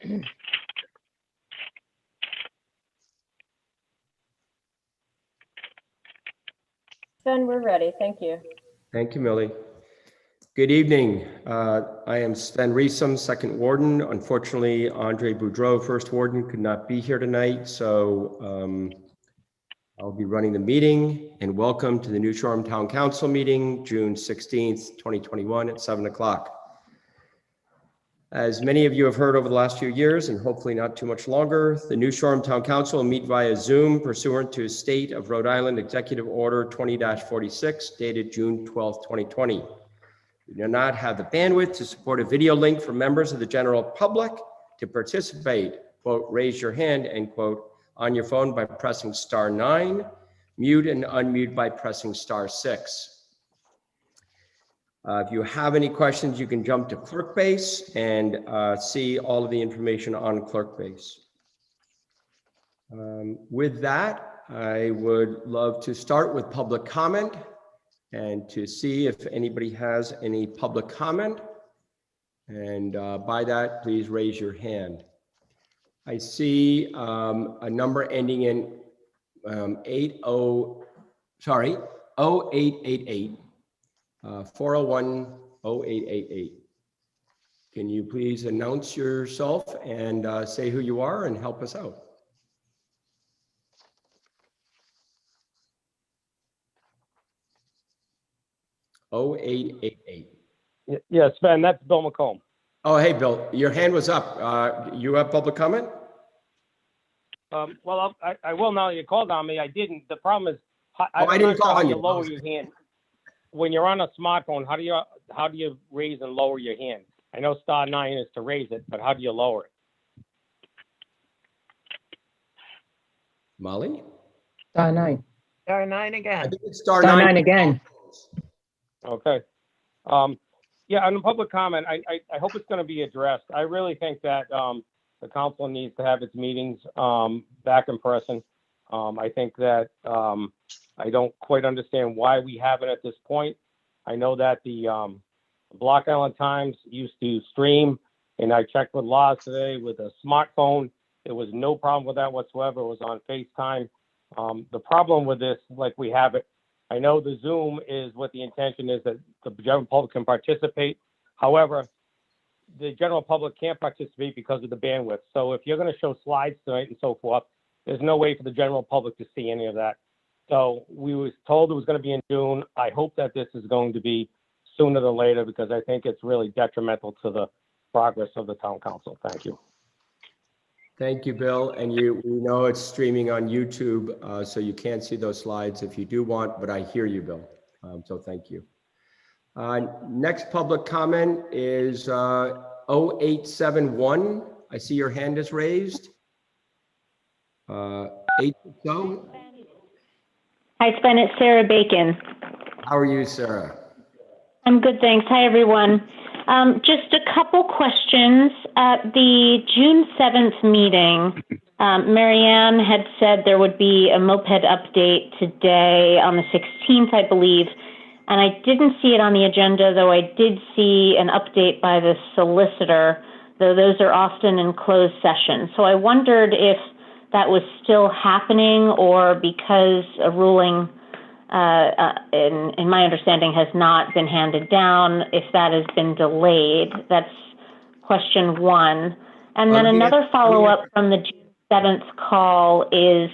Sven, we're ready. Thank you. Thank you, Millie. Good evening. I am Sven Reesum, second warden. Unfortunately, Andre Boudreau, first warden, could not be here tonight, so I'll be running the meeting. And welcome to the New Shoreham Town Council meeting, June 16th, 2021 at 7 o'clock. As many of you have heard over the last few years, and hopefully not too much longer, the New Shoreham Town Council will meet via Zoom pursuant to State of Rhode Island Executive Order 20-46, dated June 12th, 2020. We do not have the bandwidth to support a video link for members of the general public to participate, quote, raise your hand, end quote, on your phone by pressing *9, mute and unmute by pressing *6. If you have any questions, you can jump to ClerkBase and see all of the information on ClerkBase. With that, I would love to start with public comment and to see if anybody has any public comment. And by that, please raise your hand. I see a number ending in 0888. 401-0888. Can you please announce yourself and say who you are and help us out? (0888). Yes, Ben, that's Bill McComb. Oh, hey, Bill, your hand was up. You have public comment? Well, I will now. You called on me. I didn't. The problem is, I didn't call on you. Lower your hand. When you're on a smartphone, how do you raise and lower your hand? I know *9 is to raise it, but how do you lower it? Molly? *9. *9 again. I think it's *9 again. Okay. Yeah, on the public comment, I hope it's going to be addressed. I really think that the council needs to have its meetings back in person. I think that I don't quite understand why we have it at this point. I know that the Block Island Times used to stream, and I checked with Laws today with a smartphone. There was no problem with that whatsoever. It was on FaceTime. The problem with this, like we have it, I know the Zoom is what the intention is that the general public can participate. However, the general public can't participate because of the bandwidth. So if you're going to show slides tonight and so forth, there's no way for the general public to see any of that. So we was told it was going to be in June. I hope that this is going to be sooner than later because I think it's really detrimental to the progress of the town council. Thank you. Thank you, Bill. And we know it's streaming on YouTube, so you can't see those slides if you do want, but I hear you, Bill. So thank you. Next public comment is 0871. I see your hand is raised. 860. Hi, Sven. It's Sarah Bacon. How are you, Sarah? I'm good, thanks. Hi, everyone. Just a couple questions. At the June 7th meeting, Marianne had said there would be a moped update today on the 16th, I believe, and I didn't see it on the agenda, though I did see an update by the solicitor, though those are often in closed session. So I wondered if that was still happening or because a ruling in my understanding has not been handed down, if that has been delayed. That's question one. And then another follow-up from the June 7th call is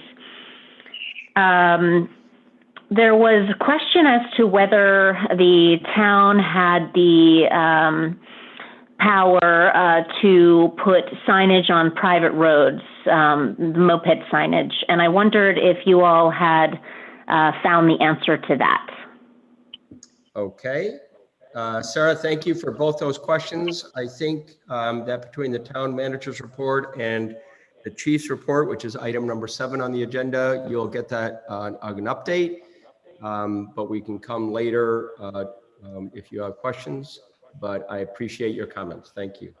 there was a question as to whether the town had the power to put signage on private roads, moped signage. And I wondered if you all had found the answer to that. Okay. Sarah, thank you for both those questions. I think that between the town manager's report and the chief's report, which is item number 7 on the agenda, you'll get that an update, but we can come later if you have questions, but I appreciate your comments. Thank you.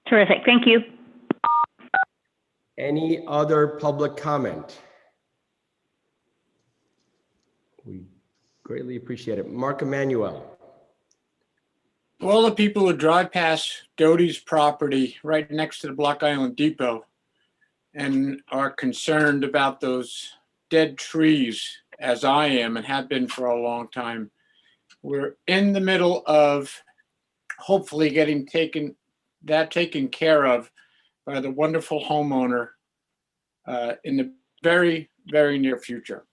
Terrific. Thank you. Any other public comment? We greatly appreciate it. Mark Emanuel. All the people who drive past Doty's property right next to the Block Island Depot and are concerned about those dead trees, as I am and have been for a long time, we're in the middle of hopefully getting taken care of by the wonderful homeowner in the very, very near future.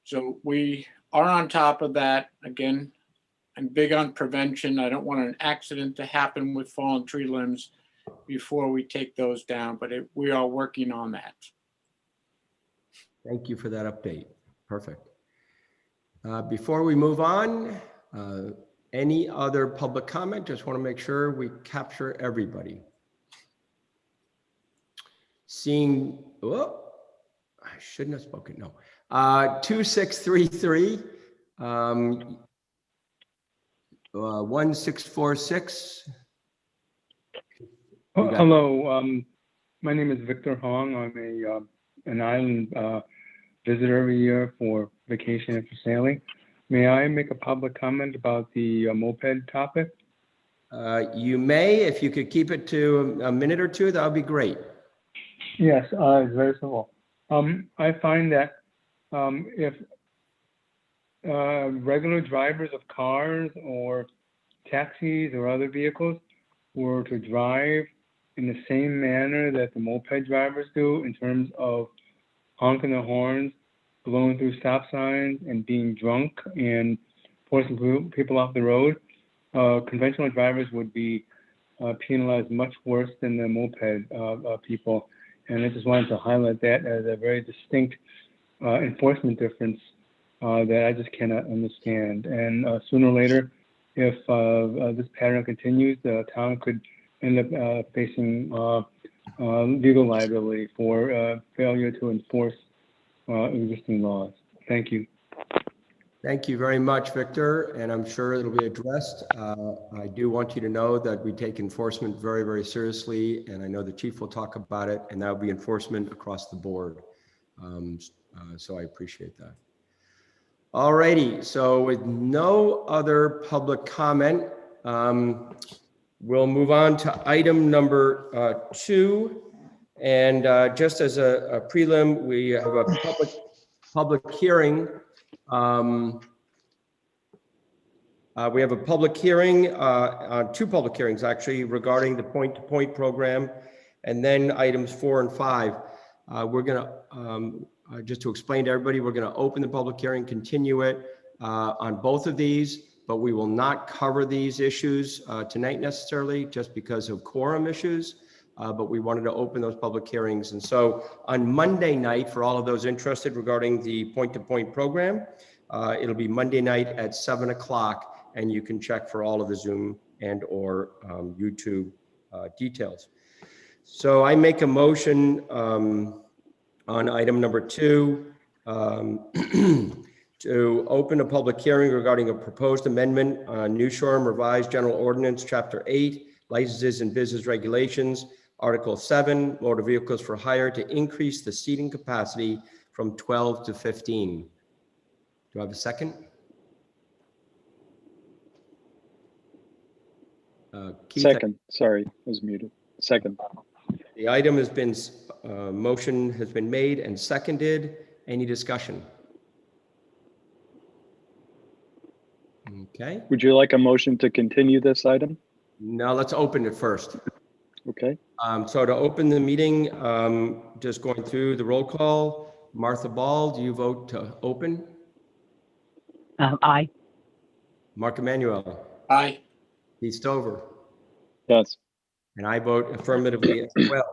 So we are on top of that. Again, I'm big on prevention. I don't want an accident to happen with fallen tree limbs before we take those down, but we are working on that. Thank you for that update. Perfect. Before we move on, any other public comment? Just want to make sure we capture everybody. Seeing, oh, I shouldn't have spoken, no. 2633, 1646. You got it. Hello, my name is Victor Hong. I'm an island visitor every year for vacation and for sailing. May I make a public comment about the moped topic? You may, if you could keep it to a minute or two, that would be great. Yes, it's very simple. I find that if regular drivers of cars or taxis or other vehicles were to drive in the same manner that the moped drivers do in terms of honking their horns, blowing through stop signs, and being drunk and forcing people off the road, conventional drivers would be penalized much worse than the moped people. And I just wanted to highlight that as a very distinct enforcement difference that I just cannot understand. And sooner or later, if this pattern continues, the town could end up facing legal liability for failure to enforce existing laws. Thank you. Thank you very much, Victor, and I'm sure it'll be addressed. I do want you to know that we take enforcement very, very seriously, and I know the chief will talk about it, and that will be enforcement across the board. So I appreciate that. All righty, so with no other public comment, we'll move on to item number 2. And just as a prelim, we have a public hearing. We have a public hearing, 2 public hearings actually, regarding the point-to-point program, and then items 4 and 5. We're going to, just to explain to everybody, we're going to open the public hearing, continue it on both of these, but we will not cover these issues tonight necessarily, just because of quorum issues. But we wanted to open those public hearings. And so on Monday night, for all of those interested regarding the point-to-point program, it'll be Monday night at 7 o'clock, and you can check for all of the Zoom and or YouTube details. So I make a motion on item number 2 to open a public hearing regarding a proposed amendment on New Shoreham Revised General Ordinance, Chapter 8, Licenses and Business Regulations, Article 7, Motor Vehicles for Hire, to increase the seating capacity from 12 to 15. Do I have a second? Keith, Second, sorry, I was muted. Second. the item has been, motion has been made and seconded. Any discussion? Okay, Would you like a motion to continue this item? now let's open it first. Okay, So to open the meeting, just going through the roll call, Martha Ball, do you vote to open? Aye. Mark Emanuel, Aye. Keith Stover, yes. and I vote affirmatively as well.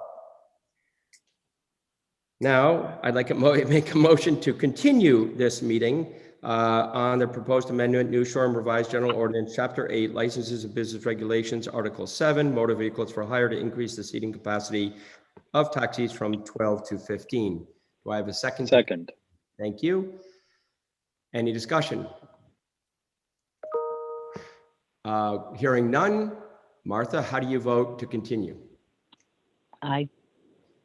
Now, I'd like to make a motion to continue this meeting on the proposed amendment, New Shoreham Revised General Ordinance, Chapter 8, Licenses and Business Regulations, Article 7, Motor Vehicles for Hire, to increase the seating capacity of taxis from 12 to 15. Do I have a second? Second, Thank you. Any discussion? Hearing none. Martha, how do you vote to continue? Aye.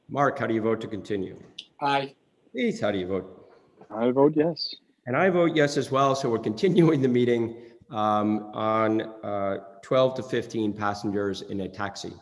Mark, how do you vote to continue? Aye. Keith, how do you vote? I vote yes. And I vote yes as well. So we're continuing the meeting on 12 to 15 passengers in a taxi.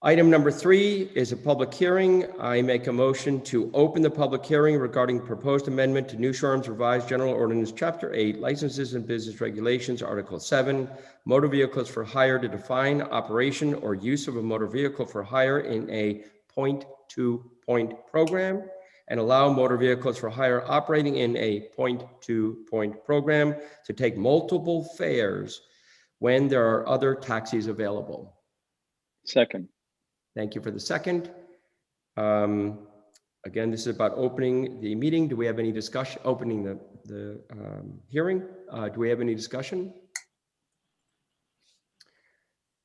Item number 3 is a public hearing. I make a motion to open the public hearing regarding proposed amendment to New Shoreham's Revised General Ordinance, Chapter 8, Licenses and Business Regulations, Article 7, Motor Vehicles for Hire, to define operation or use of a motor vehicle for hire in a point-to-point program and allow motor vehicles for hire operating in a point-to-point program to take multiple fares when there are other taxis available. Second. Thank you for the second. Again, this is about opening the meeting. Do we have any discussion, opening the hearing? Do we have any discussion?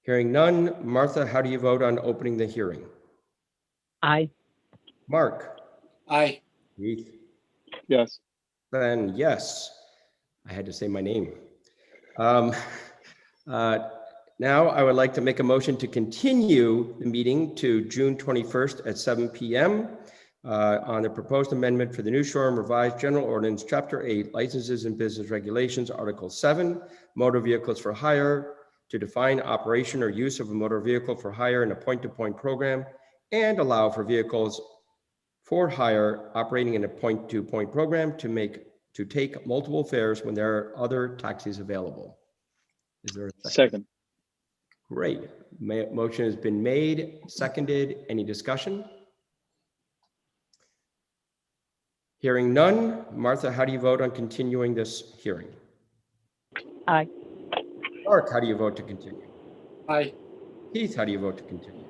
Hearing none. Martha, how do you vote on opening the hearing? Aye. Mark? Aye. Keith? Yes. Ben, yes. I had to say my name. Now I would like to make a motion to continue the meeting to June 21st at 7 p.m. On the proposed amendment for the New Shoreham Revised General Ordinance, Chapter 8, Licenses and Business Regulations, Article 7, Motor Vehicles for Hire, to define operation or use of a motor vehicle for hire in a point-to-point program and allow for vehicles for hire operating in a point-to-point program to take multiple fares when there are other taxis available. Is there a second? Second. Great. Motion has been made, seconded. Any discussion? Hearing none. Martha, how do you vote on continuing this hearing? Aye. Mark, how do you vote to continue? Aye. Keith, how do you vote to continue?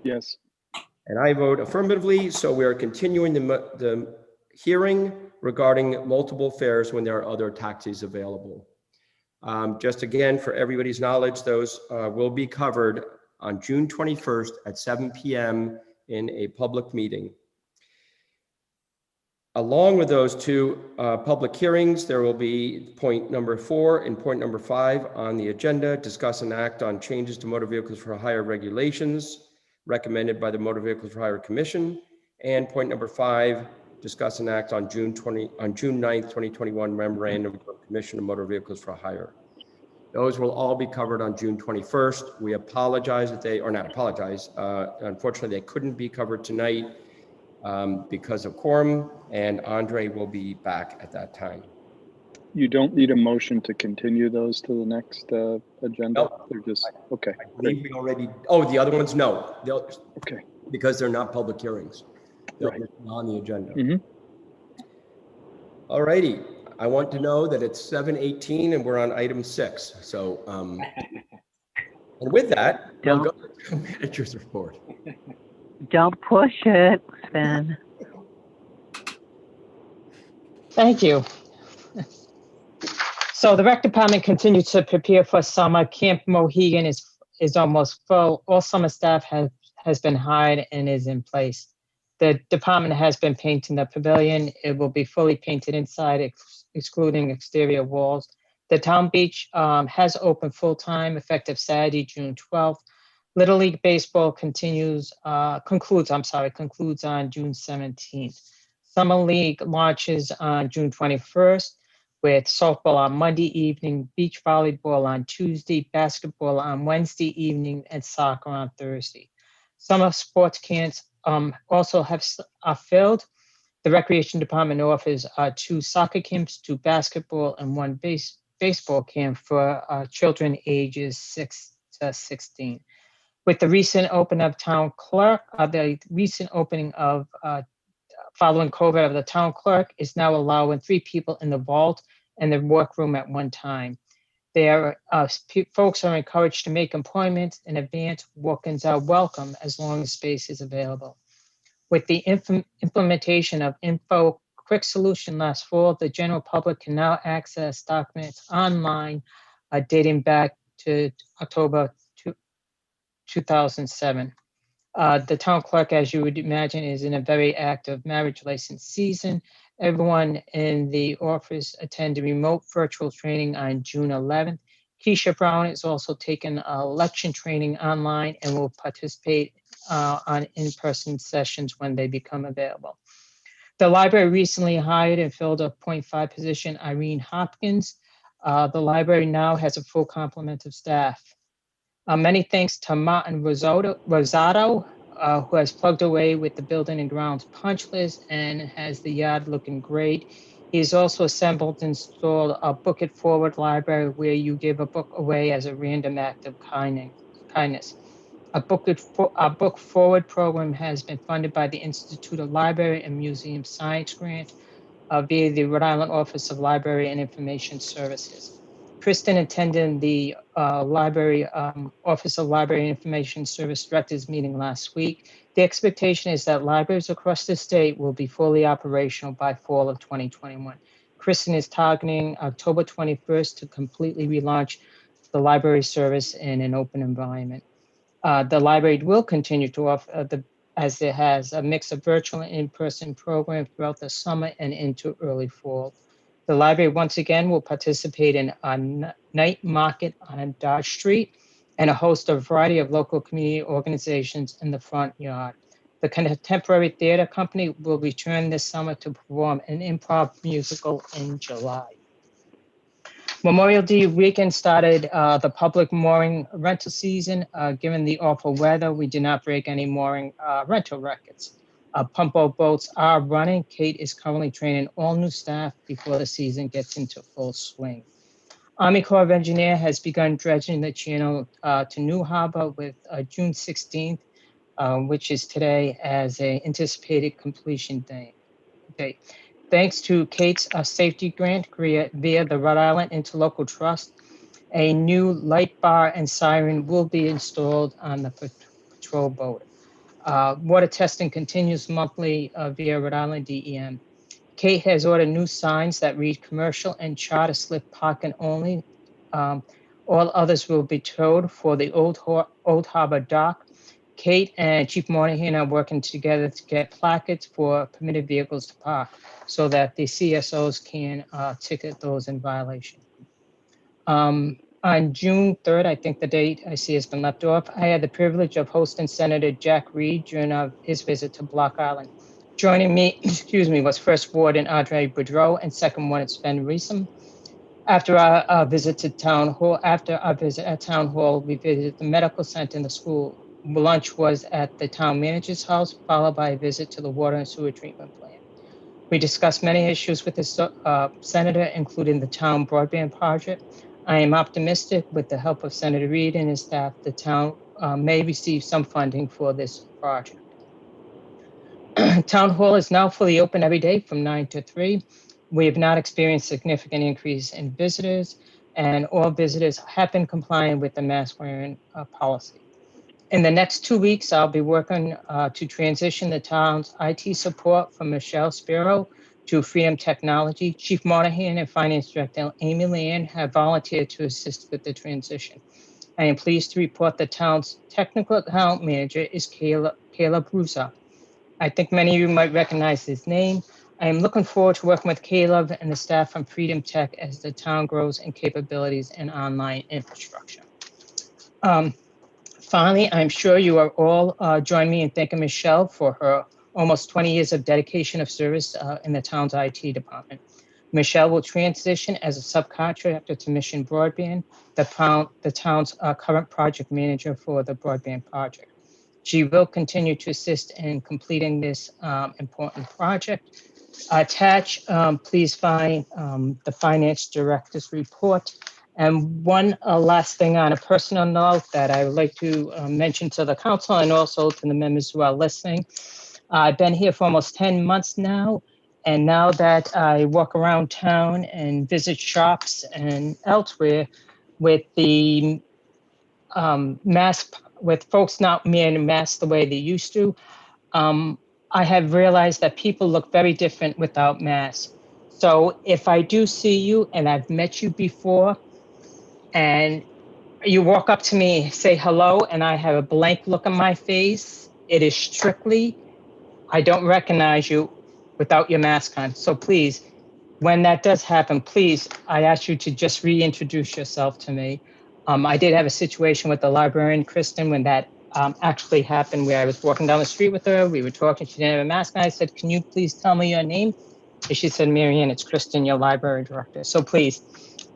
Yes. And I vote affirmatively, so we are continuing the hearing regarding multiple fares when there are other taxis available. Just again, for everybody's knowledge, those will be covered on June 21st at 7 p.m. in a public meeting. Along with those two public hearings, there will be point number 4 and point number 5 on the agenda: discuss and act on changes to motor vehicles for hire regulations recommended by the Motor Vehicles for Hire Commission, and point number 5, discuss and act on June 9th, 2021 memorandum of Commission of Motor Vehicles for Hire. Those will all be covered on June 21st. We apologize that they, or not apologize, unfortunately they couldn't be covered tonight because of quorum, and Andre will be back at that time. You don't need a motion to continue those to the next agenda? Nope. They're just, okay. I believe we already, oh, the other ones, no. Okay. Because they're not public hearings. They're Right. on the agenda. Mhm. All righty. I want to know that it's 7:18 and we're on item 6. So, and with that, we'll go to the manager's report. Don't push it, Sven. Thank you. So the rec department continues to prepare for summer. Camp Mohegan is almost full. All summer staff has been hired and is in place. The department has been painting the pavilion. It will be fully painted inside, excluding exterior walls. The town beach has opened full-time effective Saturday, June 12th. Little League Baseball concludes on June 17th. Summer League launches on June 21st with softball on Monday evening, beach volleyball on Tuesday, basketball on Wednesday evening, and soccer on Thursday. Summer sports camps also are filled. The Recreation Department offers 2 soccer camps, 2 basketball, and 1 baseball camp for children ages 6 to 16. With the recent opening of town clerk, following COVID of the town clerk is now allowing 3 people in the vault and the workroom at one time. Folks are encouraged to make appointments in advance. Walk-ins are welcome as long as space is available. With the implementation of Info Quick Solution last fall, the general public can now access documents online dating back to October 2007. The town clerk, as you would imagine, is in a very active marriage license season. Everyone in the office attended remote virtual training on June 11th. Keisha Brown is also taking election training online and will participate on in-person sessions when they become available. The library recently hired and filled a .5 position, Irene Hopkins. The library now has a full complement of staff. Many thanks to Martin Rosato, who has plugged away with the building and grounds punch list and has the yard looking great. He's also assembled and installed a Book It Forward library where you give a book away as a random act of kindness. A Book Forward program has been funded by the Institute of Library and Museum Science Grant via the Rhode Island Office of Library and Information Services. Kristen attended the Office of Library and Information Service Directors meeting last week. The expectation is that libraries across the state will be fully operational by fall of 2021. Kristen is targeting October 21st to completely relaunch the library service in an open environment. The library will continue to offer as it has a mix of virtual and in-person programs throughout the summer and into early fall. The library once again will participate in a night market on Dodge Street and host a variety of local community organizations in the front yard. The Contemporary Theater Company will return this summer to perform an improv musical in July. Memorial Day weekend started the public mooring rental season. Given the awful weather, we did not break any mooring rental records. Pump boats are running. Kate is currently training all new staff before the season gets into full swing. Army Corps of Engineer has begun dredging the channel to New Harbor with June 16th, which is today, as an anticipated completion date. Thanks to Kate's safety grant via the Rhode Island Interlocal Trust, a new light bar and siren will be installed on the patrol boat. Water testing continues monthly via Rhode Island DEM. Kate has ordered new signs that read commercial and charter slip parking only. All others will be towed for the Old Harbor dock. Kate and Chief Monahan are working together to get placards for permitted vehicles to park so that the CSOs can ticket those in violation. On June 3rd, I think the date I see has been left off, I had the privilege of hosting Senator Jack Reed during his visit to Block Island. Joining me, was First Warden Audrey Boudreau and Second Warden Sven Reesum. After our visit to Town Hall, we visited the medical center and the school. Lunch was at the town manager's house, followed by a visit to the water and sewer treatment plant. We discussed many issues with the senator, including the town broadband project. I am optimistic with the help of Senator Reed and his staff, the town may receive some funding for this project. Town Hall is now fully open every day from 9 to 3. We have not experienced significant increase in visitors, and all visitors have been compliant with the mask wearing policy. In the next 2 weeks, I'll be working to transition the town's IT support from Michelle Spiro to Freedom Technology. Chief Monahan and Finance Director Amy Leanne have volunteered to assist with the transition. I am pleased to report the town's technical account manager is Caleb Rusa. I think many of you might recognize his name. I am looking forward to working with Caleb and the staff from Freedom Tech as the town grows in capabilities and online infrastructure. Finally, I'm sure you are all join me in thanking Michelle for her almost 20 years of dedication of service in the town's IT department. Michelle will transition as a subcontractor to Mission Broadband, the town's current project manager for the broadband project. She will continue to assist in completing this important project. Attached, please find the finance director's report. And one last thing on a personal note that I would like to mention to the council and also to the members who are listening. I've been here for almost 10 months now. And now that I walk around town and visit shops and elsewhere with the with folks not wearing masks the way they used to, I have realized that people look very different without masks. So if I do see you and I've met you before and you walk up to me, say hello, and I have a blank look on my face, it is strictly, I don't recognize you without your mask on. So please, when that does happen, please, I ask you to just reintroduce yourself to me. I did have a situation with the librarian, Kristen, when that actually happened, where I was walking down the street with her. We were talking, she didn't have a mask on. I said, can you please tell me your name? And she said, Marianne, it's Kristen, your library director. So please,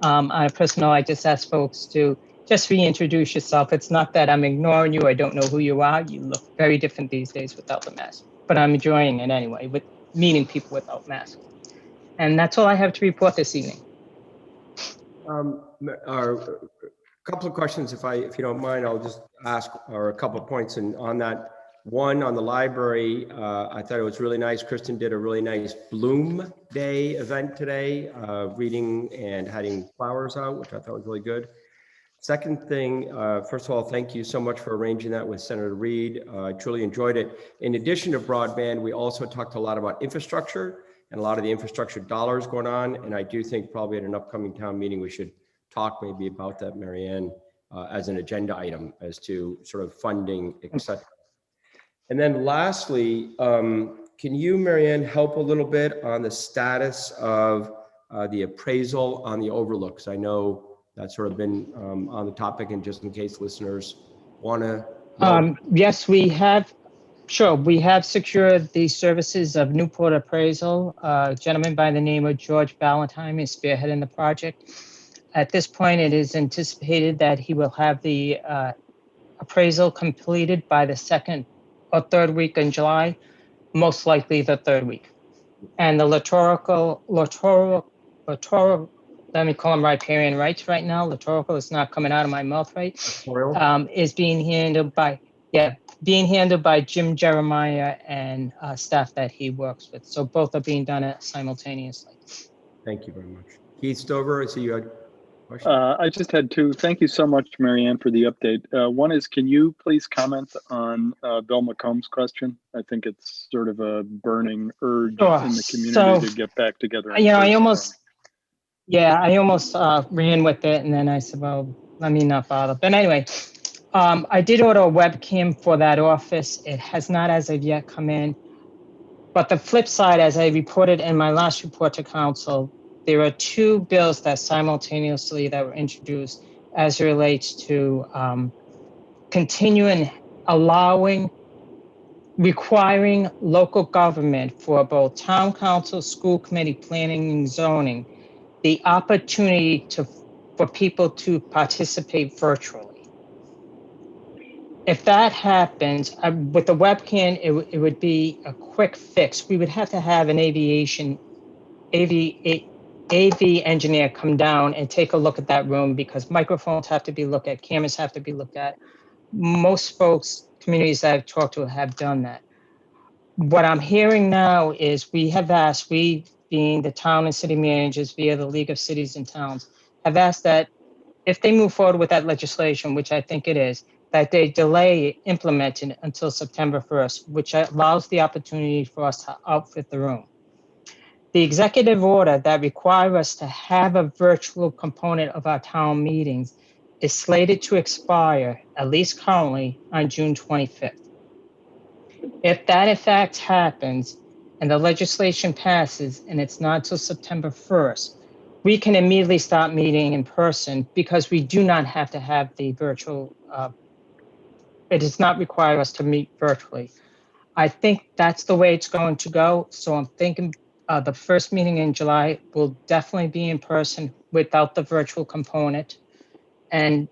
On a personal, I just ask folks to just reintroduce yourself. It's not that I'm ignoring you. I don't know who you are. You look very different these days without the mask, but I'm enjoying it anyway, with meeting people without masks. And that's all I have to report this evening. A couple of questions, if you don't mind, I'll just ask, or a couple of points. And on that one, on the library, I thought it was really nice. Kristen did a really nice Bloom Day event today, reading and having flowers out, which I thought was really good. Second thing, first of all, thank you so much for arranging that with Senator Reed. I truly enjoyed it. In addition to broadband, we also talked a lot about infrastructure and a lot of the infrastructure dollars going on. And I do think probably at an upcoming town meeting, we should talk maybe about that, Marianne, as an agenda item as to sort of funding, et cetera. And then lastly, can you, Marianne, help a little bit on the status of the appraisal on the overlooks? I know that's sort of been on the topic, and just in case listeners want to. Yes, we have. Sure, we have secured the services of Newport Appraisal. A gentleman by the name of George Ballantyne is spearheading the project. At this point, it is anticipated that he will have the appraisal completed by the second or third week in July, most likely the third week. And the Littorical, let me call them riparian rights right now. Littorical is not coming out of my mouth right. Is being handled by Jim Jeremiah and staff that he works with. So both are being done simultaneously. Thank you very much. Keith Stover, I see you had a question. I just had two. Thank you so much, Marianne, for the update. One is, can you please comment on Bill McComb's question? I think it's sort of a burning urge in the community to get back together. I almost ran with it, and then I said, well, let me not bother. But anyway, I did order a webcam for that office. It has not as of yet come in. But the flip side, as I reported in my last report to council, there are two bills that simultaneously that were introduced as it relates to continuing requiring local government for both town council, school committee, planning and zoning, the opportunity for people to participate virtually. If that happens, with the webcam, it would be a quick fix. We would have to have an AV engineer come down and take a look at that room, because microphones have to be looked at, cameras have to be looked at. Most folks, communities that I've talked to have done that. What I'm hearing now is we being the town and city managers via the League of Cities and Towns, have asked that if they move forward with that legislation, which I think it is, that they delay implementing until September 1st, which allows the opportunity for us to outfit the room. The executive order that requires us to have a virtual component of our town meetings is slated to expire, at least currently, on June 25th. If that in fact happens and the legislation passes and it's not until September 1st, we can immediately start meeting in person, because we do not have to have the virtual, it does not require us to meet virtually. I think that's the way it's going to go. So I'm thinking the first meeting in July will definitely be in person without the virtual component. And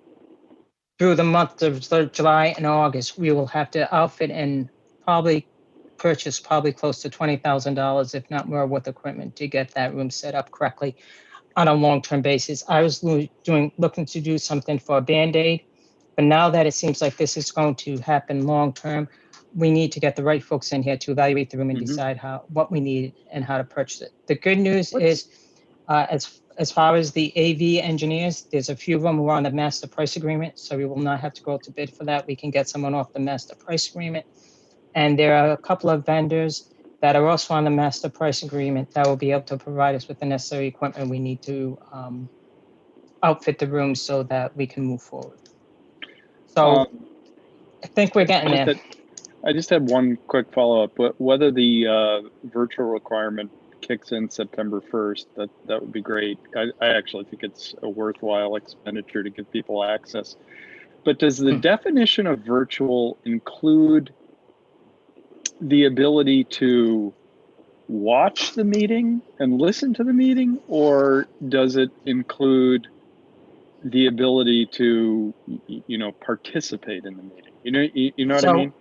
through the month of July and August, we will have to outfit and probably purchase close to $20,000, if not more, with equipment to get that room set up correctly on a long-term basis. I was looking to do something for a Band-Aid, but now that it seems like this is going to happen long-term, we need to get the right folks in here to evaluate the room and decide what we need and how to purchase it. The good news is, as far as the AV engineers, there's a few of them who are on the master price agreement, so we will not have to go to bid for that. We can get someone off the master price agreement. And there are a couple of vendors that are also on the master price agreement that will be able to provide us with the necessary equipment we need to outfit the room so that we can move forward. So I think we're getting there. I just had one quick follow-up. Whether the virtual requirement kicks in September 1st, that would be great. I actually think it's a worthwhile expenditure to give people access. But does the definition of virtual include the ability to watch the meeting and listen to the meeting, or does it include the ability to, participate in the meeting? You know what I So- mean?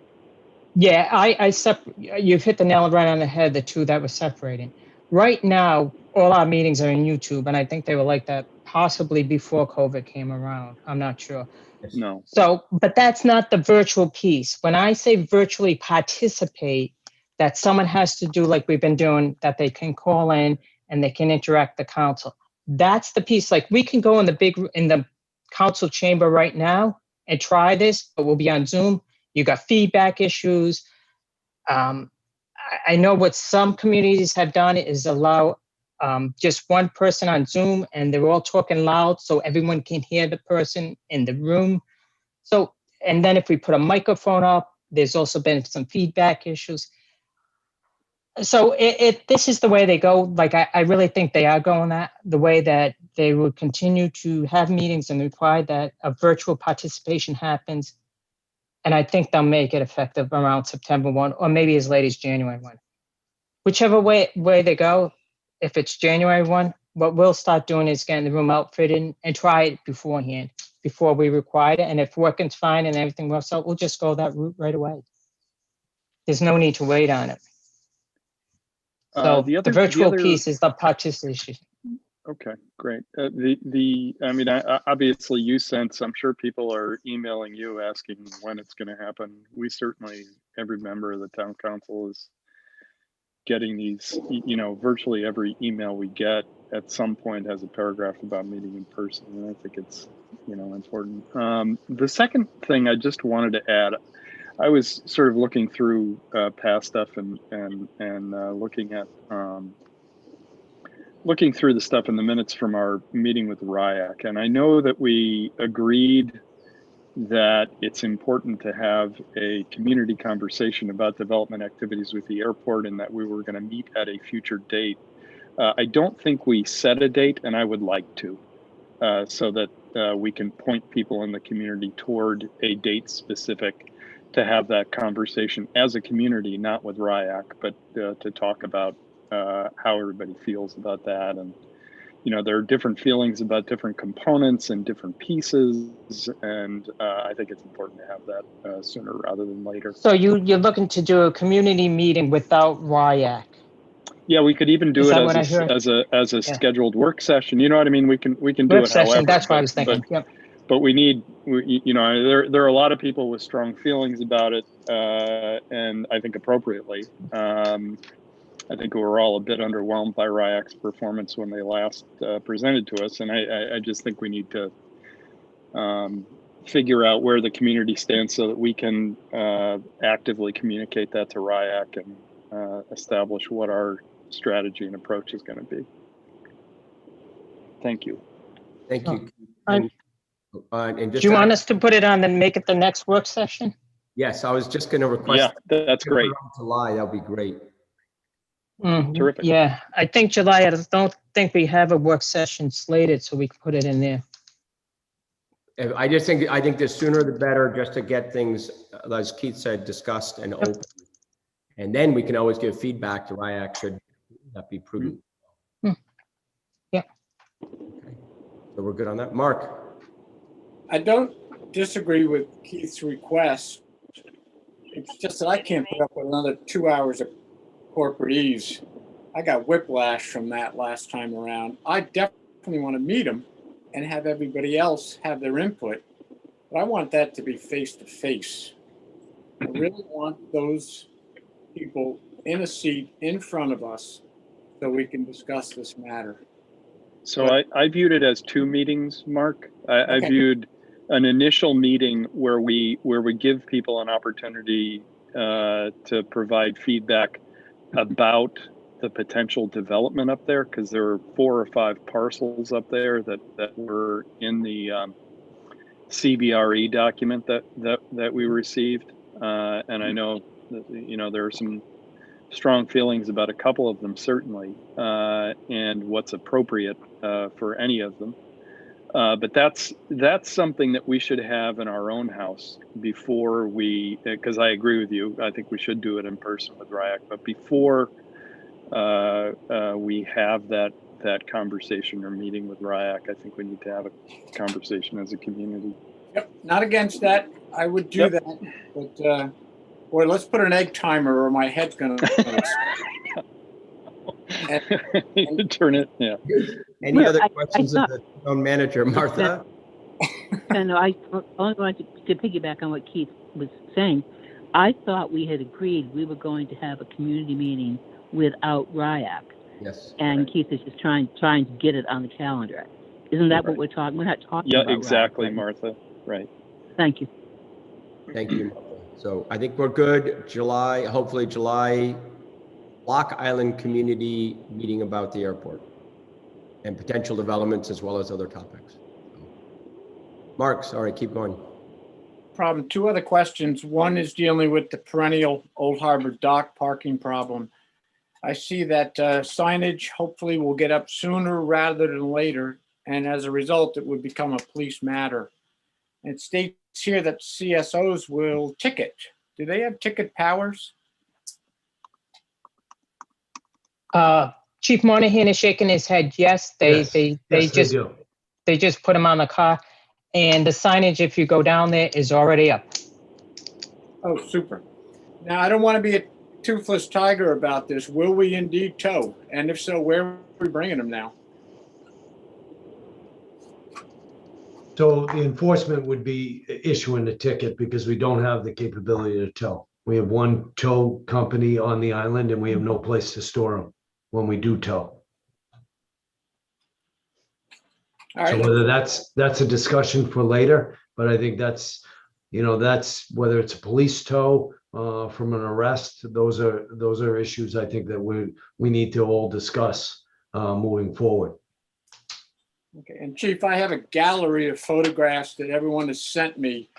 Yeah, you've hit the nail right on the head, the two that were separating. Right now, all our meetings are in YouTube, and I think they were like that possibly before COVID came around. I'm not sure. No. So, but that's not the virtual piece. When I say virtually participate, that someone has to do like we've been doing, that they can call in and they can interact the council. That's the piece. Like we can go in the council chamber right now and try this, but we'll be on Zoom. You got feedback issues. I know what some communities have done is allow just one person on Zoom and they're all talking loud so everyone can hear the person in the room. So, and then if we put a microphone up, there's also been some feedback issues. So this is the way they go. Like, I really think they are going that the way that they will continue to have meetings and require that a virtual participation happens. And I think they'll make it effective around September 1 or maybe as late as January 1. Whichever way they go, if it's January 1, what we'll start doing is getting the room outfitted and try it beforehand, before we require it. And if working's fine and everything works out, we'll just go that route right away. There's no need to wait on it. So the virtual piece is the participation. Okay, great. Obviously you sense, I'm sure people are emailing you asking when it's going to happen. We certainly, every member of the town council is getting these, virtually every email we get at some point has a paragraph about meeting in person. And I think it's, important. The second thing I just wanted to add, I was sort of looking through past stuff and looking through the stuff in the minutes from our meeting with RIAC, and I know that we agreed that it's important to have a community conversation about development activities with the airport and that we were going to meet at a future date. I don't think we set a date, and I would like to, so that we can point people in the community toward a date specific to have that conversation as a community, not with RIAC, but to talk about how everybody feels about that. And, there are different feelings about different components and different pieces. And I think it's important to have that sooner rather than later. So you're looking to do a community meeting without RIAC? Yeah, we could even do it as a scheduled work session. You know what I mean? We can do work it session, however. that's what I was thinking. Yep. But we need, there are a lot of people with strong feelings about it, and I think appropriately. I think we were all a bit underwhelmed by RIAC's performance when they last presented to us, and I just think we need to figure out where the community stands so that we can actively communicate that to RIAC and establish what our strategy and approach is going to be. Thank you. Thank you. Do you want us to put it on and make it the next work session? Yes, I was just going to request. Yeah, that's great. July, that'll be great. Terrific. Yeah, I think July, I don't think we have a work session slated, so we can put it in there. I think the sooner the better, just to get things, as Keith said, discussed and open. And then we can always give feedback to RIAC should that be prudent. Yeah. Okay. So we're good on that. Mark? I don't disagree with Keith's request. It's just that I can't put up with another 2 hours of corporatese. I got whiplash from that last time around. I definitely want to meet them and have everybody else have their input, but I want that to be face to face. I really want those people in a seat in front of us so we can discuss this matter. So I viewed it as two meetings, Mark. I Okay. viewed an initial meeting where we give people an opportunity to provide feedback about the potential development up there, because there are 4 or 5 parcels up there that were in the CBRE document that we received, and I know that, there are some strong feelings about a couple of them, certainly, and what's appropriate for any of them. But that's something that we should have in our own house before we, because I agree with you, I think we should do it in person with RIAC, but before we have that conversation or meeting with RIAC. I think we need to have a conversation as a community. Yep, not against that. I would do Yep. that, but boy, let's put an egg timer or my head's gonna. Turn it, yeah. Any Well, other I questions of thought- the town manager, Martha? No, I only wanted to piggyback on what Keith was saying. I thought we had agreed we were going to have a community meeting without RIAC, Yes. and Keith is just trying to get it on the calendar. Isn't that what we're talking? We're not talking Yeah, about exactly, RIAC. Martha. Right. Thank you. Thank you, Martha. So I think we're good. July, hopefully July, Block Island community meeting about the airport and potential developments as well as other topics. Mark, sorry, keep going. Problem. Two other questions. One is dealing with the perennial Old Harbor dock parking problem. I see that signage hopefully will get up sooner rather than later, and as a result, it would become a police matter. It states here that CSOs will ticket. Do they have ticket powers? Chief Monahan is shaking his head. Yes, they do. just put them on the car, and the signage, if you go down there, is already up. Oh, super. Now, I don't want to be a toothless tiger about this. Will we indeed tow? And if so, where are we bringing them now? So the enforcement would be issuing the ticket because we don't have the capability to tow. We have one tow company on the island and we have no place to store them when we do tow. All So right. whether that's a discussion for later, but I think that's whether it's a police tow from an arrest, those are issues I think that we need to all discuss moving forward. Okay. And Chief, I have a gallery of photographs that everyone has sent me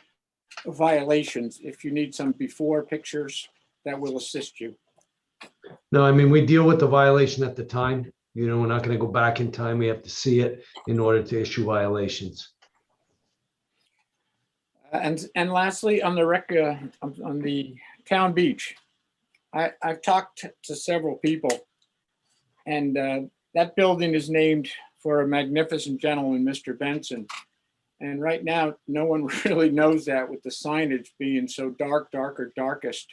of violations. If you need some before pictures, that will assist you. No, I mean, we deal with the violation at the time. We're not going to go back in time. We have to see it in order to issue violations. And lastly, on the town beach, I've talked to several people, and that building is named for a magnificent gentleman, Mr. Benson. And right now, no one really knows that with the signage being so darkest.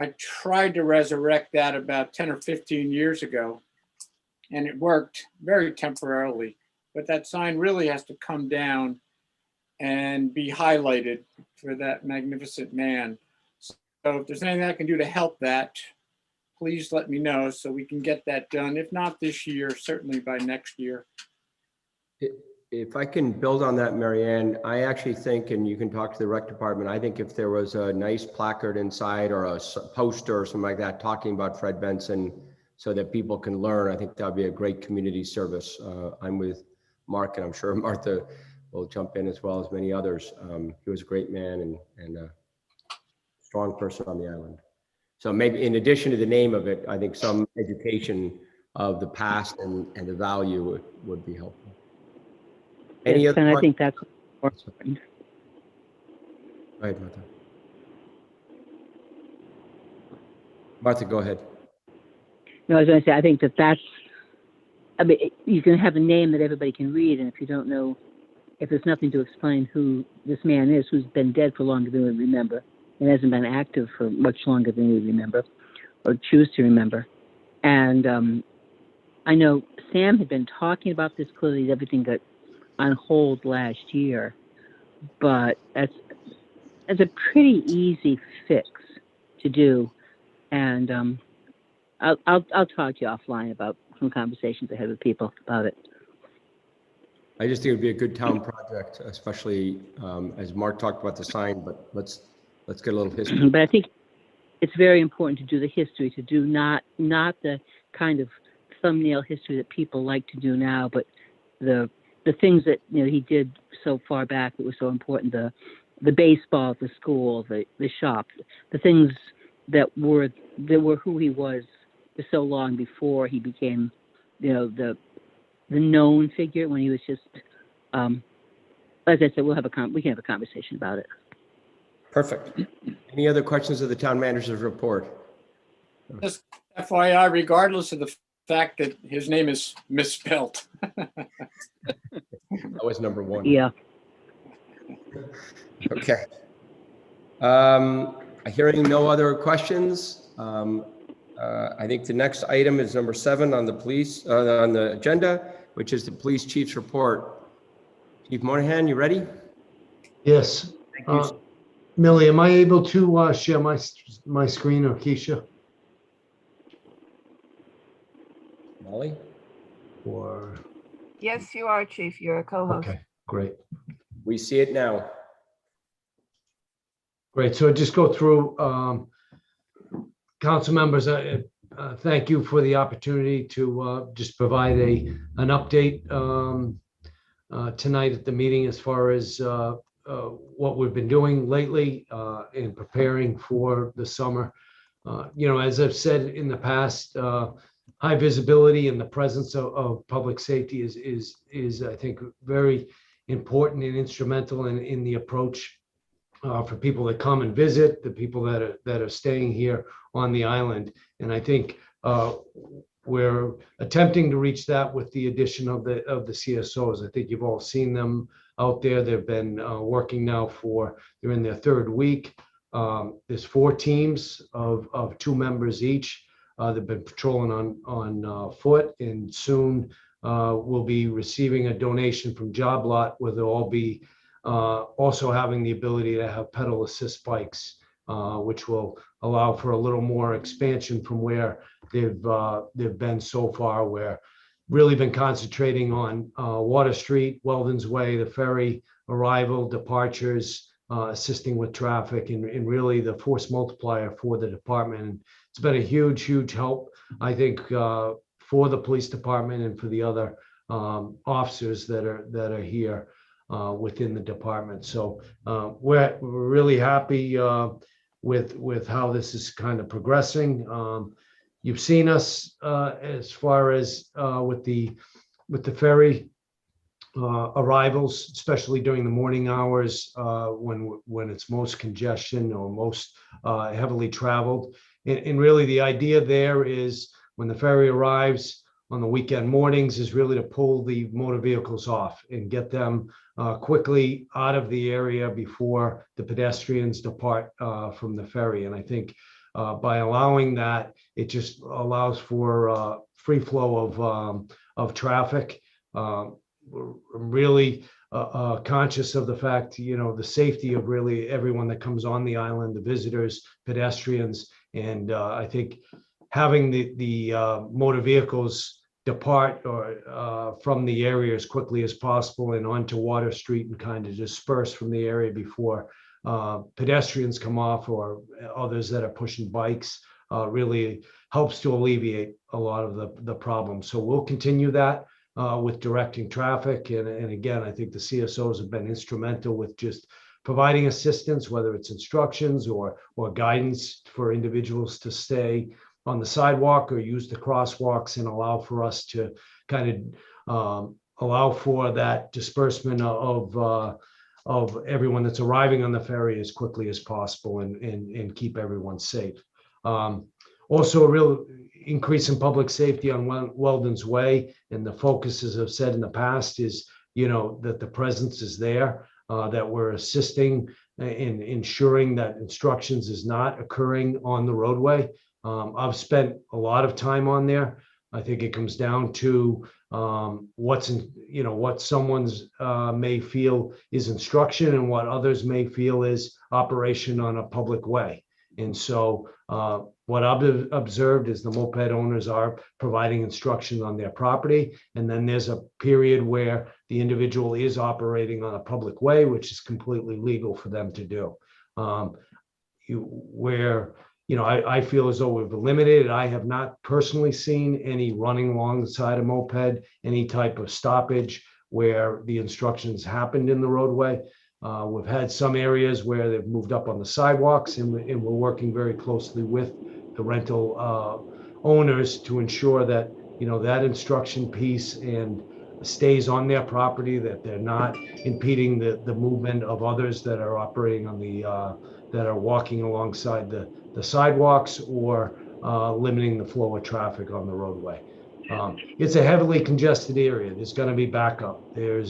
I tried to resurrect that about 10 or 15 years ago, and it worked very temporarily. But that sign really has to come down and be highlighted for that magnificent man. So if there's anything I can do to help that, please let me know so we can get that done. If not this year, certainly by next year. If I can build on that, Marianne, I actually think, and you can talk to the rec department, I think if there was a nice placard inside or a poster or something like that talking about Fred Benson so that people can learn, I think that'd be a great community service. I'm with Mark, and I'm sure Martha will jump in as well as many others. He was a great man and a strong person on the island. So maybe in addition to the name of it, I think some education of the past and the value would be helpful. Any Yes, other and I questions? think that's important. Go ahead, Martha. Martha, go ahead. No, I was going to say, I think that's, I mean, you can have a name that everybody can read, and if you don't know, if there's nothing to explain who this man is, who's been dead for longer than we remember, and hasn't been active for much longer than we remember, or choose to remember. And I know Sam had been talking about this, clearly everything got on hold last year, but it's a pretty easy fix to do. And I'll talk to you offline about some conversations I had with people about it. I just think it'd be a good town project, especially as Mark talked about the sign, but let's get a little history. But I think it's very important to do the history, to do not the kind of thumbnail history that people like to do now, but the things that he did so far back that were so important, the baseball at the school, the shop, the things that were who he was for so long before he became the known figure, when he was just as I said, we can have a conversation about it. Perfect. Any other questions of the town manager's report? Just FYI, regardless of the fact that his name is misspelled. That was number one. Yeah. Okay. Hearing no other questions, I think the next item is number 7 on the on the agenda, which is the police chief's report. Chief Monahan, you ready? Yes. Thank you. Millie, am I able to share my screen, or Keisha? Molly? Or, Yes, you are, Chief. You're a co-host. okay, great. We see it now. Great. So just go through, council members, thank you for the opportunity to just provide an update tonight at the meeting as far as what we've been doing lately in preparing for the summer. As I've said in the past, high visibility and the presence of public safety is I think very important and instrumental in the approach for people that come and visit, the people that are staying here on the island. And I think we're attempting to reach that with the addition of the CSOs. I think you've all seen them out there. They've been working now they're in their 3rd week. There's 4 teams of 2 members each. They've been patrolling on foot, and soon we'll be receiving a donation from Job Lot, where they'll all be also having the ability to have pedal assist bikes, which will allow for a little more expansion from where they've been so far. Where really been concentrating on Water Street, Weldon's Way, the ferry arrival, departures, assisting with traffic, and really the force multiplier for the department. And it's been a huge, huge help, I think, for the police department and for the other officers that are here within the department. So we're really happy with how this is kind of progressing. You've seen us as far as with the ferry arrivals, especially during the morning hours when it's most congestion or most heavily traveled. And really the idea there is when the ferry arrives on the weekend mornings is really to pull the motor vehicles off and get them quickly out of the area before the pedestrians depart from the ferry. And I think by allowing that, it just allows for free flow of traffic. We're really conscious of the fact, the safety of really everyone that comes on the island, the visitors, pedestrians. And I think having the motor vehicles depart from the area as quickly as possible and onto Water Street and kind of disperse from the area before pedestrians come off or others that are pushing bikes really helps to alleviate a lot of the problems. So we'll continue that with directing traffic. And again, I think the CSOs have been instrumental with just providing assistance, whether it's instructions or guidance for individuals to stay on the sidewalk or use the crosswalks and allow for us to kind of allow for that disbursement of everyone that's arriving on the ferry as quickly as possible and keep everyone safe. Also, a real increase in public safety on Weldon's Way, and the focus, as I've said in the past, is that the presence is there, that we're assisting in ensuring that instructions is not occurring on the roadway. I've spent a lot of time on there. I think it comes down to what someone's may feel is instruction and what others may feel is operation on a public way. And so what I've observed is the moped owners are providing instruction on their property. And then there's a period where the individual is operating on a public way, which is completely legal for them to do. I feel as though we've eliminated. I have not personally seen any running along the side of moped, any type of stoppage where the instructions happened in the roadway. We've had some areas where they've moved up on the sidewalks, and we're working very closely with the rental owners to ensure that that instruction piece and stays on their property, that they're not impeding the movement of others that are operating on that are walking alongside the sidewalks or limiting the flow of traffic on the roadway. It's a heavily congested area. There's going to be backup. There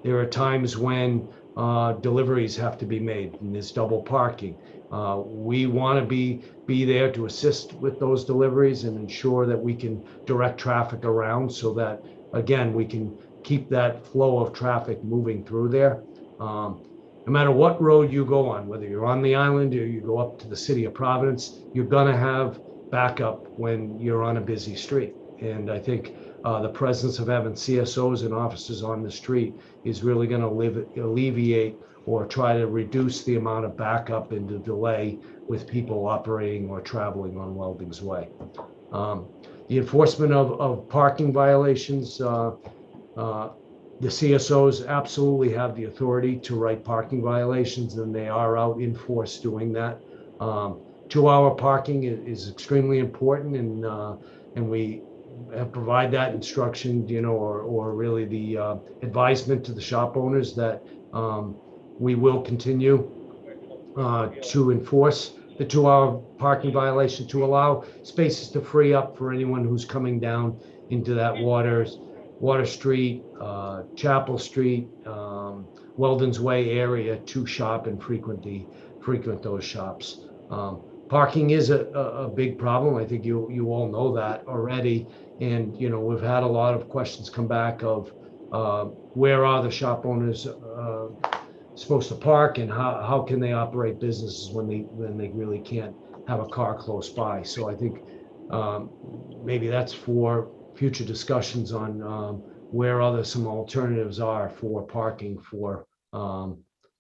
are times when deliveries have to be made and there's double parking. We want to be there to assist with those deliveries and ensure that we can direct traffic around so that, again, we can keep that flow of traffic moving through there. No matter what road you go on, whether you're on the island or you go up to the city of Providence, you're going to have backup when you're on a busy street. And I think the presence of having CSOs and officers on the street is really going to alleviate or try to reduce the amount of backup and the delay with people operating or traveling on Welding's Way. The enforcement of parking violations, the CSOs absolutely have the authority to write parking violations, and they are out in force doing that. 2-hour parking is extremely important, and we provide that instruction, or really the advisement to the shop owners that we will continue to enforce the 2-hour parking violation to allow spaces to free up for anyone who's coming down into that Water Street, Chapel Street, Weldon's Way area to shop and frequent those shops. Parking is a big problem. I think you all know that already. And, we've had a lot of questions come back of where are the shop owners supposed to park and how can they operate businesses when they really can't have a car close by. So I think maybe that's for future discussions on where some alternatives are for parking for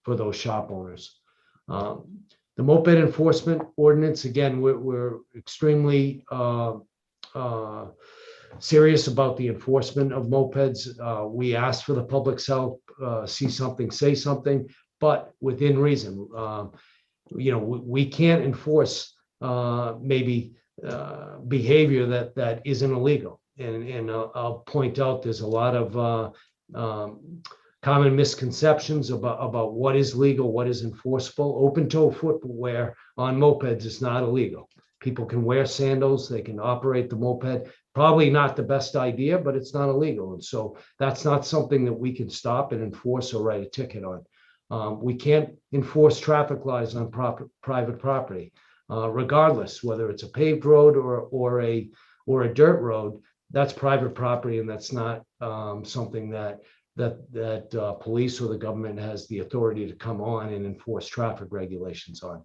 those shop owners. The moped enforcement ordinance, again, we're extremely serious about the enforcement of mopeds. We ask for the public's help, see something, say something, but within reason. We can't enforce maybe behavior that isn't illegal. And I'll point out there's a lot of common misconceptions about what is legal, what is enforceable. Open-toe footwear on mopeds is not illegal. People can wear sandals, they can operate the moped. Probably not the best idea, but it's not illegal. And so that's not something that we can stop and enforce or write a ticket on. We can't enforce traffic lights on private property, regardless whether it's a paved road or a dirt road. That's private property, and that's not something that police or the government has the authority to come on and enforce traffic regulations on.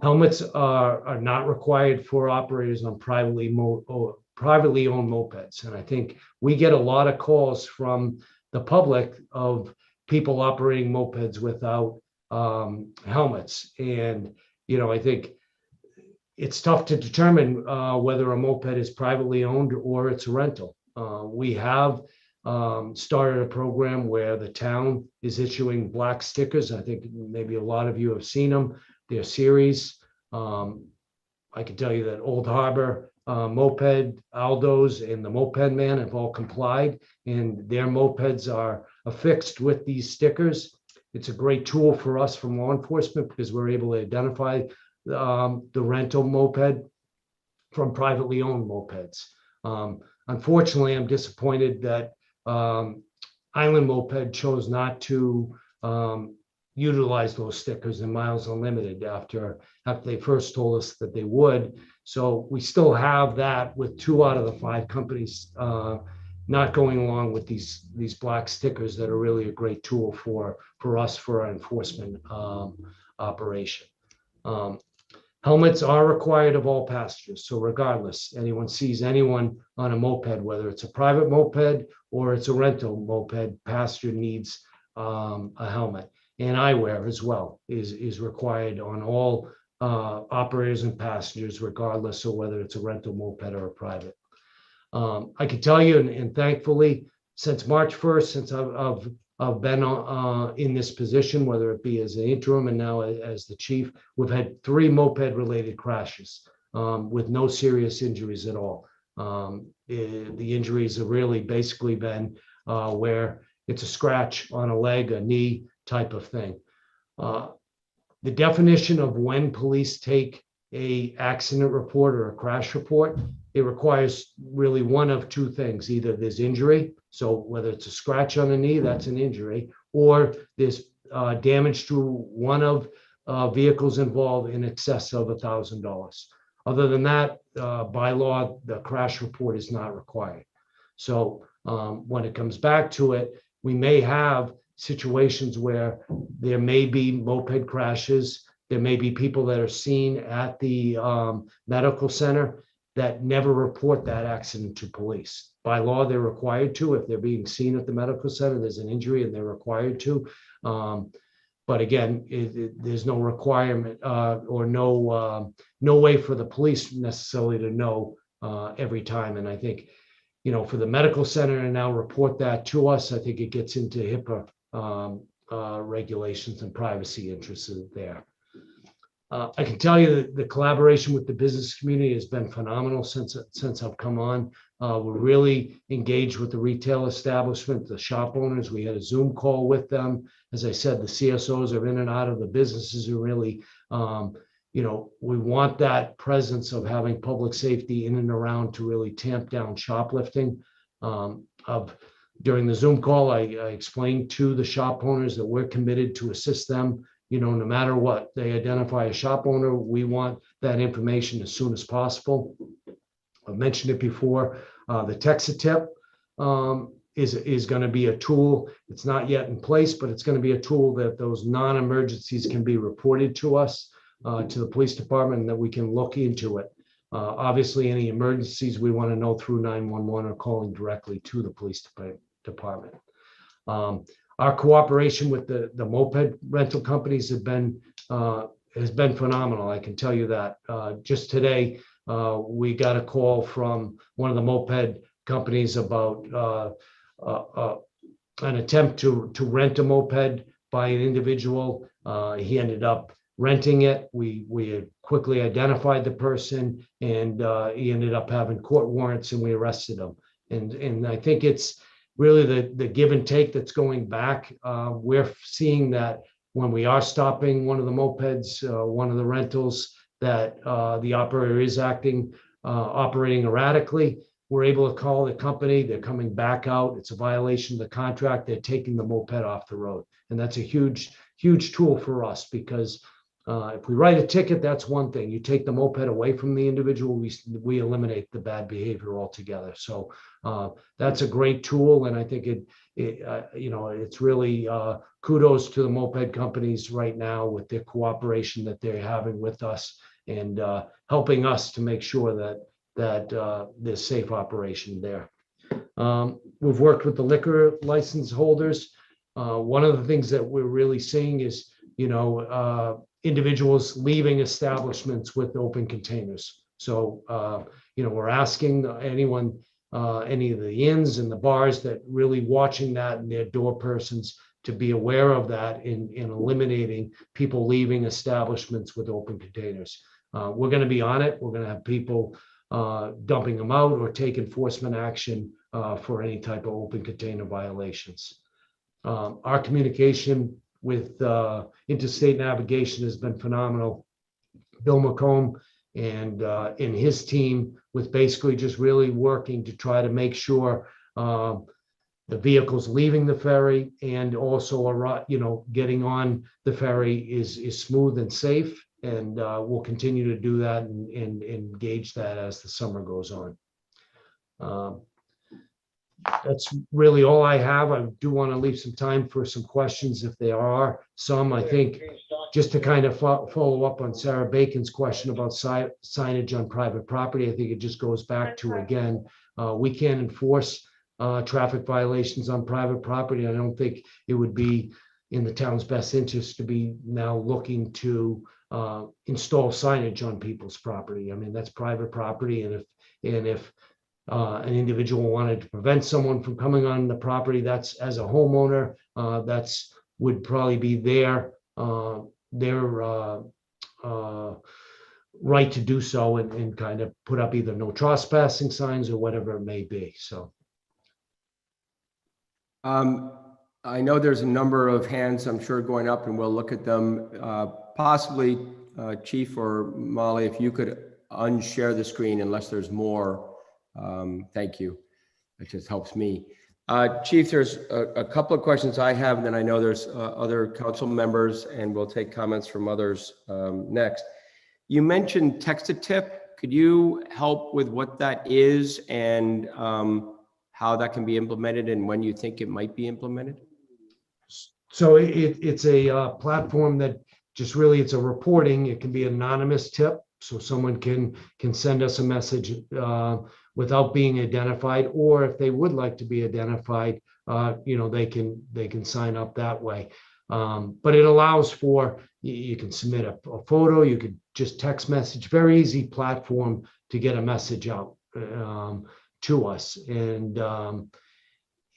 Helmets are not required for operators on privately owned mopeds. And I think we get a lot of calls from the public of people operating mopeds without helmets. And, I think it's tough to determine whether a moped is privately owned or it's a rental. We have started a program where the town is issuing black stickers. I think maybe a lot of you have seen them. Their series. I can tell you that Old Harbor Moped, Aldo's, and the Moped Man have all complied, and their mopeds are affixed with these stickers. It's a great tool for us from law enforcement because we're able to identify the rental moped from privately owned mopeds. Unfortunately, I'm disappointed that Island Moped chose not to utilize those stickers in Miles Unlimited after they first told us that they would. So we still have that with 2 out of the 5 companies not going along with these black stickers that are really a great tool for us for our enforcement operation. Helmets are required of all passengers. So regardless, anyone sees anyone on a moped, whether it's a private moped or it's a rental moped, passenger needs a helmet. And eyewear as well is required on all operators and passengers, regardless of whether it's a rental moped or a private. I can tell you, and thankfully, since March 1st, since I've been in this position, whether it be as an interim and now as the chief, we've had 3 moped-related crashes with no serious injuries at all. The injuries have really basically been where it's a scratch on a leg, a knee type of thing. The definition of when police take a accident report or a crash report, it requires really one of two things. Either there's injury, so whether it's a scratch on the knee, that's an injury, or there's damage to one of vehicles involved in excess of $1,000. Other than that, by law, the crash report is not required. So when it comes back to it, we may have situations where there may be moped crashes. There may be people that are seen at the medical center that never report that accident to police. By law, they're required to. If they're being seen at the medical center, there's an injury and they're required to. But again, there's no requirement or no way for the police necessarily to know every time. And I think, for the medical center to now report that to us, I think it gets into HIPAA regulations and privacy interests there. I can tell you that the collaboration with the business community has been phenomenal since I've come on. We're really engaged with the retail establishment, the shop owners. We had a Zoom call with them. As I said, the CSOs are in and out of the businesses who really, we want that presence of having public safety in and around to really tamp down shoplifting. During the Zoom call, I explained to the shop owners that we're committed to assist them. No matter what, they identify a shop owner, we want that information as soon as possible. I've mentioned it before. The Text-A-Tip is going to be a tool. It's not yet in place, but it's going to be a tool that those non-emergencies can be reported to us, to the police department, and that we can look into it. Obviously, any emergencies we want to know through 911 or calling directly to the police department. Our cooperation with the moped rental companies has been phenomenal. I can tell you that. Just today, we got a call from one of the moped companies about an attempt to rent a moped by an individual. He ended up renting it. We had quickly identified the person, and he ended up having court warrants, and we arrested him. And I think it's really the give and take that's going back. We're seeing that when we are stopping one of the mopeds, one of the rentals, that the operator is operating erratically. We're able to call the company. They're coming back out. It's a violation of the contract. They're taking the moped off the road. And that's a huge, huge tool for us, because if we write a ticket, that's one thing. You take the moped away from the individual, we eliminate the bad behavior altogether. So that's a great tool, and I think it's really kudos to the moped companies right now with their cooperation that they're having with us, and helping us to make sure that there's safe operation there. We've worked with the liquor license holders. One of the things that we're really seeing is, individuals leaving establishments with open containers. So, we're asking anyone, any of the inns and the bars that really watching that and their door persons to be aware of that in eliminating people leaving establishments with open containers. We're going to be on it. We're going to have people dumping them out or take enforcement action for any type of open container violations. Our communication with Interstate Navigation has been phenomenal. Bill McComb and his team with basically just really working to try to make sure the vehicles leaving the ferry and also getting on the ferry is smooth and safe. And we'll continue to do that and engage that as the summer goes on. That's really all I have. I do want to leave some time for some questions if there are some. I think just to kind of follow up on Sarah Bacon's question about signage on private property, I think it just goes back to, again, we can't enforce traffic violations on private property. I don't think it would be in the town's best interest to be now looking to install signage on people's property. I mean, that's private property, and if an individual wanted to prevent someone from coming on the property, that's, as a homeowner, that's would probably be their right to do so, and kind of put up either no trespassing signs or whatever it may be. So I know there's a number of hands, I'm sure, going up, and we'll look at them. Possibly Chief or Molly, if you could unshare the screen unless there's more. Thank you. It just helps me. Chief, there's a couple of questions I have, and then I know there's other council members, and we'll take comments from others next. You mentioned text-to-tip. Could you help with what that is and how that can be implemented and when you think it might be implemented? So it's a platform that just really, it's a reporting. It can be anonymous tip. So someone can send us a message without being identified, or if they would like to be identified, they can sign up that way. But it allows for, you can submit a photo, you could just text message, very easy platform to get a message out to us. And,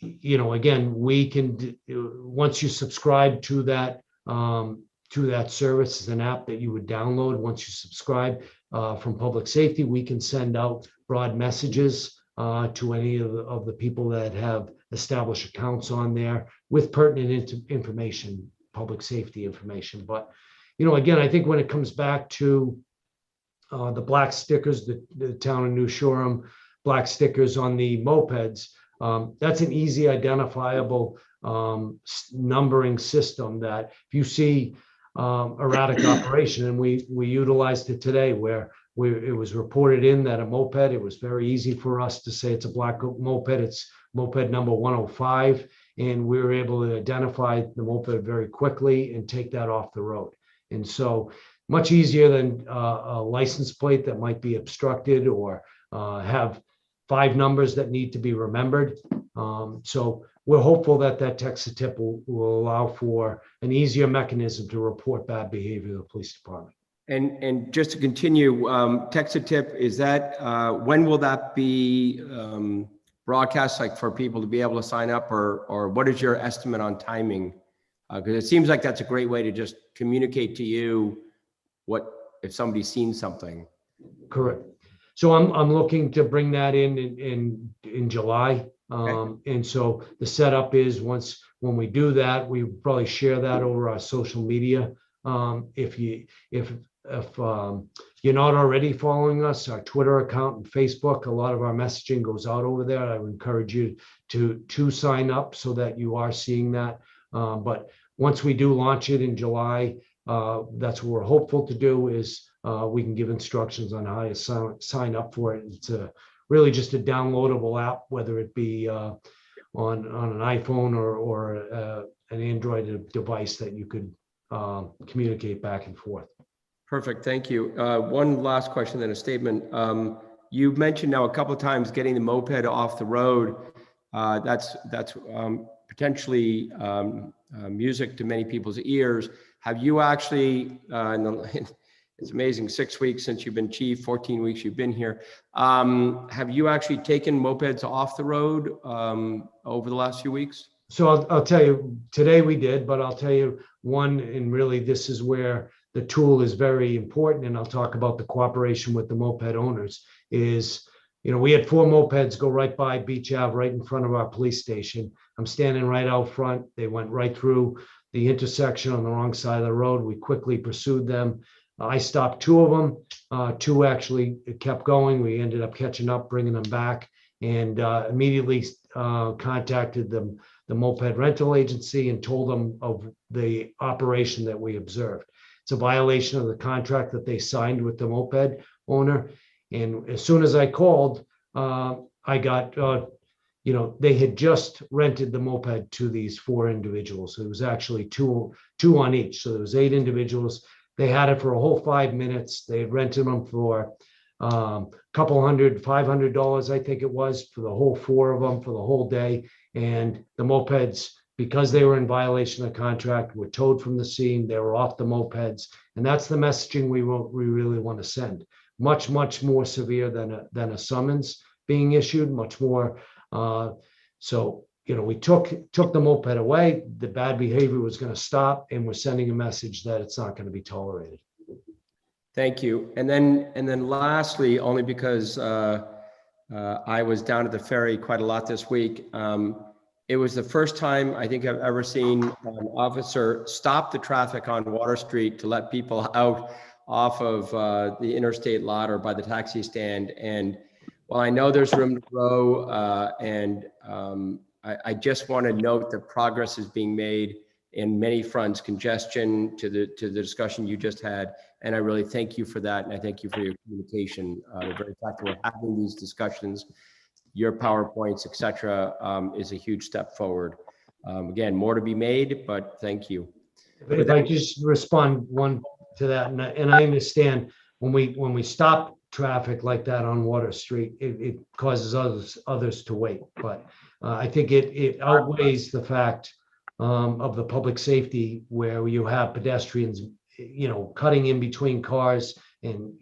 again, we can, once you subscribe to that service, is an app that you would download. Once you subscribe from Public Safety, we can send out broad messages to any of the people that have established accounts on there with pertinent information, public safety information. But, again, I think when it comes back to the black stickers, the town of New Shoreham black stickers on the mopeds, that's an easy identifiable numbering system that if you see erratic operation, and we utilized it today where it was reported in that a moped, it was very easy for us to say it's a black moped, it's moped number 105, and we were able to identify the moped very quickly and take that off the road. And so much easier than a license plate that might be obstructed or have 5 numbers that need to be remembered. So we're hopeful that text-to-tip will allow for an easier mechanism to report bad behavior to the police department. And just to continue, text-to-tip, is that, when will that be broadcast, like for people to be able to sign up, or what is your estimate on timing? Because it seems like that's a great way to just communicate to you what, if somebody's seen something. Correct. So I'm looking to bring that in July. And so the setup is when we do that, we probably share that over our social media. If you're not already following us, our Twitter account and Facebook, a lot of our messaging goes out over there. I would encourage you to sign up so that you are seeing that. But once we do launch it in July, that's what we're hopeful to do is we can give instructions on how to sign up for it. It's really just a downloadable app, whether it be on an iPhone or an Android device that you could communicate back and forth. Perfect, thank you. One last question, then a statement. You've mentioned now a couple of times getting the moped off the road. That's potentially music to many people's ears. Have you actually, it's amazing, 6 weeks since you've been chief, 14 weeks you've been here. Have you actually taken mopeds off the road over the last few weeks? So I'll tell you, today we did, but I'll tell you one, and really this is where the tool is very important, and I'll talk about the cooperation with the moped owners, is, we had 4 mopeds go right by Beach Ave, right in front of our police station. I'm standing right out front. They went right through the intersection on the wrong side of the road. We quickly pursued them. I stopped 2 of them. 2 actually kept going. We ended up catching up, bringing them back, and immediately contacted the moped rental agency and told them of the operation that we observed. It's a violation of the contract that they signed with the moped owner. And as soon as I called, I got, they had just rented the moped to these 4 individuals. So it was actually two on each. So there was 8 individuals. They had it for a whole 5 minutes. They had rented them for a couple $500, I think it was, for the whole 4 of them for the whole day. And the mopeds, because they were in violation of contract, were towed from the scene. They were off the mopeds. And that's the messaging we really want to send. Much, much more severe than a summons being issued, much more. So, we took the moped away. The bad behavior was going to stop, and we're sending a message that it's not going to be tolerated. Thank you. And then lastly, only because I was down at the ferry quite a lot this week. It was the first time I think I've ever seen an officer stop the traffic on Water Street to let people out off of the interstate lot or by the taxi stand. And while I know there's room to grow, I just want to note that progress is being made in many fronts, congestion to the discussion you just had. And I really thank you for that. And I thank you for your communication. The very fact that we're having these discussions, your PowerPoints, et cetera, is a huge step forward. Again, more to be made, but thank you. But if I just respond one to that, and I understand when we stop traffic like that on Water Street, it causes others to wait. But I think it outweighs the fact of the public safety where you have pedestrians, cutting in between cars, and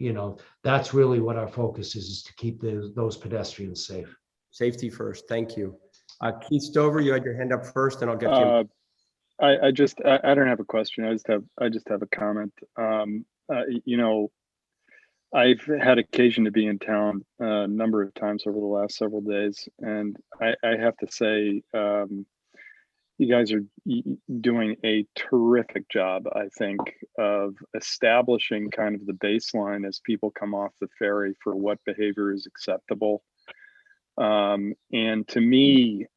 that's really what our focus is to keep those pedestrians safe. Safety first. Thank you. Keith Stover, you had your hand up first, and I'll get to you. I don't have a question. I just have a comment. I've had occasion to be in town a number of times over the last several days, and I have to say, you guys are doing a terrific job, I think, of establishing kind of the baseline as people come off the ferry for what behavior is acceptable. And to me,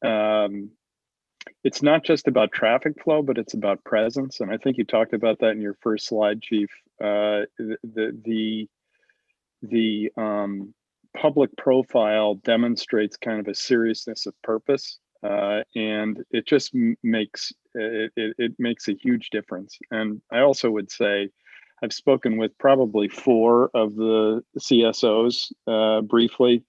it's not just about traffic flow, but it's about presence. And I think you talked about that in your first slide, Chief. The public profile demonstrates kind of a seriousness of purpose, and it just makes it makes a huge difference. And I also would say I've spoken with probably 4 of the CSOs briefly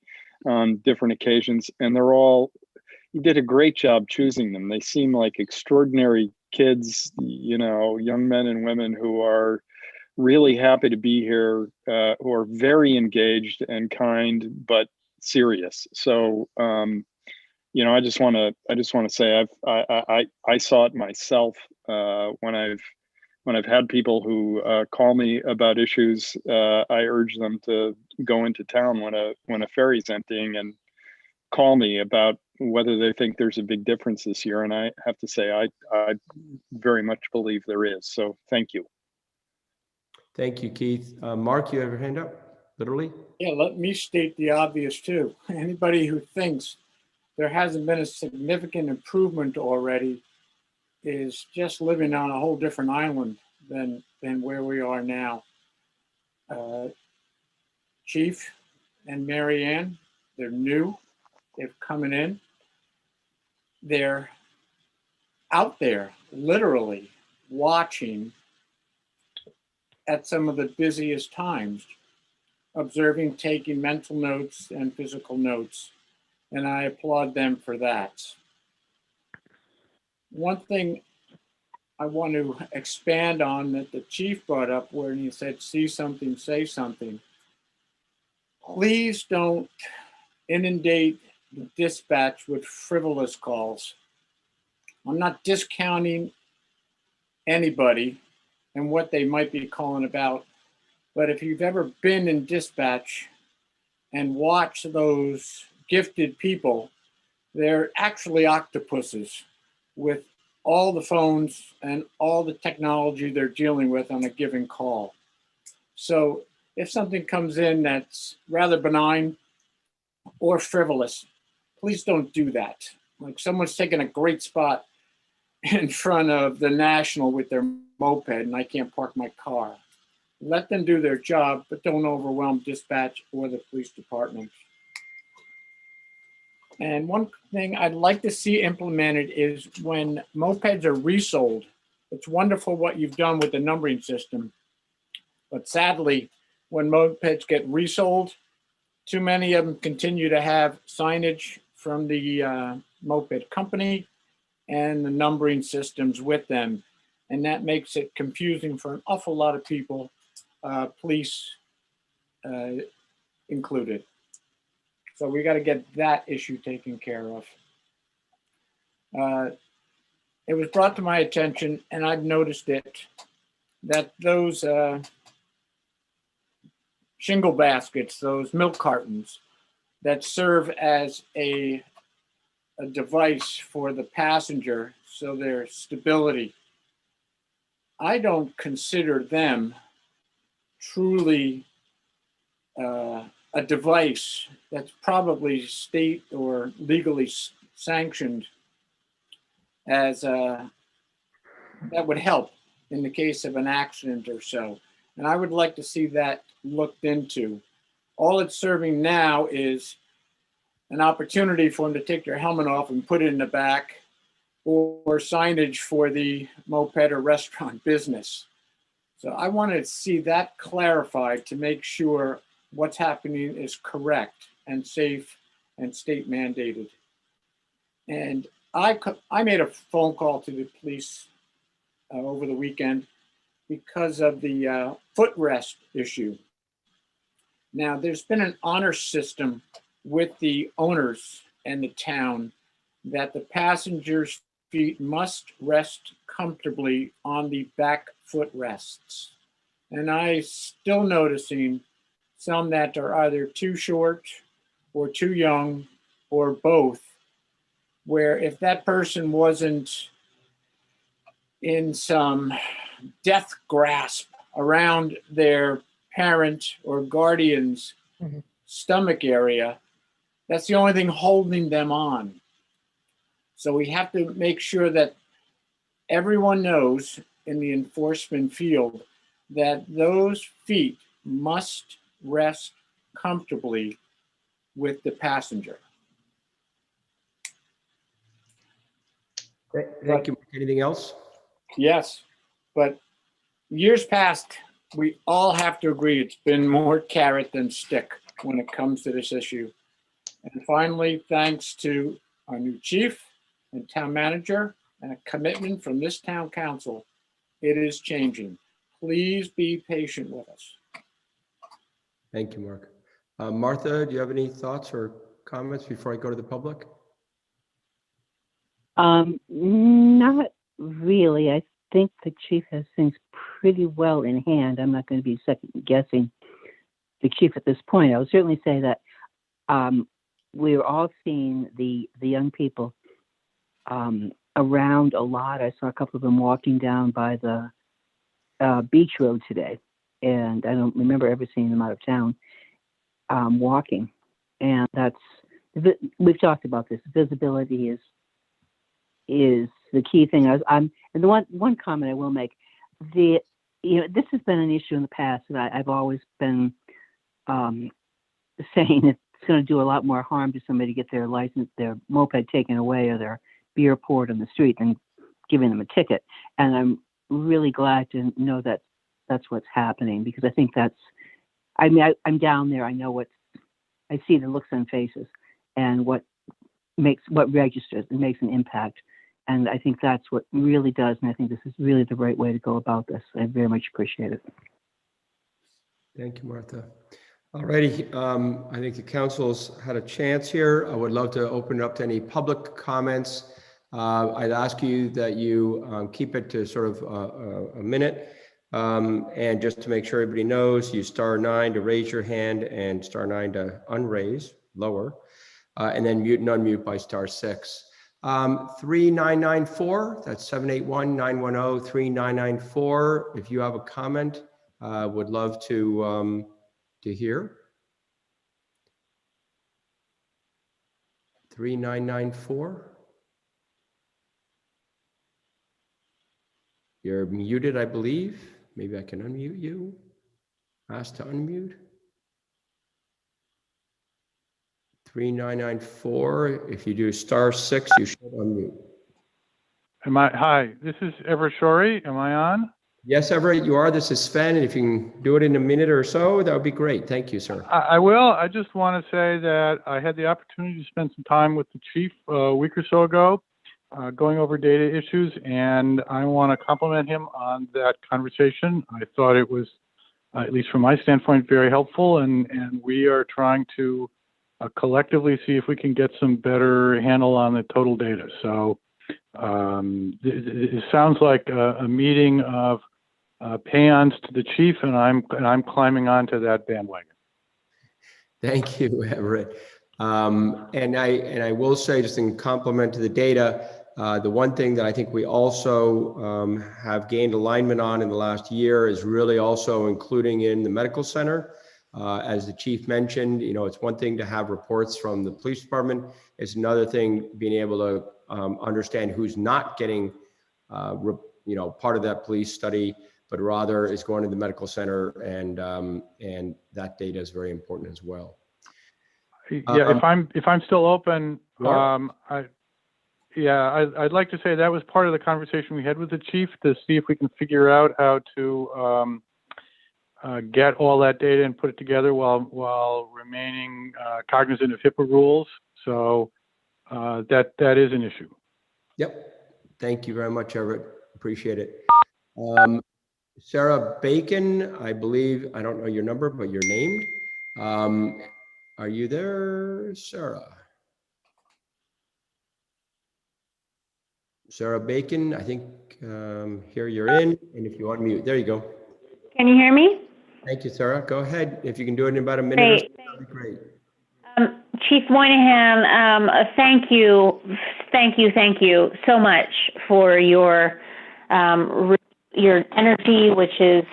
on different occasions, and you did a great job choosing them. They seem like extraordinary kids, young men and women who are really happy to be here, who are very engaged and kind, but serious. So, I just want to say I saw it myself when I've had people who call me about issues. I urge them to go into town when a ferry's emptying and call me about whether they think there's a big difference this year. And I have to say, I very much believe there is. So thank you. Thank you, Keith. Mark, you have your hand up, literally? Yeah, let me state the obvious too. Anybody who thinks there hasn't been a significant improvement already is just living on a whole different island than where we are now. Chief and Mary Ann, they're new. They're coming in. They're out there literally watching at some of the busiest times, observing, taking mental notes and physical notes. And I applaud them for that. One thing I want to expand on that the chief brought up where he said, see something, say something. Please don't inundate the dispatch with frivolous calls. I'm not discounting anybody and what they might be calling about, but if you've ever been in dispatch and watched those gifted people, they're actually octopuses with all the phones and all the technology they're dealing with on a given call. So if something comes in that's rather benign or frivolous, please don't do that. Like someone's taking a great spot in front of the National with their moped and I can't park my car. Let them do their job, but don't overwhelm dispatch or the police department. And one thing I'd like to see implemented is when mopeds are resold, it's wonderful what you've done with the numbering system. But sadly, when mopeds get resold, too many of them continue to have signage from the moped company and the numbering systems with them. And that makes it confusing for an awful lot of people, police included. So we got to get that issue taken care of. It was brought to my attention, and I've noticed it, that those shingle baskets, those milk cartons that serve as a device for the passenger, so their stability, I don't consider them truly a device that's probably state or legally sanctioned as that would help in the case of an accident or so. And I would like to see that looked into. All it's serving now is an opportunity for them to take their helmet off and put it in the back, or signage for the moped or restaurant business. So I wanted to see that clarified to make sure what's happening is correct and safe and state mandated. And I made a phone call to the police over the weekend because of the footrest issue. Now, there's been an honor system with the owners and the town that the passengers' feet must rest comfortably on the back footrests. And I still noticing some that are either too short or too young or both, where if that person wasn't in some death grasp around their parent or guardian's stomach area, that's the only thing holding them on. So we have to make sure that everyone knows in the enforcement field that those feet must rest comfortably with the passenger. Thank you. Anything else? Yes, but years past, we all have to agree it's been more carrot than stick when it comes to this issue. And finally, thanks to our new chief and town manager and a commitment from this town council, it is changing. Please be patient with us. Thank you, Mark. Martha, do you have any thoughts or comments before I go to the public? Not really. I think the chief has things pretty well in hand. I'm not going to be second guessing the chief at this point. I would certainly say that we're all seeing the young people around a lot. I saw a couple of them walking down by the beach road today, and I don't remember ever seeing them out of town walking. And we've talked about this. Visibility is the key thing. And the one comment I will make, this has been an issue in the past, and I've always been saying it's going to do a lot more harm to somebody to get their license, their moped taken away, or their beer poured on the street than giving them a ticket. And I'm really glad to know that that's what's happening, because I think I'm down there. I know I see the looks on faces and what registers and makes an impact. And I think that's what really does. And I think this is really the right way to go about this. I very much appreciate it. Thank you, Martha. All righty. I think the council's had a chance here. I would love to open it up to any public comments. I'd ask you that you keep it to sort of a minute. And just to make sure everybody knows, use *9 to raise your hand and *9 to unraise, lower, and then mute and unmute by *6. 3994, that's 781-910-3994. If you have a comment, would love to hear. 3994. You're muted, I believe. Maybe I can unmute you. Ask to unmute. 3994. If you do *6, you should unmute. Hi, this is Everett Shorey. Am I on? Yes, Everett, you are. This is Sven. And if you can do it in a minute or so, that would be great. Thank you, sir. I will. I just want to say that I had the opportunity to spend some time with the chief a week or so ago, going over data issues, and I want to compliment him on that conversation. I thought it was, at least from my standpoint, very helpful, and we are trying to collectively see if we can get some better handle on the total data. So it sounds like a meeting of paeans to the chief, and I'm climbing onto that bandwagon. Thank you, Everett. And I will say, just in compliment to the data, The one thing that I think we also have gained alignment on in the last year is really also including in the medical center. As the chief mentioned, it's one thing to have reports from the police department. It's another thing being able to understand who's not getting, part of that police study, but rather is going to the medical center, and that data is very important as well. Yeah, if I'm still open, Yeah. I'd like to say that was part of the conversation we had with the chief to see if we can figure out how to get all that data and put it together while remaining cognizant of HIPAA rules. So that is an issue. Yep. Thank you very much, Everett. Appreciate it. Sarah Bacon, I believe, I don't know your number, but you're named. Are you there, Sarah? Sarah Bacon, I think here you're in, and if you unmute, there you go. Can you hear me? Thank you, Sarah. Go ahead. If you can do it in about a minute or so, that'd be great. Chief Moynihan, thank you so much for your energy, which is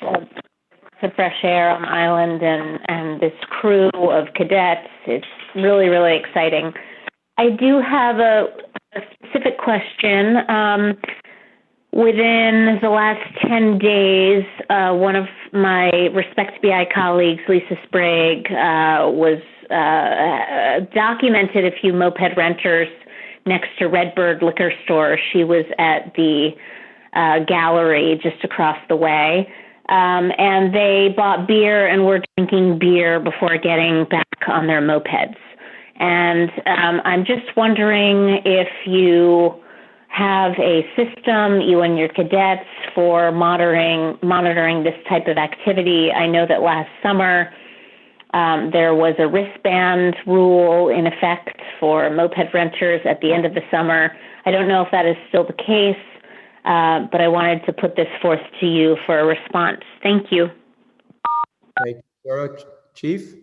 the fresh air on the island, and this crew of cadets. It's really, really exciting. I do have a specific question. Within the last 10 days, one of my Respect BI colleagues, Lisa Sprague, was documented a few moped renters next to Redbird Liquor Store. She was at the gallery just across the way, and they bought beer and were drinking beer before getting back on their mopeds. And I'm just wondering if you have a system, you and your cadets, for monitoring this type of activity. I know that last summer there was a wristband rule in effect for moped renters at the end of the summer. I don't know if that is still the case, but I wanted to put this forth to you for a response. Thank you. Thank you, Sarah. Chief?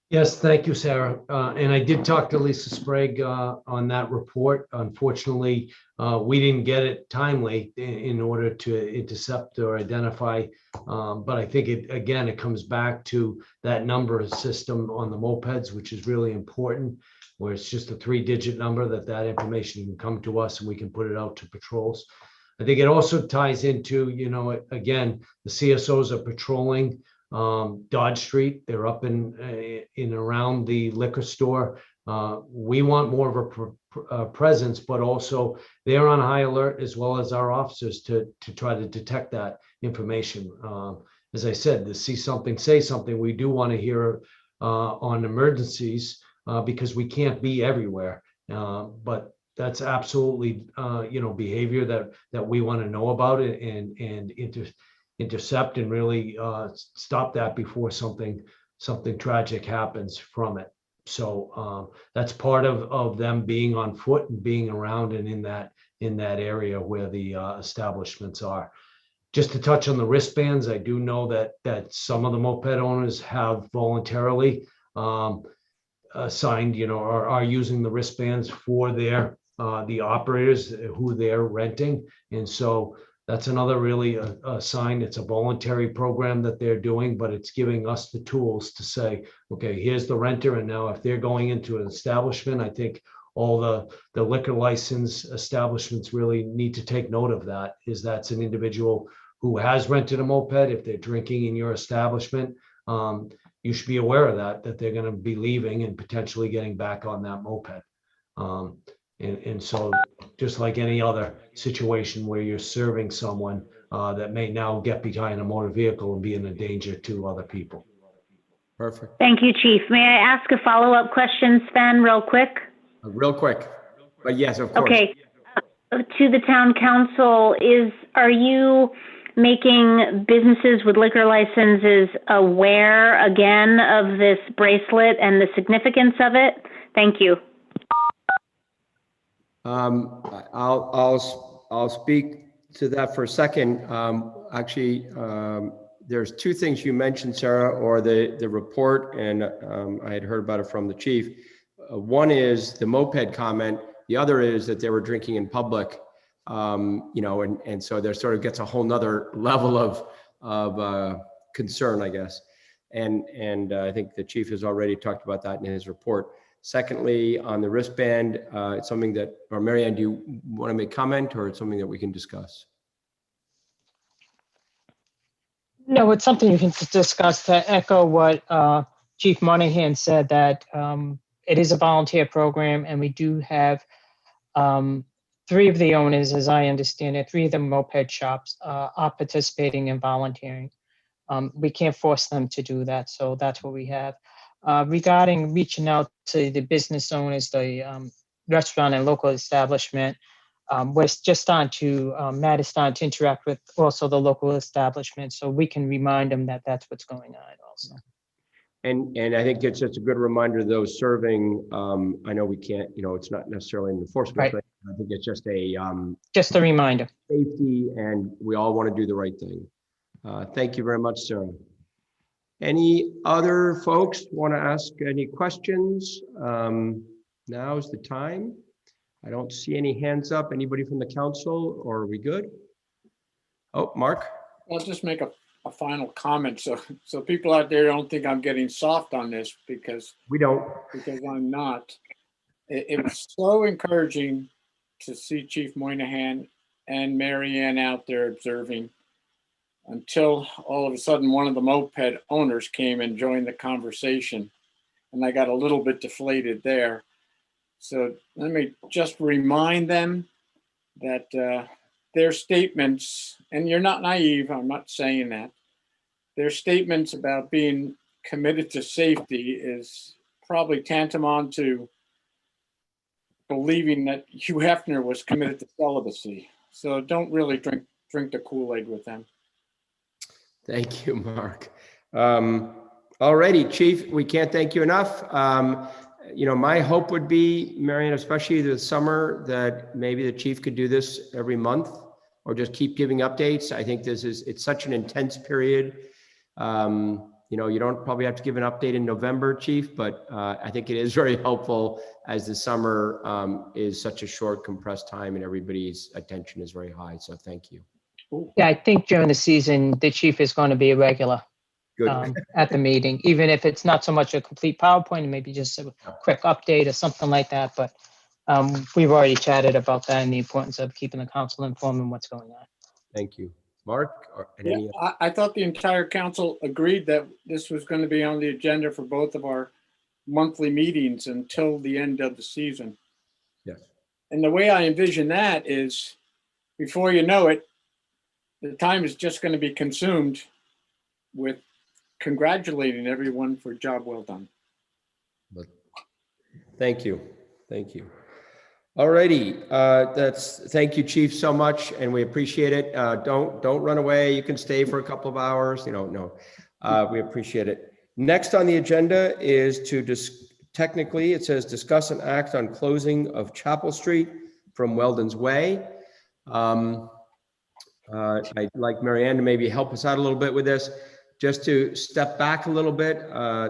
Yes, thank you, Sarah. And I did talk to Lisa Sprague on that report. Unfortunately, we didn't get it timely in order to intercept or identify. But I think it comes back to that number system on the mopeds, which is really important, where it's just a 3-digit number that information can come to us and we can put it out to patrols. I think it also ties into, again, the CSOs are patrolling Dodge Street. They're up in around the liquor store. We want more of a presence, but also they're on high alert, as well as our officers, to try to detect that information. As I said, to see something, say something. We do want to hear on emergencies because we can't be everywhere. But that's absolutely behavior that we want to know about it and intercept and really stop that before something tragic happens from it. So that's part of them being on foot and being around and in that area where the establishments are. Just to touch on the wristbands, I do know that some of the moped owners have voluntarily signed, or are using the wristbands for their the operators who they're renting, and so that's another really a sign. It's a voluntary program that they're doing, but it's giving us the tools to say, okay, here's the renter. And now if they're going into an establishment, I think all the liquor license establishments really need to take note of that, is that's an individual who has rented a moped. If they're drinking in your establishment, you should be aware of that they're going to be leaving and potentially getting back on that moped. And so just like any other situation where you're serving someone that may now get behind a motor vehicle and be in a danger to other people. Perfect. Thank you, Chief. May I ask a follow-up question, Sven, real quick? Real quick, but yes, of course. Okay. To the town council, are you making businesses with liquor licenses aware again of this bracelet and the significance of it? Thank you. I'll speak to that for a second. Actually, there's two things you mentioned, Sarah, or the report, and I had heard about it from the chief. One is the moped comment. The other is that they were drinking in public, and so there sort of gets a whole nother level of concern, I guess. And I think the chief has already talked about that in his report. Secondly, on the wristband, it's something that, or Mary Ann, do you want to make comment, or it's something that we can discuss? No, it's something you can discuss. To echo what Chief Monahan said, that it is a volunteer program, and we do have 3 of the owners, as I understand it, 3 of the moped shops are participating in volunteering. We can't force them to do that, so that's what we have. Regarding reaching out to the business owners, the restaurant and local establishment, we're just starting to, Matt is starting to interact with also the local establishment, so we can remind them that that's what's going on also. And I think it's just a good reminder to those serving. I know we can't, it's not necessarily an enforcement thing. I think it's just a reminder. Safety, and we all want to do the right thing. Thank you very much, Sarah. Any other folks want to ask any questions? Now's the time. I don't see any hands up. Anybody from the council, or are we good? Oh, Mark? I'll just make a final comment so people out there don't think I'm getting soft on this, because we don't. Because I'm not. It was so encouraging to see Chief Moynihan and Mary Ann out there observing, until all of a sudden one of the moped owners came and joined the conversation, and I got a little bit deflated there. So let me just remind them that their statements, and you're not naive, I'm not saying that, their statements about being committed to safety is probably tantamount to believing that Hugh Hefner was committed to celibacy. So don't really drink the Kool-Aid with them. Thank you, Mark. All righty, Chief, we can't thank you enough. My hope would be, Marion, especially this summer, that maybe the chief could do this every month, or just keep giving updates. I think it's such an intense period. You don't probably have to give an update in November, Chief, but I think it is very helpful, as the summer is such a short, compressed time, and everybody's attention is very high. So thank you. Yeah, I think during the season, the chief is going to be a regular Good. At the meeting, even if it's not so much a complete PowerPoint, maybe just a quick update or something like that. But we've already chatted about that and the importance of keeping the council informed on what's going on. Thank you. Mark? I thought the entire council agreed that this was going to be on the agenda for both of our monthly meetings until the end of the season. Yes. And the way I envision that is, before you know it, the time is just going to be consumed with congratulating everyone for a job well done. Thank you. Thank you. All righty. Thank you, Chief, so much, and we appreciate it. Don't run away. You can stay for a couple of hours. We appreciate it. Next on the agenda is technically, it says discuss and act on closing of Chapel Street from Weldon's Way. I'd like Mary Ann to maybe help us out a little bit with this. Just to step back a little bit,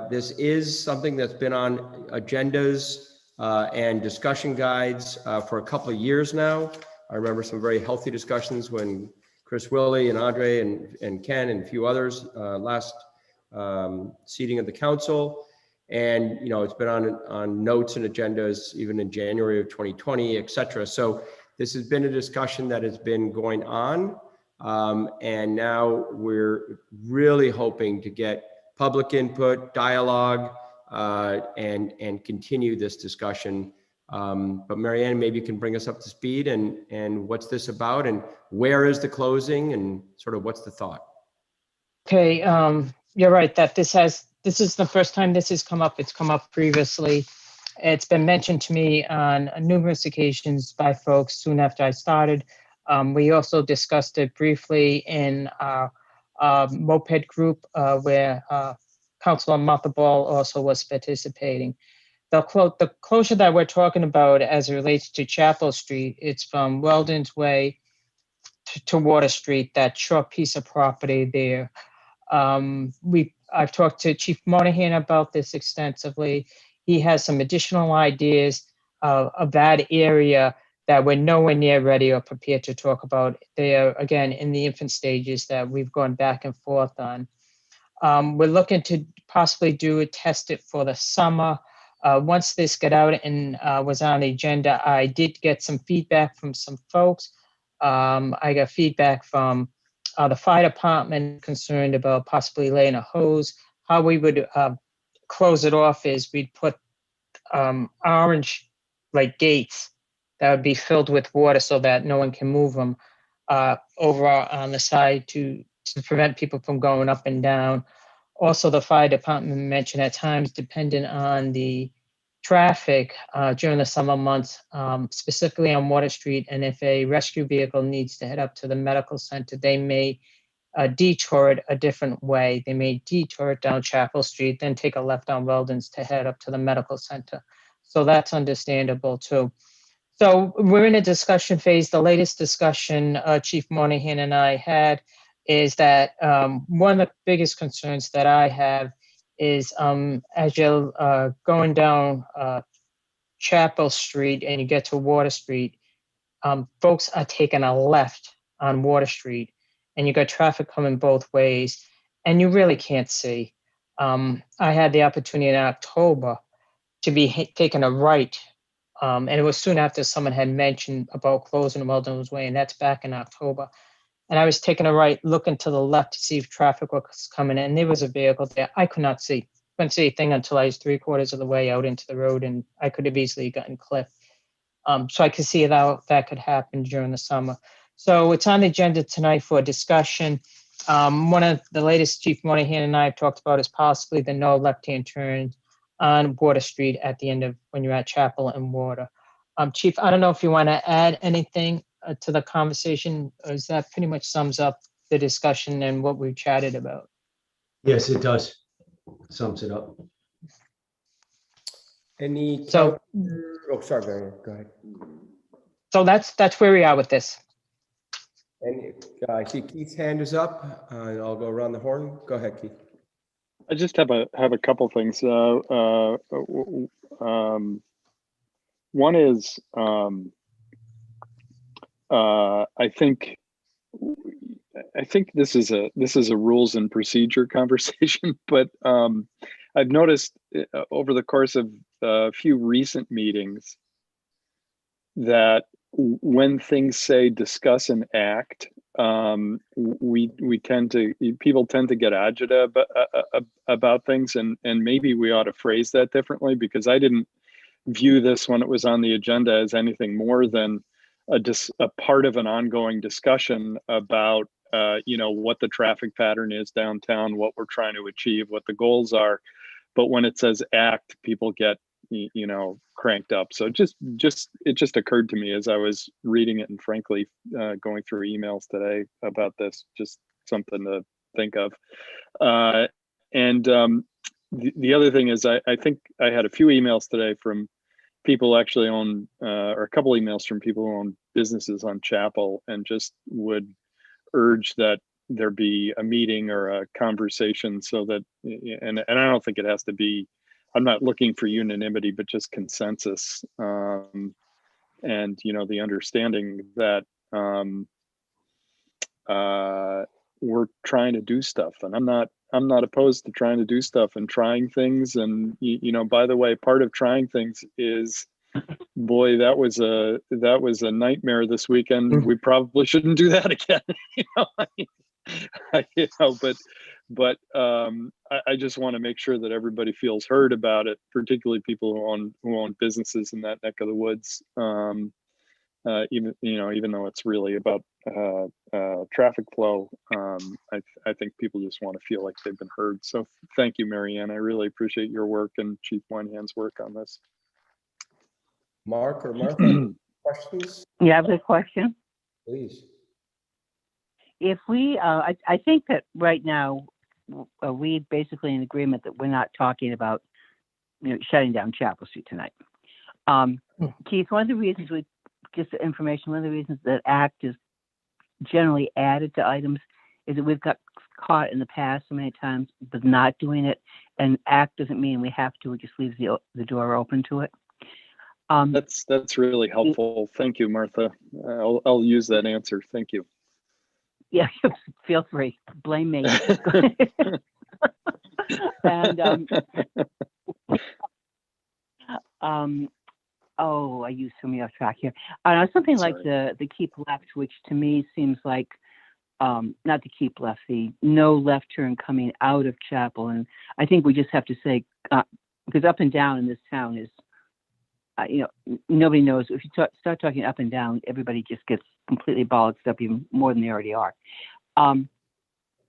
this is something that's been on agendas and discussion guides for a couple of years now. I remember some very healthy discussions when Chris Willie and Andre and Ken and a few others last seating of the council. And, it's been on notes and agendas even in January of 2020, et cetera. So this has been a discussion that has been going on. And now we're really hoping to get public input, dialogue, and continue this discussion. But Mary Ann, maybe you can bring us up to speed and what's this about, and where is the closing, and sort of what's the thought? Okay, you're right that this is the first time this has come up. It's come up previously. It's been mentioned to me on numerous occasions by folks soon after I started. We also discussed it briefly in our moped group where Councilor Martha Ball also was participating. The closure that we're talking about as it relates to Chapel Street, it's from Weldon's Way to Water Street, that short piece of property there. I've talked to Chief Monahan about this extensively. He has some additional ideas. of that area that we're nowhere near ready or prepared to talk about. They are, again, in the infant stages that we've gone back and forth on. We're looking to possibly test it for the summer. Once this got out and was on the agenda, I did get some feedback from some folks. I got feedback from the fire department concerned about possibly laying a hose. How we would close it off is we'd put orange like gates that would be filled with water so that no one can move them over on the side to prevent people from going up and down. Also, the fire department mentioned at times, depending on the traffic during the summer months, specifically on Water Street, and if a rescue vehicle needs to head up to the medical center, they may detour it a different way. They may detour it down Chapel Street, then take a left on Weldon's to head up to the medical center. So that's understandable too. So we're in a discussion phase. The latest discussion Chief Monahan and I had is that one of the biggest concerns that I have is as you're going down Chapel Street and you get to Water Street, folks are taking a left on Water Street, and you got traffic coming both ways, and you really can't see. I had the opportunity in October to be taking a right, and it was soon after someone had mentioned about closing Weldon's Way, and that's back in October. And I was taking a right, looking to the left to see if traffic was coming in. There was a vehicle there. I could not see. Couldn't see a thing until I was 3/4 of the way out into the road, and I could have easily gotten clipped. So I could see how that could happen during the summer. So it's on the agenda tonight for discussion. One of the latest Chief Monahan and I have talked about is possibly the no left-hand turn on Water Street at the end of when you're at Chapel and Water. Chief, I don't know if you want to add anything to the conversation, or is that pretty much sums up the discussion and what we've chatted about? Yes, it does. Sums it up. Any, So- oh, sorry, Marion, go ahead. So that's where we are with this. And I see Keith's hand is up. I'll go around the horn. Go ahead, Keith. I just have a couple things. One is I think this is a rules and procedure conversation, but I've noticed over the course of a few recent meetings that when things say discuss and act, people tend to get agitated about things, and maybe we ought to phrase that differently, because I didn't view this when it was on the agenda as anything more than a part of an ongoing discussion about what the traffic pattern is downtown, what we're trying to achieve, what the goals are. But when it says act, people get cranked up. So it just occurred to me as I was reading it, and frankly going through emails today about this, just something to think of. The other thing is I think I had a few emails today from people actually own or a couple emails from people who own businesses on Chapel, and just would urge that there be a meeting or a conversation so that, and I don't think it has to be, I'm not looking for unanimity, but just consensus, and the understanding that we're trying to do stuff, and I'm not opposed to trying to do stuff and trying things. And by the way, part of trying things is, boy, that was a nightmare this weekend. We probably shouldn't do that again. But I just want to make sure that everybody feels heard about it, particularly people who own businesses in that neck of the woods. Even though it's really about traffic flow, I think people just want to feel like they've been heard. So thank you, Marianne. I really appreciate your work and Chief Monahan's work on this. Mark or Martha, questions? Yeah, I have a question. Please. If we, I think that right now, we basically in agreement that we're not talking about, shutting down Chapel Street tonight. Keith, one of the reasons just the information, one of the reasons that ACT is generally added to items is that we've got caught in the past so many times with not doing it, and ACT doesn't mean we have to, it just leaves the door open to it. That's really helpful. Thank you, Martha. I'll use that answer. Thank you. Yeah, feel free. Blame me. And oh, I used so many off track here. Something like Sorry. the keep left, which to me seems like not the keep left, the no left turn coming out of Chapel. And I think we just have to say because up and down in this town is, nobody knows. If you start talking up and down, everybody just gets completely bollocksed up even more than they already are.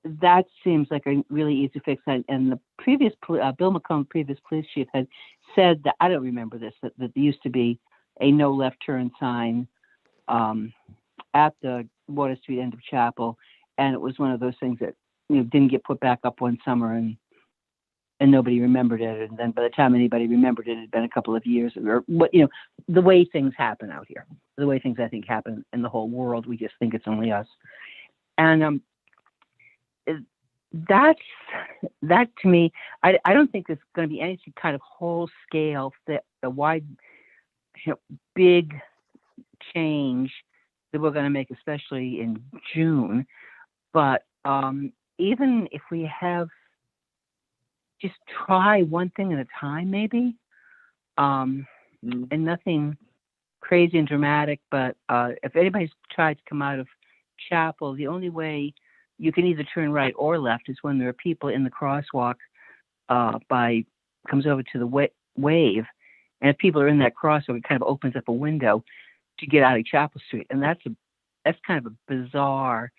That seems like a really easy fix. And the previous, Bill McComb, previous police chief, had said that, I don't remember this, that there used to be a no left turn sign at the Water Street end of Chapel. And it was one of those things that, didn't get put back up one summer and nobody remembered it. And then by the time anybody remembered it, it had been a couple of years, or what, the way things happen out here, the way things I think happen in the whole world. We just think it's only us. And that to me, I don't think there's going to be any kind of whole scale, a wide, big change that we're going to make, especially in June. But even if we have just try one thing at a time, maybe, and nothing crazy and dramatic. But if anybody's tried to come out of Chapel, the only way you can either turn right or left is when there are people in the crosswalk comes over to the wave. And if people are in that crosswalk, it kind of opens up a window to get out of Chapel Street. And that's kind of a bizarre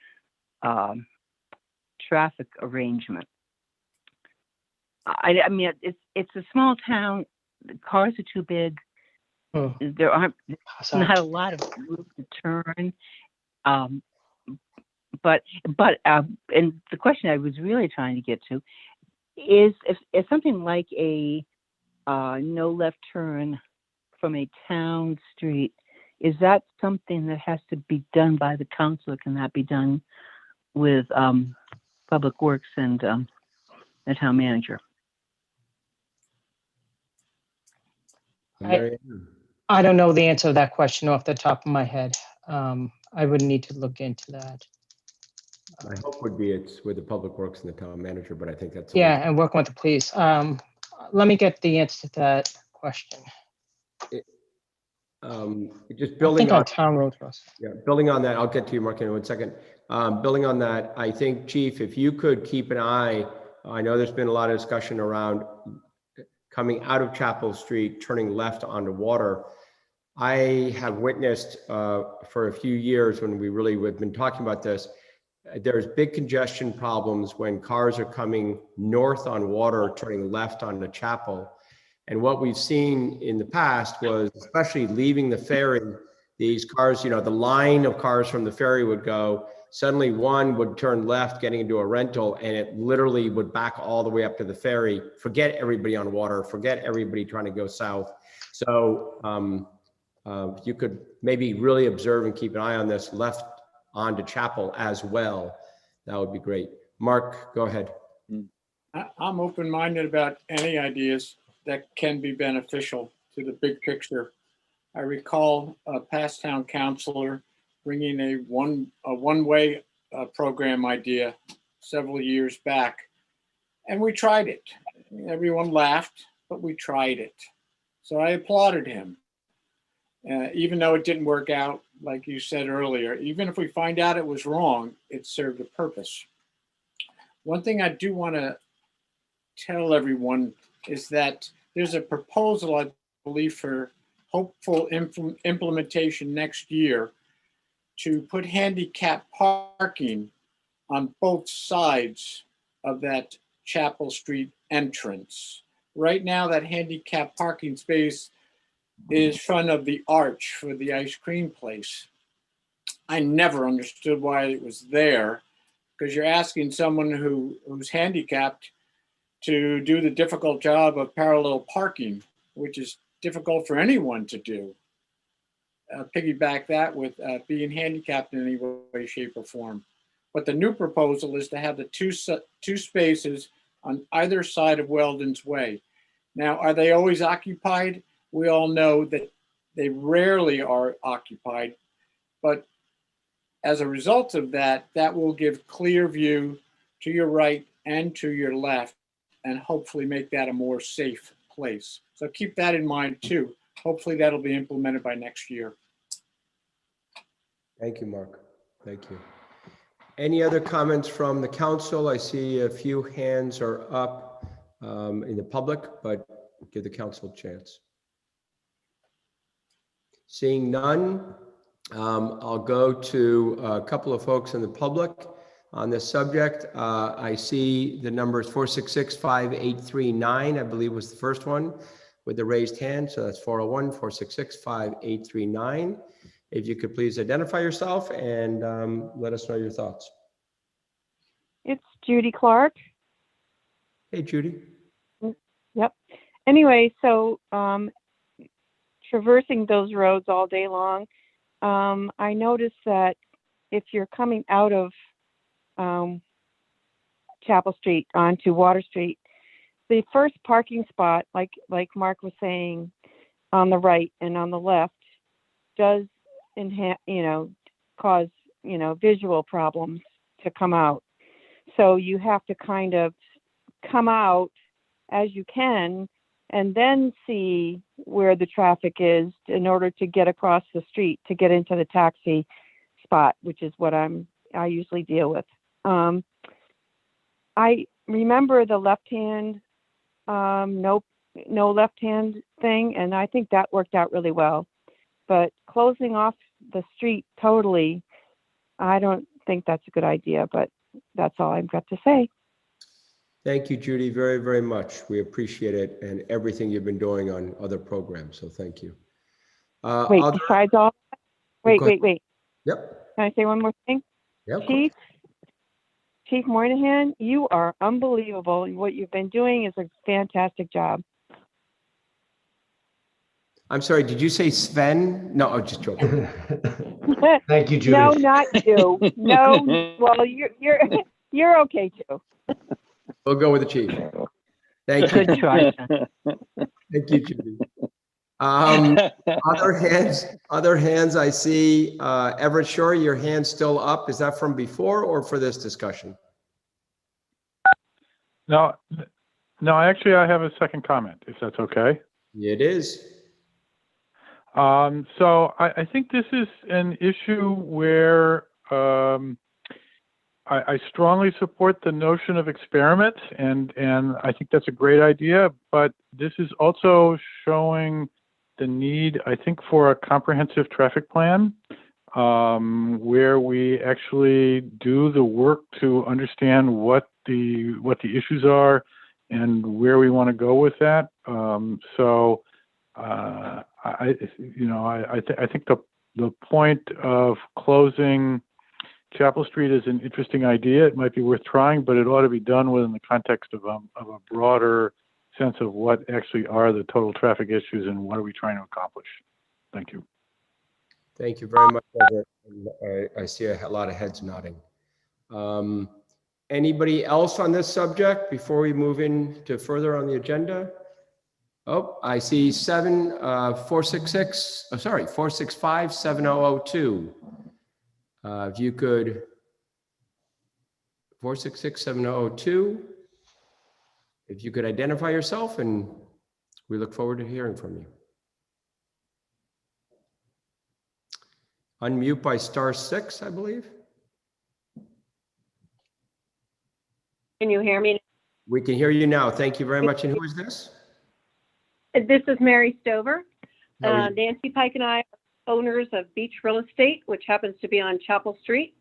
traffic arrangement. I mean, it's a small town. The cars are too big. There aren't not a lot of room to turn. But and the question I was really trying to get to is if something like a no left turn from a town street, is that something that has to be done by the council, or can that be done with Public Works and the town manager? I don't know the answer to that question off the top of my head. I would need to look into that. My hope would be it's with the Public Works and the town manager, but I think that's. Yeah, and working with the police. Let me get the answer to that question. Just I building think on on town road, Russ. Yeah, building on that, I'll get to you, Mark, in 1 second. Building on that, I think, Chief, if you could keep an eye, I know there's been a lot of discussion around coming out of Chapel Street, turning left onto Water. I have witnessed for a few years when we really have been talking about this, there's big congestion problems when cars are coming north on Water, turning left onto Chapel. And what we've seen in the past was, especially leaving the ferry, these cars, the line of cars from the ferry would go, suddenly one would turn left getting into a rental, and it literally would back all the way up to the ferry, forget everybody on Water, forget everybody trying to go south. So you could maybe really observe and keep an eye on this left onto Chapel as well. That would be great. Mark, go ahead. I'm open-minded about any ideas that can be beneficial to the big picture. I recall a past town councilor bringing a one-way program idea several years back, and we tried it. Everyone laughed, but we tried it. So I applauded him. Even though it didn't work out, like you said earlier, even if we find out it was wrong, it served a purpose. One thing I do want to tell everyone is that there's a proposal, I believe, for hopeful implementation next year to put handicap parking on both sides of that Chapel Street entrance. Right now, that handicap parking space is in front of the arch for the ice cream place. I never understood why it was there, because you're asking someone who's handicapped to do the difficult job of parallel parking, which is difficult for anyone to do. Piggyback that with being handicapped in any way, shape, or form. But the new proposal is to have the two spaces on either side of Weldon's Way. Now, are they always occupied? We all know that They rarely are occupied, but as a result of that, that will give clear view to your right and to your left, and hopefully make that a more safe place. So keep that in mind too. Hopefully that'll be implemented by next year. Thank you, Mark. Thank you. Any other comments from the council? I see a few hands are up in the public, but give the council a chance. Seeing none, I'll go to a couple of folks in the public on this subject. I see the numbers 466-5839, I believe was the first one with the raised hand. So that's 401-466-5839. If you could please identify yourself and let us know your thoughts. It's Judy Clark. Hey, Judy. Yep. Anyway, so traversing those roads all day long, I noticed that if you're coming out of Chapel Street onto Water Street, the first parking spot, like Mark was saying, on the right and on the left, does cause visual problems to come out. So you have to kind of come out as you can and then see where the traffic is in order to get across the street to get into the taxi spot, which is what I usually deal with. I remember the left-hand, no left-hand thing, and I think that worked out really well. But closing off the street totally, I don't think that's a good idea, but that's all I've got to say. Thank you, Judy, very, very much. We appreciate it and everything you've been doing on other programs, so thank you. Wait, besides all that, wait. Yep. Can I say one more thing? Yep. Chief Moynihan, you are unbelievable. What you've been doing is a fantastic job. I'm sorry, did you say Sven? No, I'm just joking. Thank you, Judy. No, not you. No, well, you're okay too. We'll go with the chief. Thank you. Good try. Thank you, Judy. Other hands I see. Everett Shore, your hand's still up. Is that from before or for this discussion? No, actually, I have a second comment, if that's okay. It is. So I think this is an issue where I strongly support the notion of experiment, and I think that's a great idea, but this is also showing the need, I think, for a comprehensive traffic plan where we actually do the work to understand what the issues are and where we want to go with that. I think the point of closing Chapel Street is an interesting idea. It might be worth trying, but it ought to be done within the context of a broader sense of what actually are the total traffic issues and what are we trying to accomplish. Thank you. Thank you very much, Everett. I see a lot of heads nodding. Anybody else on this subject before we move into further on the agenda? Oh, I see 465-7002. If you could, 466-7002. If you could identify yourself, and we look forward to hearing from you. Unmute by *6, I believe. Can you hear me? We can hear you now. Thank you very much. And who is this? This is Mary Stover. How are you? Nancy Pike and I are owners of Beach Real Estate, which happens to be on Chapel Street.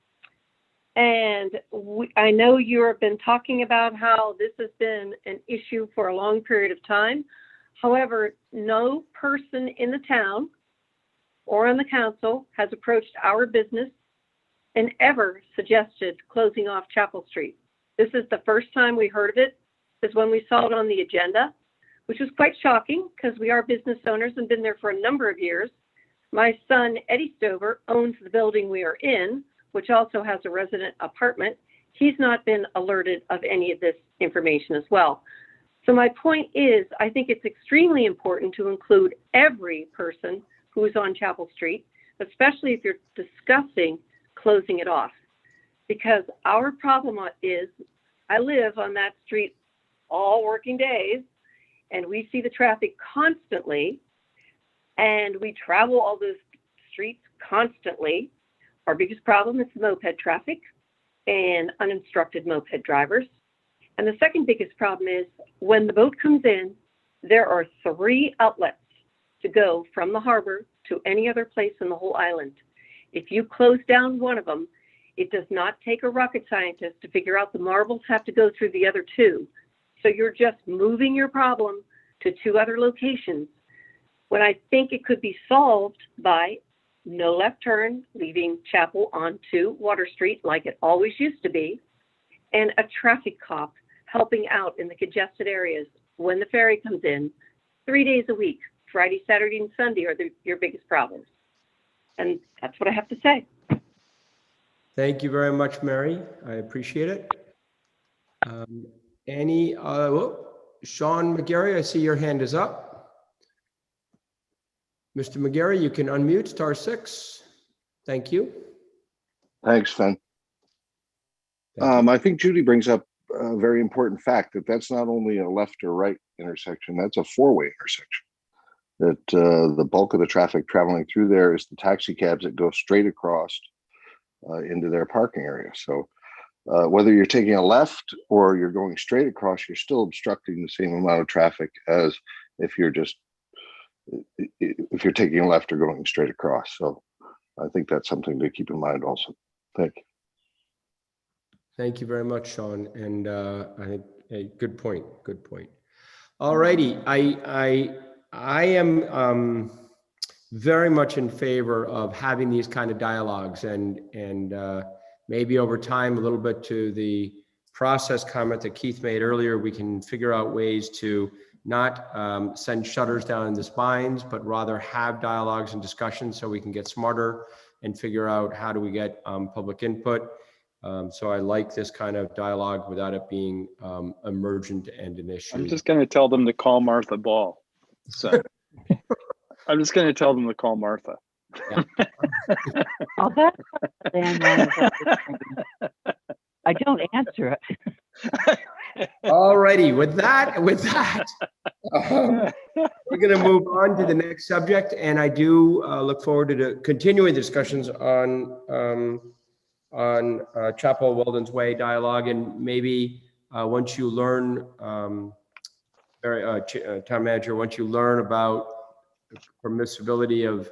And I know you have been talking about how this has been an issue for a long period of time. However, no person in the town or on the council has approached our business and ever suggested closing off Chapel Street. This is the first time we heard of it, is when we saw it on the agenda, which was quite shocking because we are business owners and been there for a number of years. My son, Eddie Stover, owns the building we are in, which also has a resident apartment. He's not been alerted of any of this information as well. So my point is, I think it's extremely important to include every person who who's on Chapel Street, especially if you're discussing closing it off. Because our problem is, I live on that street all working days, and we see the traffic constantly, and we travel all those streets constantly. Our biggest problem is the moped traffic and uninstructed moped drivers. And the second biggest problem is when the boat comes in, there are 3 outlets to go from the harbor to any other place in the whole island. If you close down one of them, it does not take a rocket scientist to figure out the marbles have to go through the other 2. So you're just moving your problem to 2 other locations, when I think it could be solved by no left turn, leaving Chapel onto Water Street like it always used to be, and a traffic cop helping out in the congested areas when the ferry comes in 3 days a week. Friday, Saturday, and Sunday are your biggest problems. And that's what I have to say. Thank you very much, Mary. I appreciate it. Sean McGarry, I see your hand is up. Mr. McGarry, you can unmute *6. Thank you. Thanks, Fen. I think Judy brings up a very important fact that that's not only a left or right intersection, that's a 4-way intersection. That the bulk of the traffic traveling through there is the taxi cabs that go straight across into their parking area. So whether you're taking a left or you're going straight across, you're still obstructing the same amount of traffic as if you're taking a left or going straight across. So I think that's something to keep in mind also. Thank you. Thank you very much, Sean. And I think a good point. Good point. All righty. I am very much in favor of having these kind of dialogues, and maybe over time, a little bit to the process comment that Keith made earlier, we can figure out ways to not send shutters down in the spines, but rather have dialogues and discussions so we can get smarter and figure out how do we get public input. So I like this kind of dialogue without it being emergent and an issue. I'm just going to tell them to call Martha Ball. So I'm just going to tell them to call Martha. Yeah. Oh, that's I don't answer it. All righty. With that, we're going to move on to the next subject, and I do look forward to continuing discussions on Chapel Weldon's Way dialogue, and maybe once you learn, Town Manager, once you learn about the permissibility of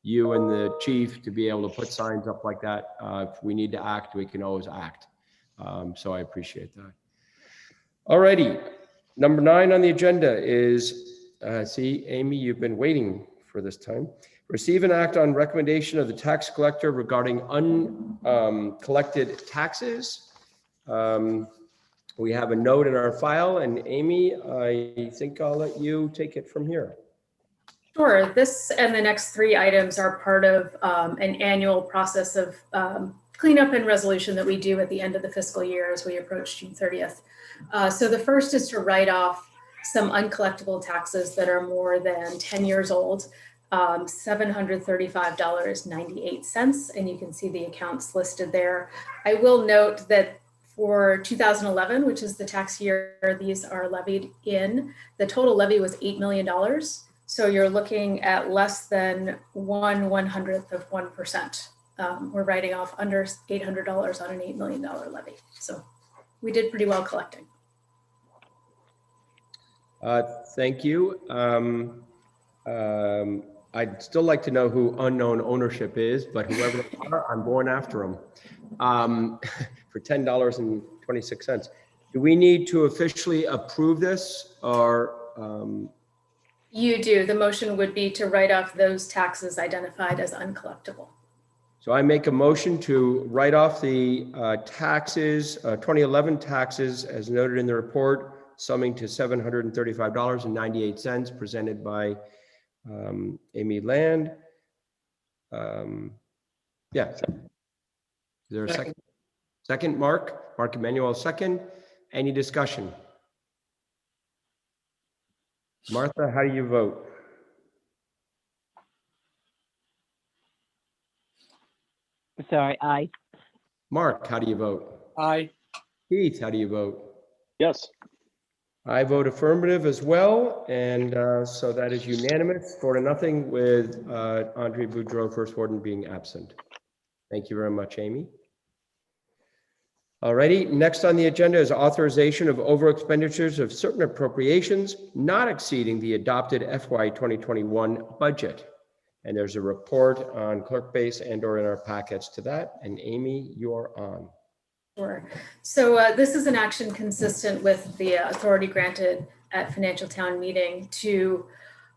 you and the chief to be able to put signs up like that, if we need to act, we can always act. So I appreciate that. All righty. Number 9 on the agenda is, see, Amy, you've been waiting for this time. Receive and act on recommendation of the tax collector regarding uncollected taxes. We have a note in our file, and Amy, I think I'll let you take it from here. Sure. This and the next 3 items are part of an annual process of cleanup and resolution that we do at the end of the fiscal year as we approach June 30th. So the first is to write off some uncollectible taxes that are more than 10 years old, $735.98, and you can see the accounts listed there. I will note that for 2011, which is the tax year these are levied in, the total levy was $8 million. So you're looking at less than 1/100th of 1%. We're writing off under $800 on an $8 million levy. So we did pretty well collecting. Thank you. I'd still like to know who unknown ownership is, but whoever they are, I'm going after them for $10.26. Do we need to officially approve this, or? You do. The motion would be to write off those taxes identified as uncollectible. So I make a motion to write off the taxes, 2011 taxes as noted in the report, summing to $735.98, presented by Amy Land. Yeah. Is there a second? Second, Mark Emanuel, second. Any discussion? Martha, how do you vote? sorry, aye. Mark, how do you vote? Aye. Keith, how do you vote? Yes. I vote affirmative as well, and so that is unanimous, 4-0, with Andre Boudreau, First Warden, being absent. Thank you very much, Amy. Alrighty, next on the agenda is authorization of over expenditures of certain appropriations not exceeding the adopted FY 2021 budget. And there's a report on clerk base and or in our packets to that. And Amy, you're on. Sure. So this is an action consistent with the authority granted at financial town meeting to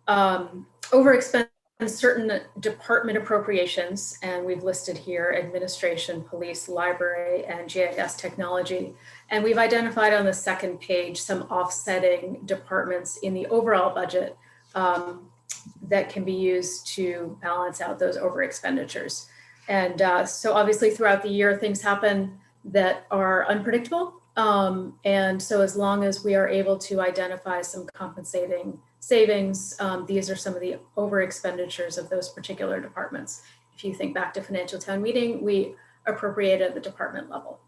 overexpend certain department appropriations. And we've listed here administration, police, library, and GIS technology. And we've identified on the second page some offsetting departments in the overall budget that can be used to balance out those over expenditures. And so obviously throughout the year, things happen that are unpredictable. And so as long as we are able to identify some compensating savings, these are some of the over expenditures of those particular departments. If you think back to financial town meeting, we appropriate at the department level.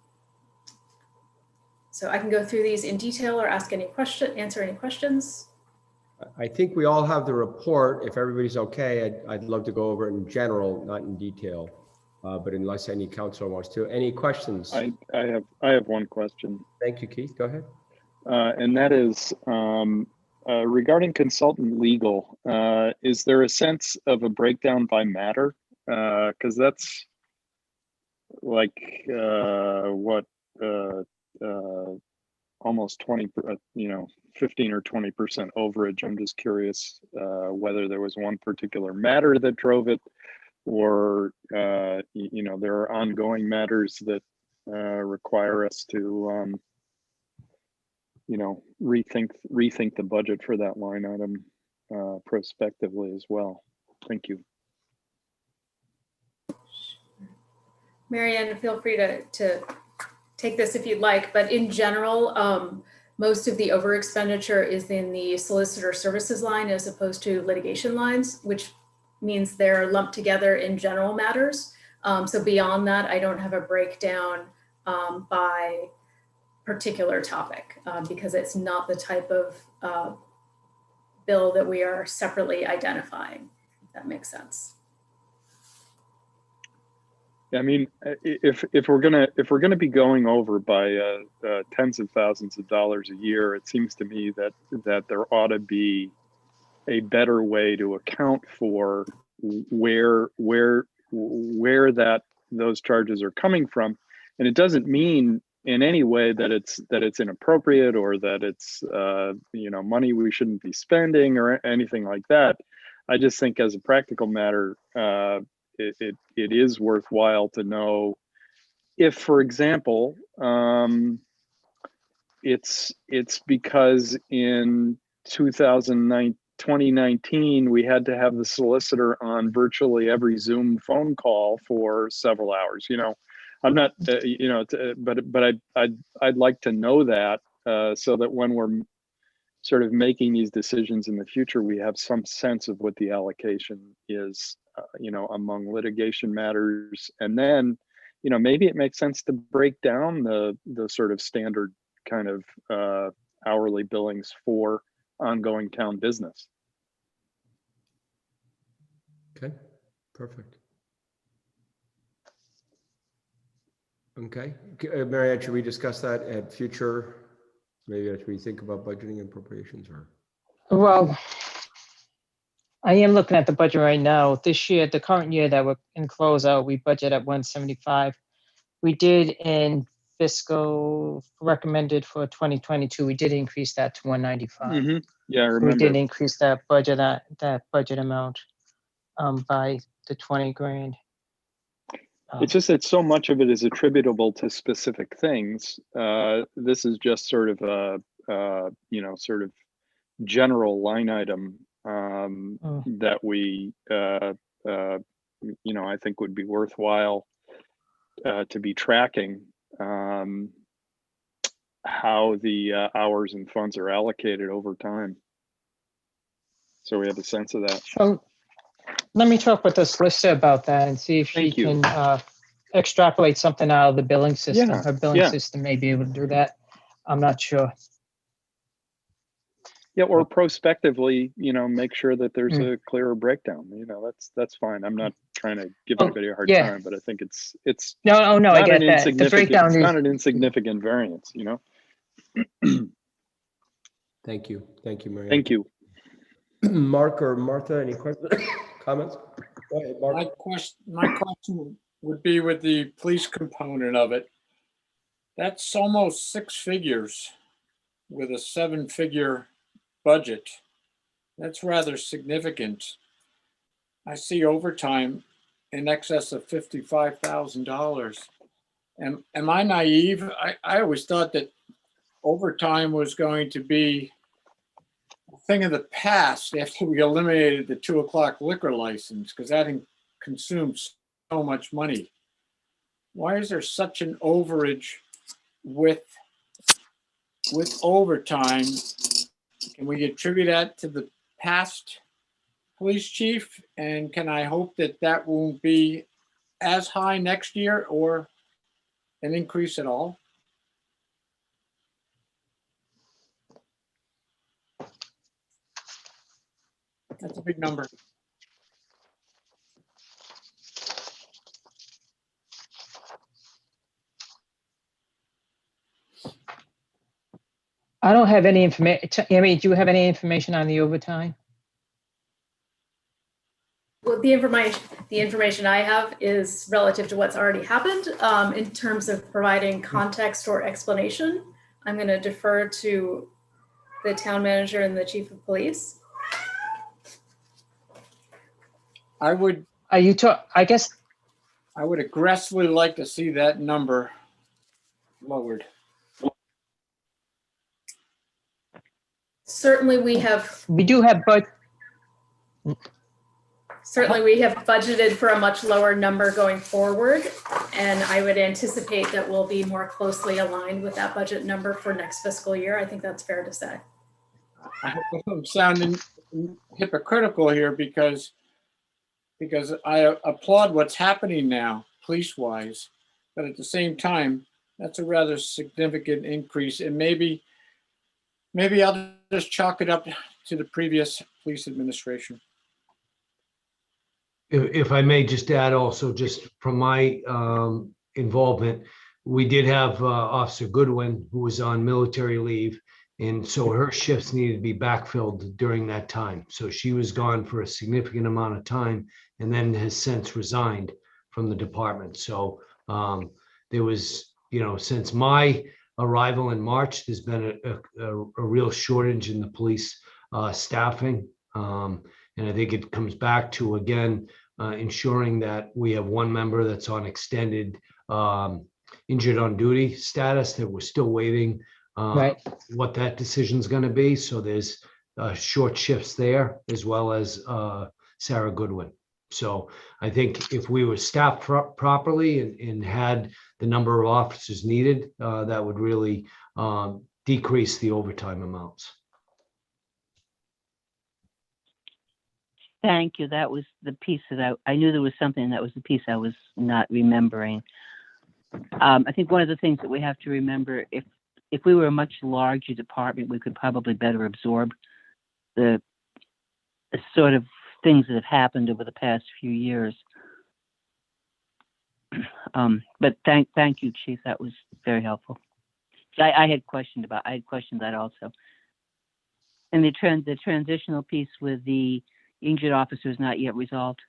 So I can go through these in detail or answer any questions. I think we all have the report. If everybody's okay, I'd love to go over it in general, not in detail. But unless any counselor wants to, any questions? I have one question. Thank you, Keith. Go ahead. And that is regarding consultant legal. Is there a sense of a breakdown by matter? Because that's like almost 20, 15 or 20% overage. I'm just curious whether there was one particular matter that drove it, or there are ongoing matters that require us to rethink the budget for that line item prospectively as well. Thank you. Marianne, feel free to take this if you'd like, but in general, most of the over expenditure is in the solicitor services line as opposed to litigation lines, which means they're lumped together in general matters. So beyond that, I don't have a breakdown by particular topic because it's not the type of bill that we are separately identifying, if that makes sense. I mean, if we're gonna be going over by tens of thousands of dollars a year, it seems to me that there ought to be a better way to account for where those charges are coming from, and it doesn't mean in any way that it's inappropriate or that it's money we shouldn't be spending or anything like that. I just think as a practical matter, it is worthwhile to know if, for example, it's because in 2019 we had to have the solicitor on virtually every Zoom phone call for several hours. I'm not, but I'd like to know that so that when we're sort of making these decisions in the future, we have some sense of what the allocation is, among litigation matters. And then, maybe it makes sense to break down the sort of standard kind of hourly billings for ongoing town business. Okay, perfect. Okay, Marianne, should we discuss that at future? Maybe as we think about budgeting and appropriations, or? Well, I am looking at the budget right now. This year, the current year that we're in closeout, we budget at 175. We did in fiscal recommended for 2022, we did increase that to 195. Mm-hmm. Yeah, I remember. We did increase that budget amount by the 20 grand. It's just that so much of it is attributable to specific things. This is just sort of a sort of general line item that we I think would be worthwhile to be tracking how the hours and funds are allocated over time, so we have a sense of that. So let me talk with the solicitor about that and see if she can extrapolate something out of the billing system. Yeah, Her billing yeah. system may be able to do that. I'm not sure. Yeah, or prospectively, make sure that there's Mm. a clearer breakdown. That's fine. I'm not trying to give Oh, anybody a hard yeah. time, but I think it's No, oh, no, I not an get that. The insignificant, breakdown it's is, not an insignificant variance, Thank you. Thank you, Mary Ann. Thank you. Mark or Martha, any questions, comments? Go ahead, Mark. My question would be with the police component of it. That's almost 6 figures with a 7-figure budget. That's rather significant. I see overtime in excess of $55,000. Am I naive? I always thought that overtime was going to be a thing of the past after we eliminated the 2 o'clock liquor license, because that consumes so much money. Why is there such an overage with overtime? Can we attribute that to the past police chief? And can I hope that that won't be as high next year or an increase at all? That's a big number. I don't have any information. Amy, do you have any information on the overtime? Well, the information I have is relative to what's already happened. In terms of providing context or explanation, I'm going to defer to the town manager and the chief of police. I would I guess I would aggressively like to see that number lowered. Certainly we have budgeted for a much lower number going forward, and I would anticipate that we'll be more closely aligned with that budget number for next fiscal year. I think that's fair to say. I hope I'm sounding hypocritical here because I applaud what's happening now, police-wise, but at the same time, that's a rather significant increase, and maybe I'll just chalk it up to the previous police administration. If I may just add also, just from my involvement, we did have Officer Goodwin, who was on military leave. And so her shifts needed to be backfilled during that time. So she was gone for a significant amount of time and then has since resigned from the department. So there was, since my arrival in March, there's been a real shortage in the police staffing. And I think it comes back to, again, ensuring that we have one member that's on extended injured on duty status, that we're still waiting right. what that decision is going to be. So there's short shifts there, as well as Sarah Goodwin. So I think if we were staffed properly and had the number of officers needed, that would really decrease the overtime amounts. Thank you. That was the piece that I knew there was something. That was the piece I was not remembering. I think one of the things that we have to remember, if we were a much larger department, we could probably better absorb the sort of things that have happened over the past few years. But thank you, Chief. That was very helpful. I had questioned that also. And the transitional piece with the injured officer is not yet resolved.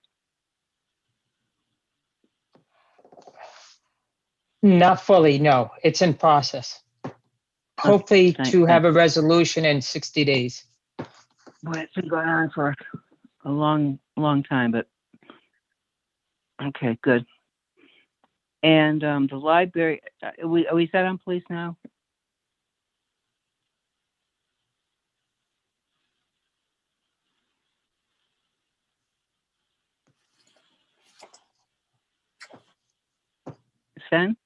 not fully, no. It's in process. Hopefully to have a resolution in 60 days. Boy, it's been going on for a long time, but okay, good. And the library, are we set on police now? Sven?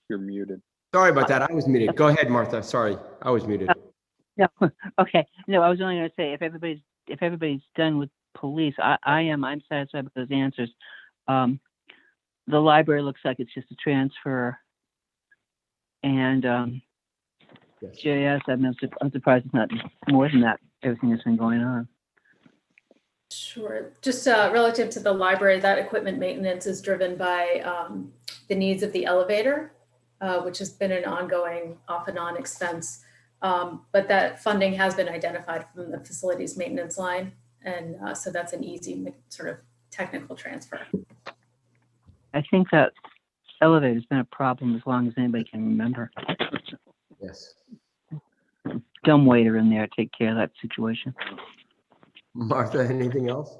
You're muted. Sorry about that. I was muted. Go ahead, Martha. Sorry, I was muted. No, okay. No, I was only going to say if everybody's done with police, I'm satisfied with those answers. The library looks like it's just a transfer. And Yes. JS, I'm surprised it's not more than that, everything that's been going on. Sure. Just relative to the library, that equipment maintenance is driven by the needs of the elevator, which has been an ongoing off and on expense. But that funding has been identified from the facilities maintenance line. And so that's an easy sort of technical transfer. I think that elevator's been a problem as long as anybody can remember. Yes. Dumb waiter in there, take care of that situation. Martha, anything else?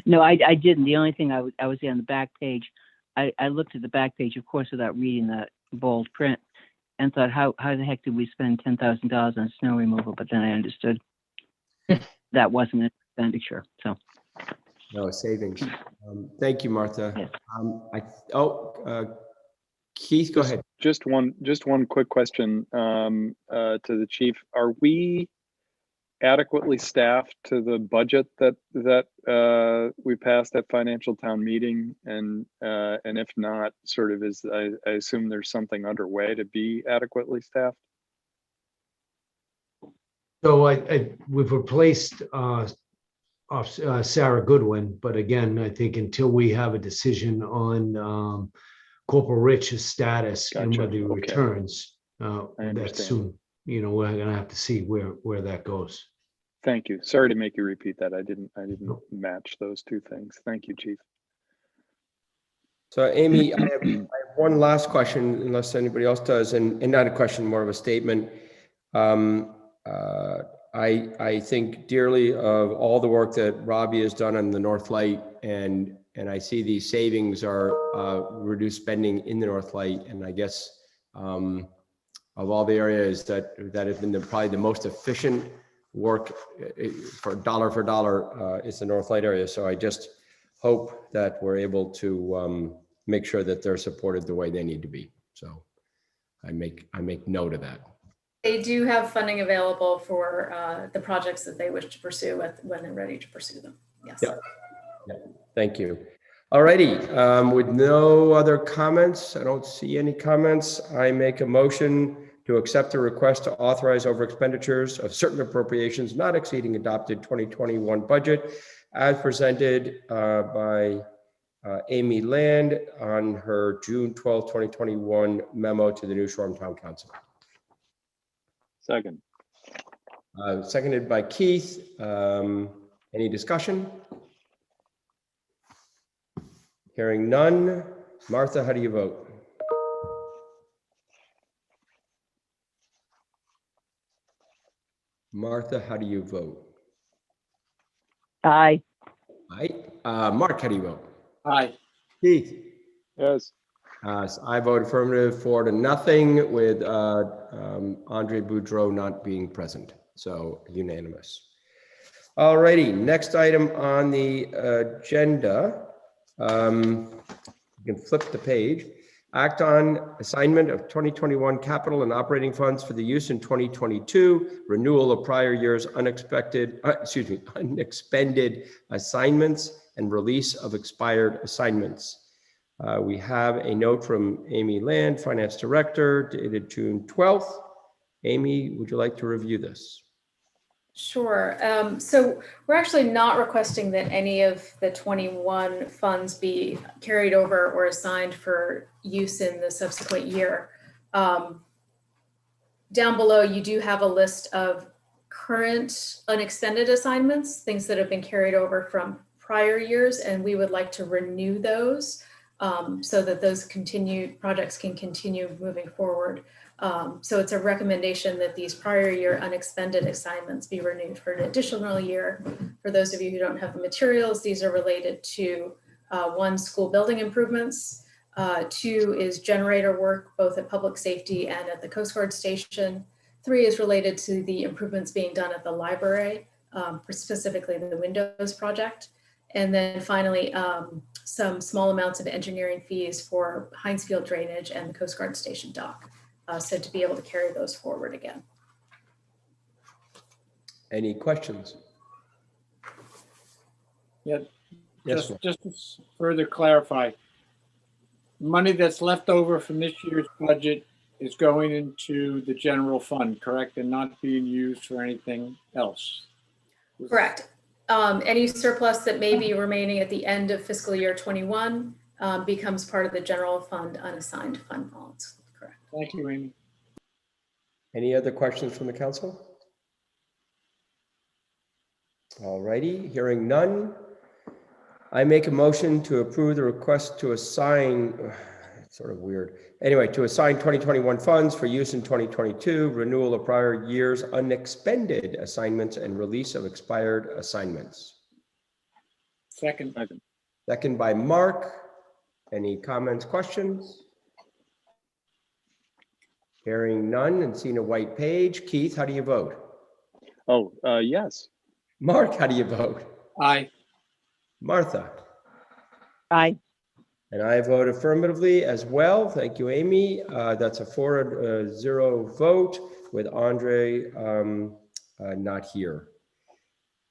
No, I didn't. The only thing I was on the back page. I looked at the back page, of course, without reading the bold print, and thought, how the heck did we spend $10,000 on snow removal? But then I understood that wasn't an expenditure. So. No, savings. Thank you, Martha. Yes. Keith, go ahead. Just one quick question to the chief. Are we adequately staffed to the budget that we passed at financial town meeting? And if not, sort of I assume there's something underway to be adequately staffed? So we've replaced Sarah Goodwin, but again, I think until we have a decision on Corporal Rich's status and Gotcha. whether he Okay. returns, I that's understand. soon. We're gonna have to see where that goes. Thank you. Sorry to make you repeat that. I didn't match those two things. Thank you, Chief. So Amy, I have one last question, unless anybody else does, and not a question, more of a statement. I think dearly of all the work that Robbie has done on the North Light, and I see these savings are reduced spending in the North Light, and I guess of all the areas that have been probably the most efficient work for dollar, is the North Light area. So I just hope that we're able to make sure that they're supported the way they need to be. So I make note of that. They do have funding available for the projects that they wish to pursue when they're ready to pursue them. Yes. Yeah. Thank you. All righty. With no other comments, I don't see any comments. I make a motion to accept a request to authorize over expenditures of certain appropriations not exceeding adopted 2021 budget as presented by Amy Land on her June 12, 2021 memo to the New Shoreham Town Council. Second. Seconded by Keith. Any discussion? Hearing none. Martha, how do you vote? Martha, how do you vote? Aye. Aye. Mark, how do you vote? Aye. Keith? Yes. So I vote affirmative 4-0 with Andre Boudreau not being present. So unanimous. All righty. Next item on the agenda. You can flip the page. Act on assignment of 2021 capital and operating funds for the use in 2022, renewal of prior years unexpended assignments, and release of expired assignments. We have a note from Amy Land, Finance Director, dated June 12th. Amy, would you like to review this? Sure. So we're actually not requesting that any of the 21 funds be carried over or assigned for use in the subsequent year. Down below, you do have a list of current unexpended assignments, things that have been carried over from prior years, and we would like to renew those so that those projects can continue moving forward. So it's a recommendation that these prior year unexpended assignments be renewed for an additional year. For those of you who don't have the materials, these are related to 1, school building improvements. 2 is generator work, both at public safety and at the Coast Guard station. 3 is related to the improvements being done at the library, specifically the Windows project. And then finally, some small amounts of engineering fees for Heinz Field drainage and the Coast Guard station dock. So to be able to carry those forward again. Any questions? Yeah, Yes, Mark. Just to further clarify, money that's left over from this year's budget is going into the general fund, correct? And not being used for anything else? Correct. Any surplus that may be remaining at the end of fiscal year 21 becomes part of the general fund unassigned fund balance. Correct. Thank you, Amy. Any other questions from the council? All righty, hearing none. I make a motion to approve the request to assign, it's sort of weird. Anyway, to assign 2021 funds for use in 2022, renewal of prior years unexpended assignments and release of expired assignments. Second. Second by Mark. Any comments, questions? Hearing none and seeing a white page. Keith, how do you vote? Oh, yes. Mark, how do you vote? Aye. Martha? Aye. And I vote affirmatively as well. Thank you, Amy. That's a 4-0 vote with Andre not here.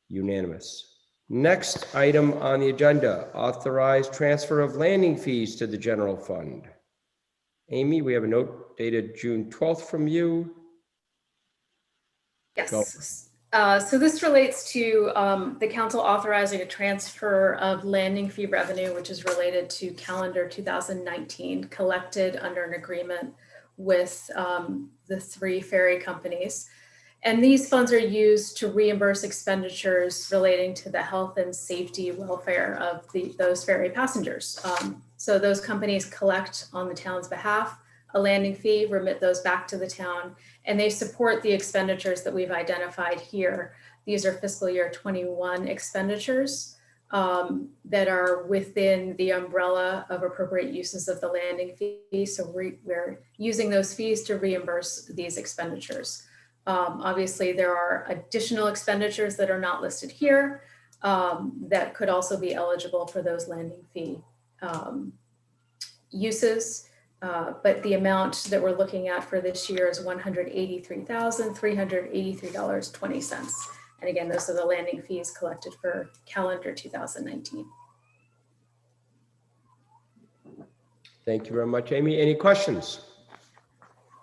Unanimous. Next item on the agenda, authorized transfer of landing fees to the general fund. Amy, we have a note dated June 12th from you. Yes. Go. So this relates to the council authorizing a transfer of landing fee revenue, which is related to calendar 2019, collected under an agreement with the 3 ferry companies. And these funds are used to reimburse expenditures relating to the health and safety welfare of those ferry passengers. So those companies collect on the town's behalf a landing fee, remit those back to the town, and they support the expenditures that we've identified here. These are fiscal year 21 expenditures that are within the umbrella of appropriate uses of the landing fee. So we're using those fees to reimburse these expenditures. Obviously, there are additional expenditures that are not listed here that could also be eligible for those landing fee uses. But the amount that we're looking at for this year is $183,383.20. And again, those are the landing fees collected for calendar 2019. Thank you very much, Amy. Any questions?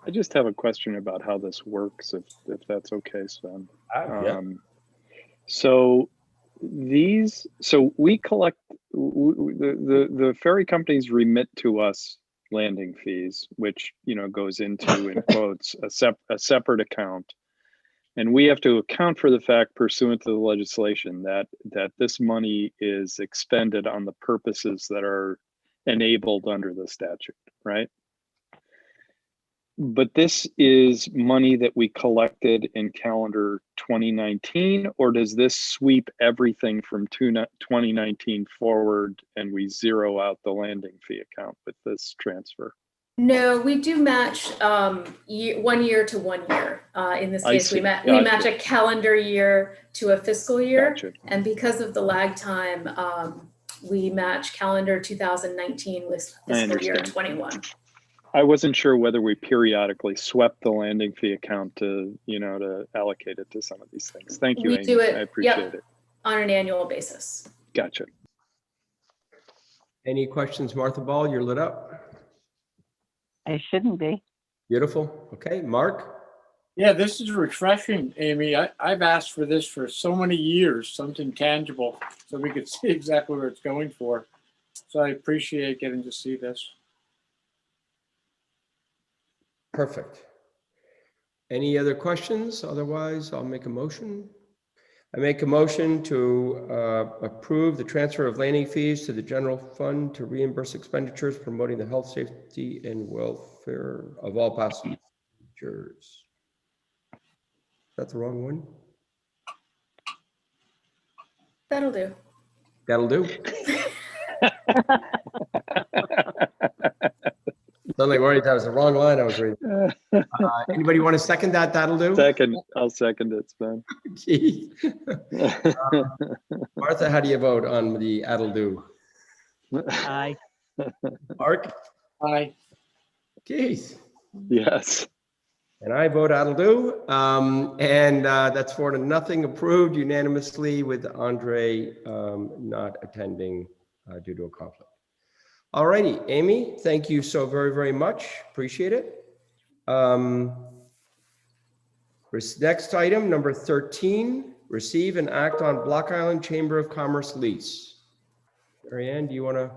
I just have a question about how this works, if that's okay, Sven. Yeah. So we collect, the ferry companies remit to us landing fees, which, you know, goes into, in quotes, a separate account. And we have to account for the fact, pursuant to the legislation, that this money is expended on the purposes that are enabled under the statute, right? But this is money that we collected in calendar 2019, or does this sweep everything from 2019 forward and we zero out the landing fee account with this transfer? No, we do match 1 year to 1 year. In this case, we match a calendar year to a fiscal year. Gotcha. And because of the lag time, we match calendar 2019 with fiscal year 21. I wasn't sure whether we periodically swept the landing fee account to, to allocate it to some of these things. Thank you, We Amy. do it, I appreciate it. on an annual basis. Gotcha. Any questions, Martha Ball? You're lit up. I shouldn't be. Beautiful. Okay, Mark? Yeah, this is refreshing, Amy. I've asked for this for so many years, something tangible, so we could see exactly where it's going for. So I appreciate getting to see this. Perfect. Any other questions? Otherwise, I'll make a motion. I make a motion to approve the transfer of landing fees to the general fund to reimburse expenditures promoting the health, safety, and welfare of all passengers. Is that the wrong one? That'll do. That'll do. Suddenly worried that was the wrong line I was reading. Anybody want to second that? That'll do. Second, I'll second it, Sven. Martha, how do you vote on the that'll do? Aye. Mark? Aye. Keith? Yes. And I vote that'll do. And that's 4-0 approved unanimously with Andre not attending due to a conflict. All righty, Amy, thank you so very, very much. Appreciate it. Next item, number 13, receive and act on Block Island Chamber of Commerce lease. Marianne, do you want to?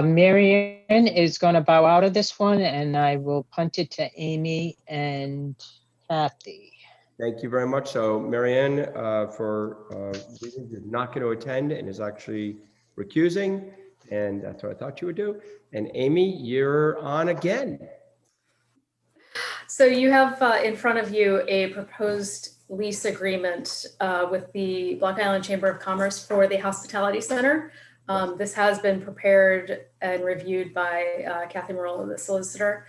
Marianne is going to bow out of this one, and I will punt it to Amy and Kathy. Thank you very much. So Marianne, for reasons is not going to attend and is actually recusing, and that's what I thought you would do. And Amy, you're on again. So you have in front of you a proposed lease agreement with the Block Island Chamber of Commerce for the Hospitality Center. This has been prepared and reviewed by Kathy Marola, the solicitor.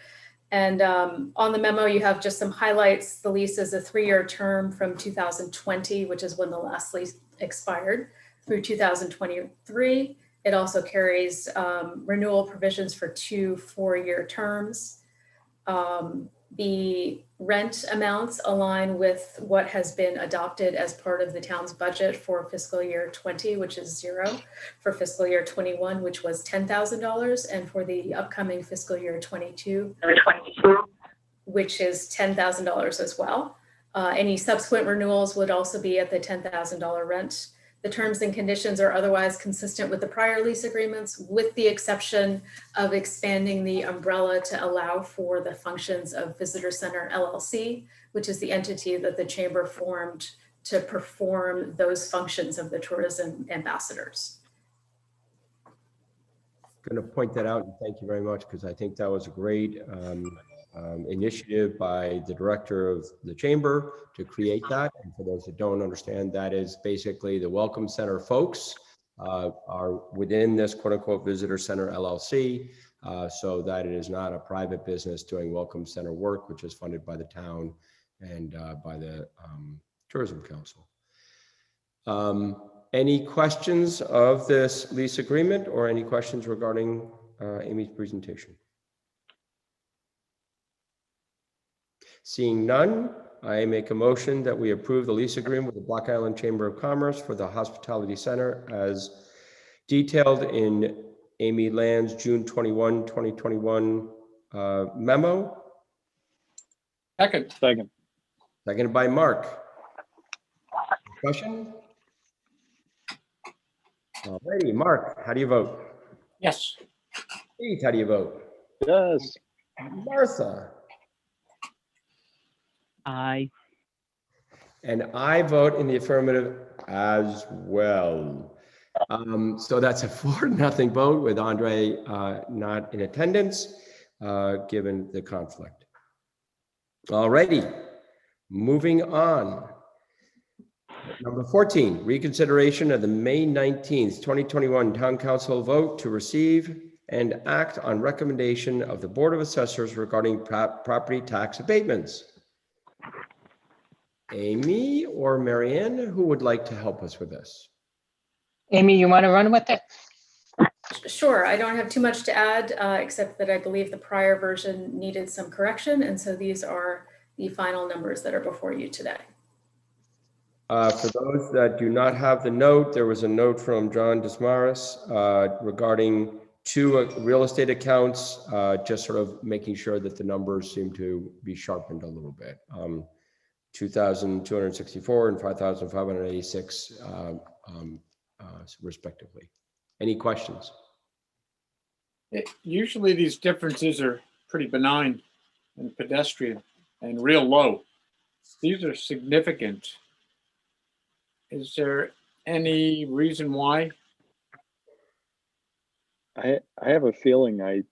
And on the memo, you have just some highlights. The lease is a 3-year term from 2020, which is when the last lease expired, through 2023. It also carries renewal provisions for 2 4-year terms. The rent amounts align with what has been adopted as part of the town's budget for fiscal year 20, which is 0, for fiscal year 21, which was $10,000, and for the upcoming fiscal year 22, which is $10,000 as well. Any subsequent renewals would also be at the $10,000 rent. The terms and conditions are otherwise consistent with the prior lease agreements, with the exception of expanding the umbrella to allow for the functions of Visitor Center LLC, which is the entity that the chamber formed to perform those functions of the tourism ambassadors. Going to point that out, and thank you very much, because I think that was a great initiative by the director of the chamber to create that. And for those that don't understand, that is basically the Welcome Center folks are within this quote unquote Visitor Center LLC, so that it is not a private business doing Welcome Center work, which is funded by the town and by the Tourism Council. Any questions of this lease agreement or any questions regarding Amy's presentation? Seeing none, I make a motion that we approve the lease agreement with the Block Island Chamber of Commerce for the Hospitality Center as detailed in Amy Land's June 21, 2021 memo. Second. Seconded by Mark. Discussion? Alrighty, Mark, how do you vote? Yes. Keith, how do you vote? Yes. Martha? Aye. And I vote in the affirmative as well. So that's a 4-0 vote with Andre not in attendance, given the conflict. Alrighty, moving on. Number 14, reconsideration of the May 19th, 2021 Town Council vote to receive and act on recommendation of the Board of Assessors regarding property tax abatements. Amy or Marianne, who would like to help us with this? Amy, you want to run with it? Sure, I don't have too much to add, except that I believe the prior version needed some correction, and so these are the final numbers that are before you today. For those that do not have the note, there was a note from John Dismaris regarding 2 real estate accounts, just sort of making sure that the numbers seem to be sharpened a little bit. 2,264 and 5,586 respectively. Any questions? Usually these differences are pretty benign and pedestrian and real low. These are significant. Is there any reason why? I have a feeling it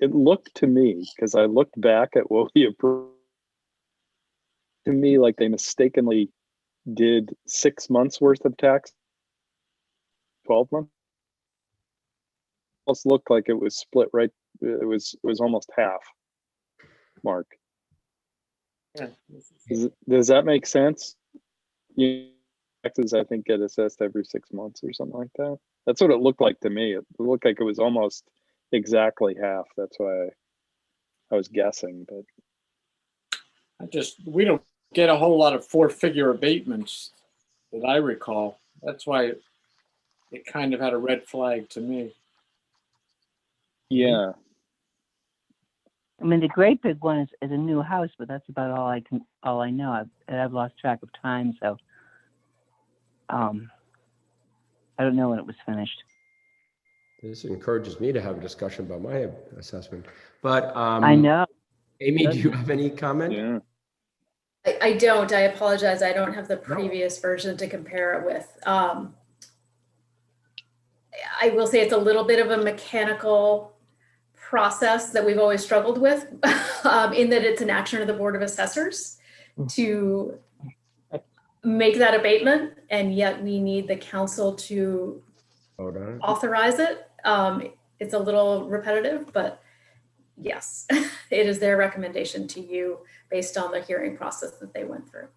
looked to me, because I looked back at what we approved, to me like they mistakenly did 6 months worth of tax, 12 months. Almost looked like it was split right. It was almost half. Mark, Yeah. does that make sense? Taxes, I think, get assessed every 6 months or something like that. That's what it looked like to me. It looked like it was almost exactly half. That's why guessing, but we don't get a whole lot of 4-figure abatements that I recall. That's why it kind of had a red flag to me. yeah. I mean, the great big one is a new house, but that's about all I know. I've lost track of time, so I don't know when it was finished. This encourages me to have a discussion about my assessment, but I know. Amy, do you have any comment? Yeah. I don't. I apologize. I don't have the previous version to compare it with. I will say it's a little bit of a mechanical process that we've always struggled with, in that it's an action of the Board of Assessors to make that abatement, and yet we need the council to authorize it. It's a little repetitive, but yes, it is their recommendation to you based on the hearing process that they went through.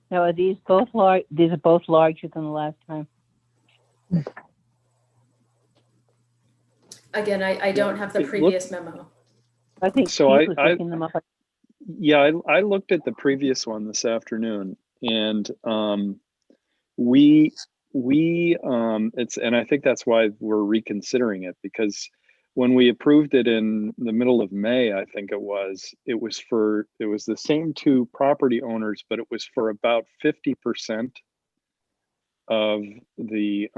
Now, are these both large? These are both larger than the last time. Again, I don't have the previous memo. I think So Keith was looking them up. Yeah, I looked at the previous one this afternoon, and we and I think that's why we're reconsidering it, because when we approved it in the middle of May, I think it was the same two property owners, but it was for about 50% of the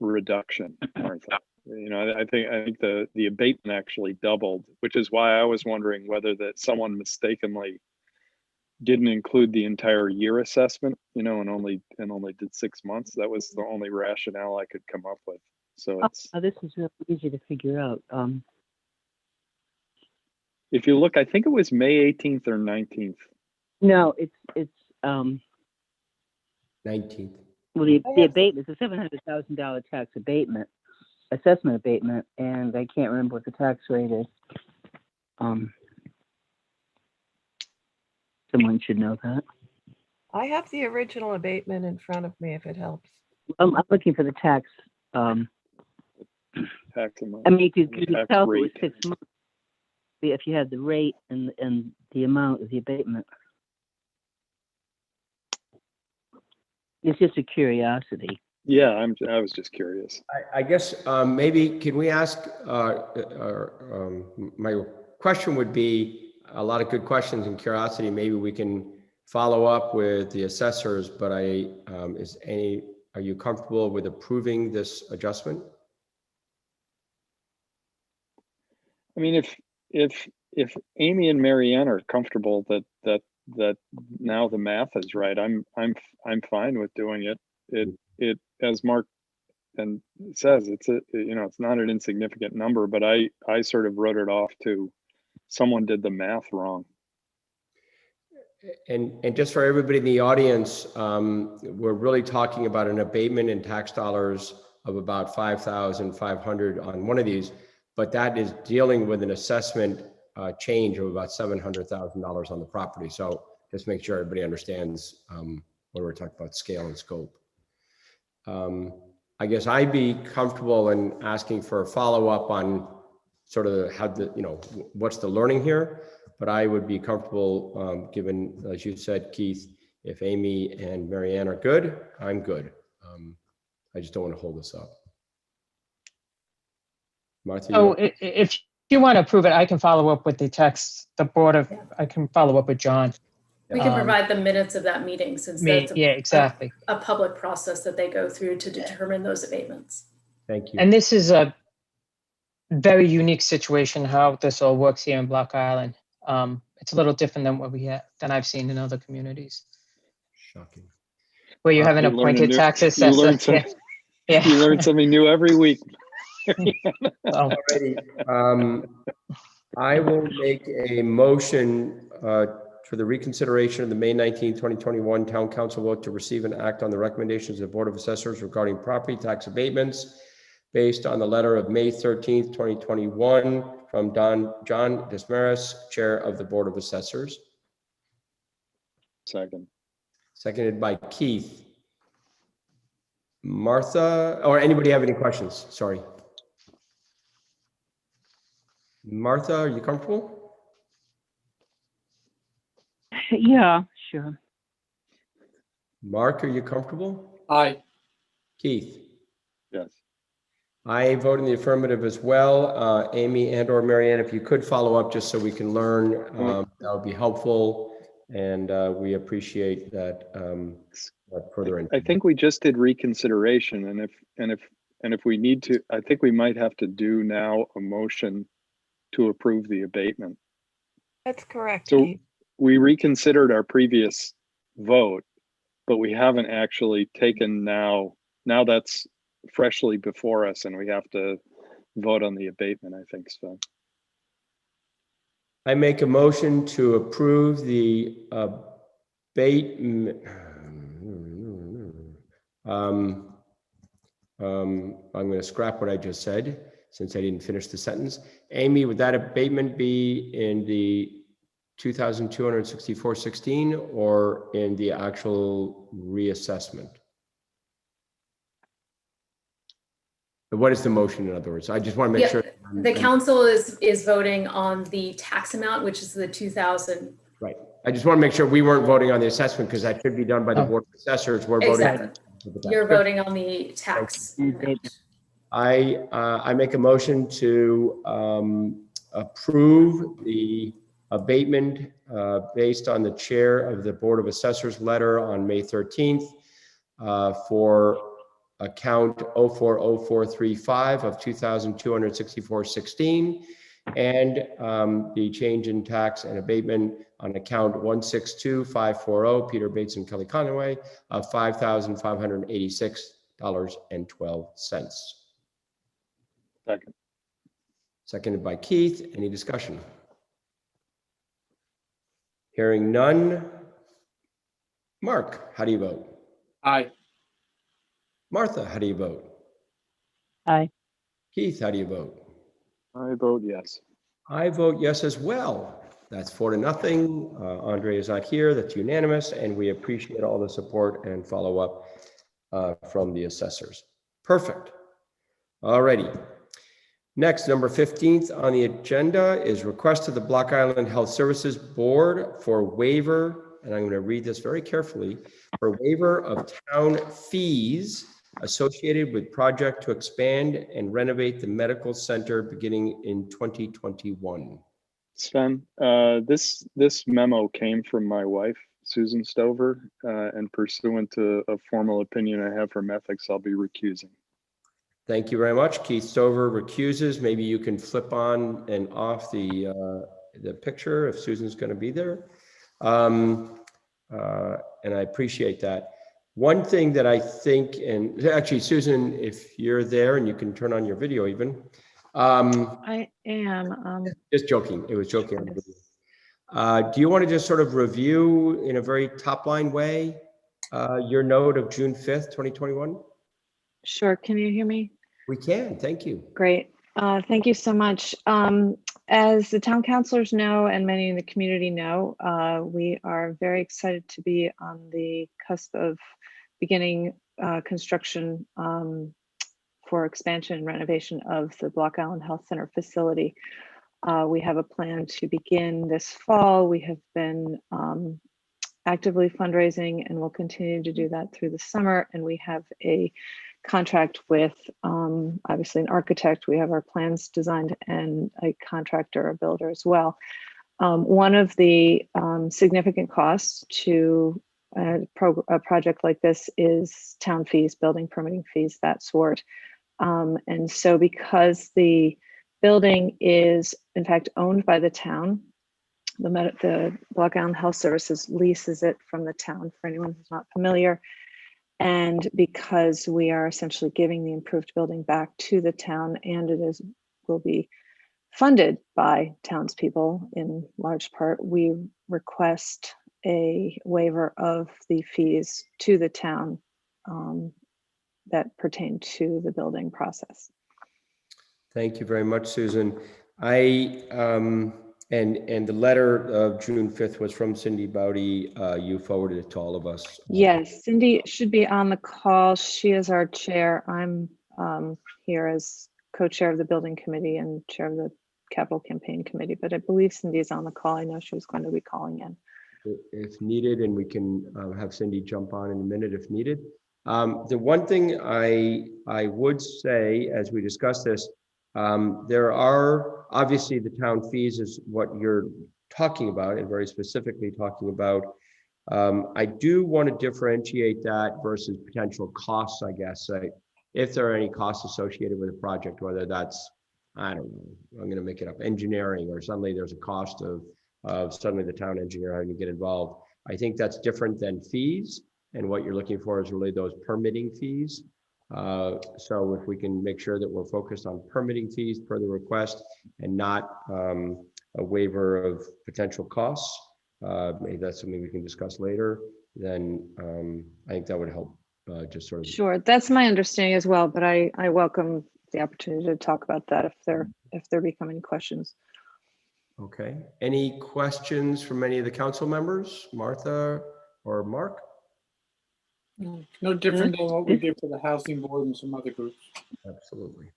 reduction, Martha. You know, I think the abatement actually doubled, which is why I was wondering whether that someone mistakenly didn't include the entire year assessment, you know, and only did 6 months. That was the only rationale I could come up with. So it's This is really easy to figure out. if you look, I think it was May 18th or 19th. No, it's 19th. well, the abatement is a $700,000 tax assessment abatement, and I can't remember what the tax rate is. Someone should know that. I have the original abatement in front of me if it helps. I'm looking for the tax. Tax amount. I mean, you could tax tell if it was rate. 6 months if you had the rate and the amount of the abatement. It's just a curiosity. Yeah, I was just curious. I guess maybe can we ask, my question would be a lot of good questions and curiosity. Maybe we can follow up with the assessors, but are you comfortable with approving this adjustment? I mean, if Amy and Marianne are comfortable that now the math is right, I'm fine with doing it. It as Mark and says, it's not an insignificant number, but I sort of wrote it off to someone did the math wrong. And just for everybody in the audience, we're really talking about an abatement in tax dollars of about $5,500 on one of these, but that is dealing with an assessment change of about $700,000 on the property. So just make sure everybody understands when we're talking about scale and scope. I guess I'd be comfortable in asking for a follow-up on sort of how what's the learning here, but I would be comfortable given, as you said, Keith, if Amy and Marianne are good, I'm good. I just don't want to hold this up. Martha, So if you want to approve it, I can follow up with I can follow up with John. We can provide the minutes of that meeting since that's exactly. a public process that they go through to determine those abatements. Thank you. And this is a very unique situation, how this all works here in Block Island. It's a little different than I've seen in other communities. Shocking. Where you have an appointed tax assessor. You learn something new every week. Alrighty. I will make a motion for the reconsideration of the May 19, 2021 Town Council vote to receive and act on the recommendations of the Board of Assessors regarding property tax abatements based on the letter of May 13th, 2021 from John Desmarais, Chair of the Board of Assessors. Second. Seconded by Keith. Martha, or anybody have any questions? Sorry. Martha, are you comfortable? Yeah, sure. Mark, are you comfortable? Aye. Keith? Yes. I vote in the affirmative as well. Amy and or Marianne, if you could follow up just so we can learn, that would be helpful. And we appreciate that, that further. I think we just did reconsideration, and if we need to, I think we might have to do now a motion to approve the abatement. That's correct. So Kate. we reconsidered our previous vote, but we haven't actually taken now that's freshly before us, and we have to vote on the abatement, I think, Sven. I make a motion to approve the abatement. I'm going to scrap what I just said since I didn't finish the sentence. Amy, would that abatement be in the 2,264.16 or in the actual reassessment? What is the motion, in other words? I just want to make sure. The council is voting on the tax amount, which is the 2,000. Right. I just want to make sure we weren't voting on the assessment because that should be done by the Board of Assessors. We're voting. Exactly. You're voting on the tax amount. I make a motion to approve the abatement based on the chair of the Board of Assessors letter on May 13th for account 040435 of 2,264.16 and the change in tax and abatement on account 162540 Peter Bates and Kelly Conway of $5,586.12. Second. Seconded by Keith. Any discussion? Hearing none. Mark, how do you vote? Aye. Martha, how do you vote? Aye. Keith, how do you vote? I vote yes. I vote yes as well. That's 4-0. Andre is not here. That's unanimous, and we appreciate all the support and follow-up from the assessors. Perfect. All righty. Next, number 15th on the agenda is request to the Block Island Health Services Board for waiver, and I'm going to read this very carefully, for waiver of town fees associated with project to expand and renovate the medical center beginning in 2021. Sven, this memo came from my wife, Susan Stover, and pursuant to a formal opinion I have from ethics, I'll be recusing. Thank you very much. Keith Stover recuses. Maybe you can flip on and off the picture if Susan's going to be there. And I appreciate that. One thing that I think, and actually, Susan, if you're there and you can turn on your video even. I am. Just joking. It was joking on the video. Do you want to just sort of review in a very top line way your note of June 5th, 2021? Sure. Can you hear me? We can. Thank you. Great. Thank you so much. As the town councilors know, and many in the community know, we are very excited to be on the cusp of beginning construction for expansion and renovation of the Block Island Health Center facility. We have a plan to begin this fall. We have been actively fundraising and will continue to do that through the summer. And we have a contract with obviously an architect. We have our plans designed and a contractor, a builder as well. One of the significant costs to a project like this is town fees, building permitting fees, that sort. And so because the building is in fact owned by the town, the Block Island Health Services leases it from the town for anyone who's not familiar. And because we are essentially giving the improved building back to the town, and it will be funded by townspeople in large part, we request a waiver of the fees to the town that pertain to the building process. Thank you very much, Susan. And the letter of June 5th was from Cindy Bowdy. You forwarded it to all of us. Yes, Cindy should be on the call. She is our chair. I'm here as co-chair of the building committee and chair of the capital campaign committee, but I believe Cindy's on the call. I know she was going to be calling in. If needed, and we can have Cindy jump on in a minute if needed. The one thing I would say, as we discuss this, there are, obviously the town fees is what you're talking about and very specifically talking about. I do want to differentiate that versus potential costs, I guess. If there are any costs associated with a project, whether that's, I don't know, I'm going to make it up, engineering, or suddenly there's a cost of suddenly the town engineer having to get involved. I think that's different than fees. And what you're looking for is really those permitting fees. So if we can make sure that we're focused on permitting fees per the request and not a waiver of potential costs, maybe that's something we can discuss later, then I think that would help just sort of. Sure, that's my understanding as well, but I welcome the opportunity to talk about that if there become any questions. Okay, any questions from any of the council members, Martha or Mark? No different than what we did for the housing board and some other groups. Absolutely.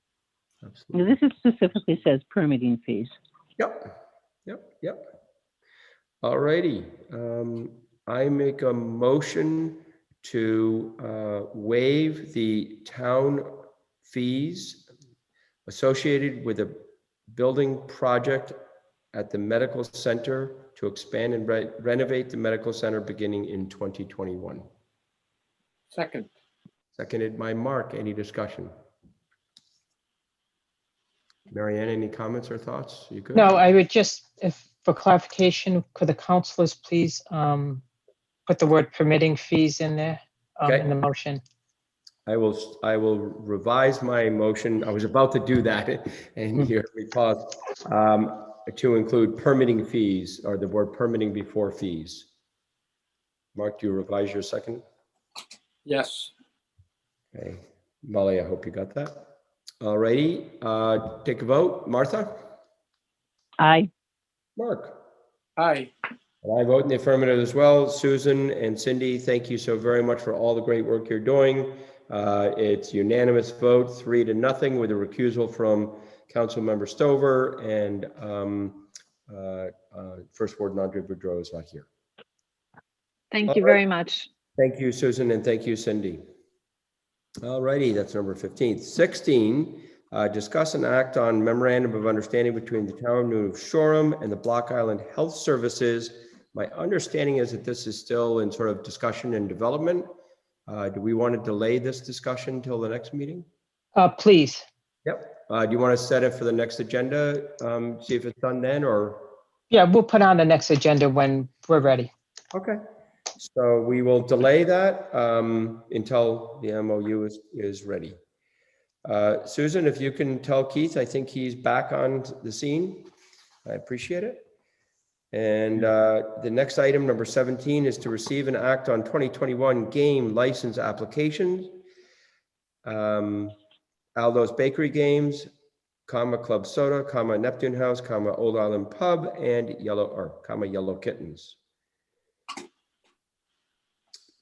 Now, this is specifically says permitting fees. Yep. All righty. I make a motion to waive the town fees associated with a building project at the medical center to expand and renovate the medical center beginning in 2021. Second. Seconded by Mark. Any discussion? Marianne, any comments or thoughts? You good? No, I would just, if for clarification, could the councilors please put the word permitting fees in there in the motion? I will revise my motion. I was about to do that and here we pause to include permitting fees, or the word permitting before fees. Mark, do you revise your second? Yes. Okay, Molly, I hope you got that. All righty, take a vote. Martha? Aye. Mark? Aye. And I vote in the affirmative as well. Susan and Cindy, thank you so very much for all the great work you're doing. It's unanimous vote, 3-0, with a recusal from Councilmember Stover, and First Warden Andre Boudreau is not here. Thank you very much. Thank you, Susan, and thank you, Cindy. All righty, that's number 15. 16, discuss and act on memorandum of understanding between the town of New Shoreham and the Block Island Health Services. My understanding is that this is still in sort of discussion and development. Do we want to delay this discussion until the next meeting? Please. Yep. Do you want to set it for the next agenda? See if it's done then, or? Yeah, we'll put on the next agenda when we're ready. Okay. So we will delay that until the MOU is ready. Susan, if you can tell Keith, I think he's back on the scene. I appreciate it. And the next item, number 17, is to receive and act on 2021 game license applications. Aldo's Bakery Games, Club Soda, Neptune House, Old Island Pub, and Yellow Kittens.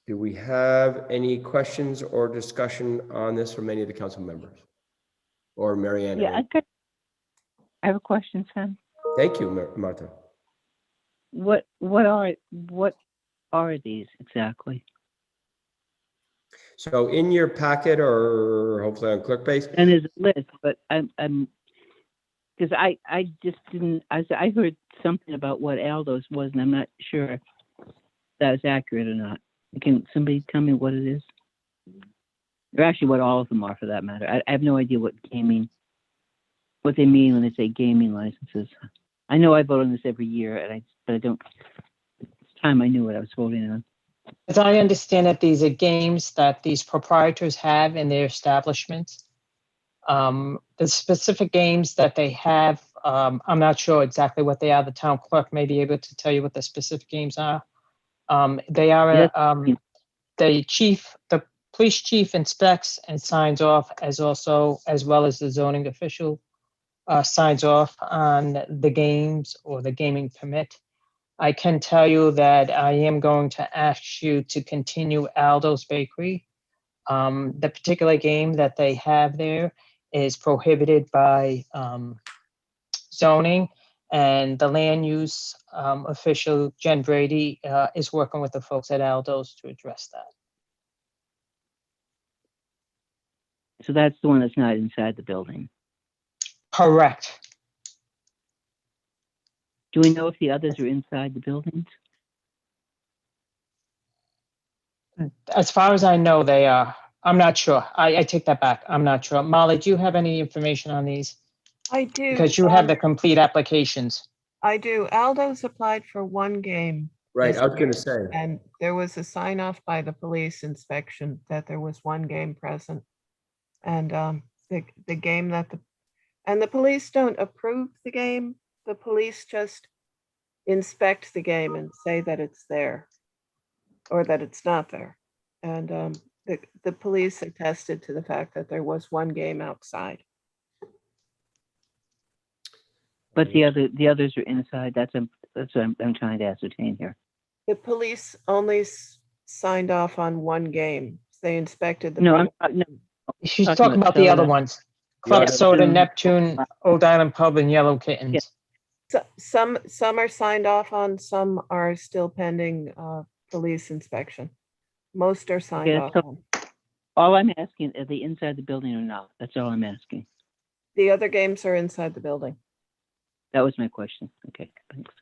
Do we have any questions or discussion on this from any of the council members? Or Marianne? Yeah, I have a question, Sam. Thank you, Martha. What are these exactly? So in your packet, or hopefully on ClerkBase. And there's a list, but I'm because I just didn't. I heard something about what Aldo's was, and I'm not sure if that was accurate or not. Can somebody tell me what it is? Or actually what all of them are, for that matter. I have no idea what they mean when they say gaming licenses. I know I vote on this every year, but I don't, it's time I knew what I was voting on. As I understand it, these are games that these proprietors have in their establishments. The specific games that they have, I'm not sure exactly what they are. The town clerk may be able to tell you what the specific games are. They are, the police chief inspects and signs off, as well as the zoning official signs off on the games or the gaming permit. I can tell you that I am going to ask you to continue Aldo's Bakery. The particular game that they have there is prohibited by zoning, and the land use official, Jen Brady, is working with the folks at Aldo's to address that. So that's the one that's not inside the building. Correct. Do we know if the others are inside the buildings? As far as I know, they are. I'm not sure. I take that back. I'm not sure. Molly, do you have any information on these? I do. Because you have the complete applications. I do. Aldo's applied for one game. Right, this I was year, gonna say. And there was a sign off by the police inspection that there was one game present. And the game that the police don't approve the game. The police just inspect the game and say that it's there or that it's not there. And the police attested to the fact that there was one game outside. But the others are inside. That's what I'm trying to ascertain here. The police only signed off on one game. They inspected the. No, no. She's talking about the other ones. Club Soda, Neptune, Old Island Pub, and Yellow Kittens. So, some are signed off on, some are still pending police inspection. Most are signed Okay, off so on. all I'm asking, are they inside the building or not? That's all I'm asking. The other games are inside the building. That was my question. Okay, thanks.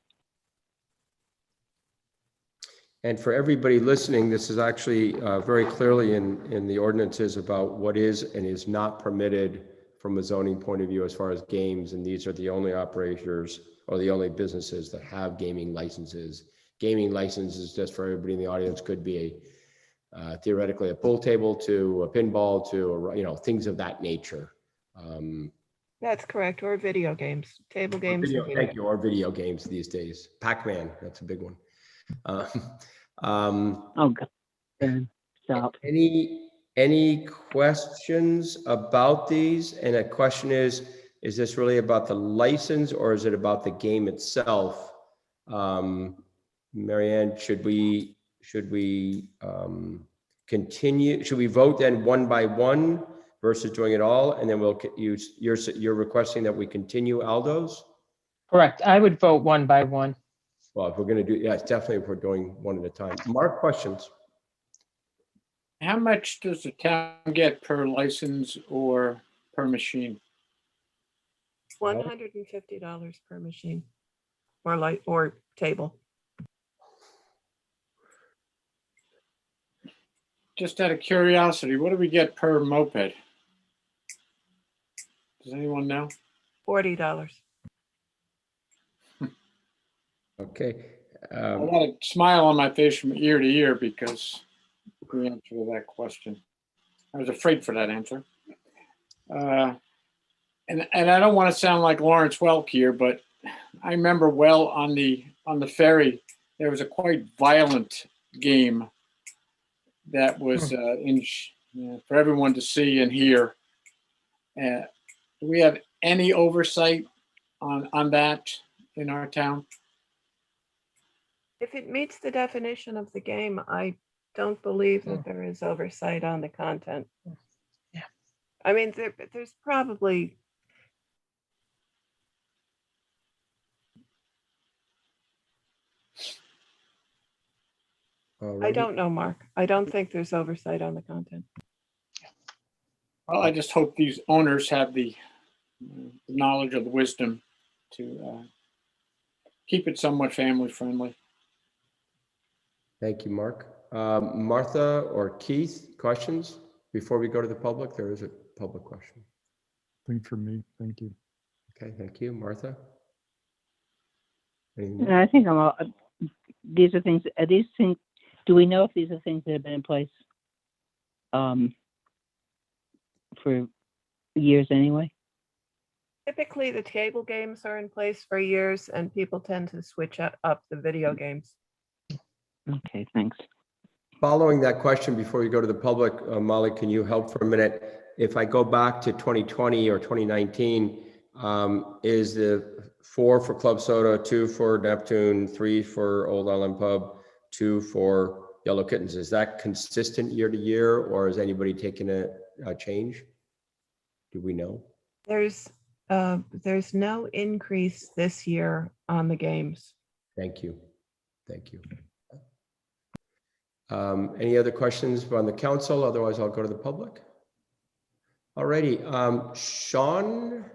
And for everybody listening, this is actually very clearly in the ordinances about what is and is not permitted from a zoning point of view as far as games. And these are the only operators or the only businesses that have gaming licenses. Gaming licenses, just for everybody in the audience, could be theoretically a pool table to a pinball to, things of that nature. That's correct, or video games, table games. and video Thank you, or video games these days. Pac-Man, that's a big one. Oh, God. Stop. Any questions about these? And a question is this really about the license or is it about the game itself? Marianne, should we continue? Should we vote then one by one versus doing it all? And then we'll use, you're requesting that we continue Aldo's? Correct. I would vote one by one. Well, if we're going to do, yes, definitely if we're doing one at a time. Mark, questions? How much does the town get per license or per machine? $150 per machine or table. Just out of curiosity, what do we get per moped? Does anyone know? $40. Okay. I got a smile on my face from ear to ear because the answer to that question. I was afraid for that answer. And I don't want to sound like Lawrence Welk here, but I remember well on the ferry, there was a quite violent game that was for everyone to see and hear. Do we have any oversight on that in our town? If it meets the definition of the game, I don't believe that there is oversight on the content. Yeah. I mean, there's probably. I don't know, Mark. I don't think there's oversight on the content. Well, I just hope these owners have the knowledge or the wisdom to keep it somewhat family friendly. Thank you, Mark. Martha or Keith, questions before we go to the public? There is a public question. Nothing for me. Thank you. Okay, thank you. Martha? And I think these are things, do we know if these are things that have been in place for years anyway? Typically, the table games are in place for years and people tend to switch up the video games. Okay, thanks. Following that question, before we go to the public, Molly, can you help for a minute? If I go back to 2020 or 2019, is the 4 for Club Soda, 2 for Neptune, 3 for Old Island Pub, 2 for Yellow Kittens? Is that consistent year to year, or is anybody taking a change? Do we know? There's There's no increase this year on the games. Thank you. Thank you. Any other questions from the council? Otherwise, I'll go to the public. Alrighty, Sean,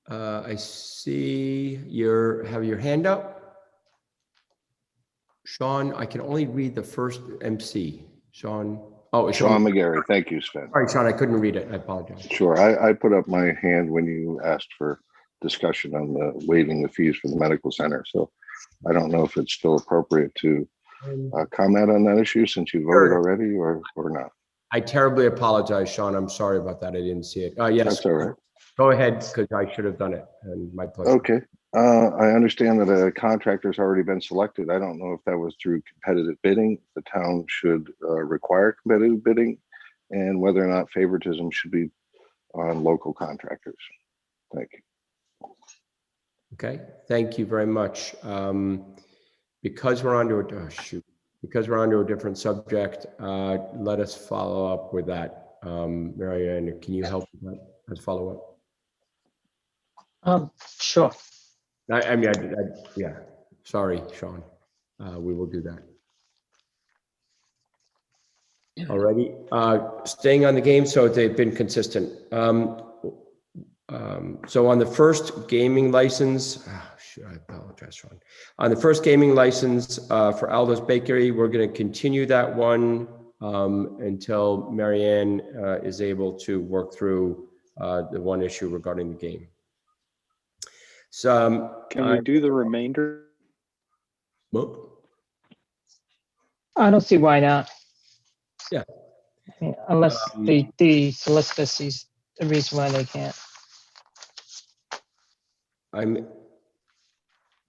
I see have your hand up. Sean, I can only read the first MC. Sean. Oh, it's Sean McGarry. Thank you, Sven. Sorry, Sean, I couldn't read it. I apologize. Sure. I put up my hand when you asked for discussion on the waiving the fees for the medical center. So I don't know if it's still appropriate to comment on that issue since you voted already or not. I terribly apologize, Sean. I'm sorry about that. I didn't see it. Yes. That's all right. Go ahead, because I should have done it. And my pleasure. Okay. I understand that a contractor's already been selected. I don't know if that was through competitive bidding. The town should require competitive bidding, and whether or not favoritism should be on local contractors. Thank you. Okay, thank you very much. Because we're on to a different subject, let us follow up with that. Marianne, can you help with that as follow up? Sure. Yeah, sorry, Sean. We will do that. Alrighty, staying on the game, so they've been consistent. So on the first gaming license, I apologize, Sean. On the first gaming license for Aldo's Bakery, we're going to continue that one until Marianne is able to work through the one issue regarding the game. So can we do the remainder? Well, I don't see why not. Yeah. I mean, unless the solicitor sees the reason why they can't.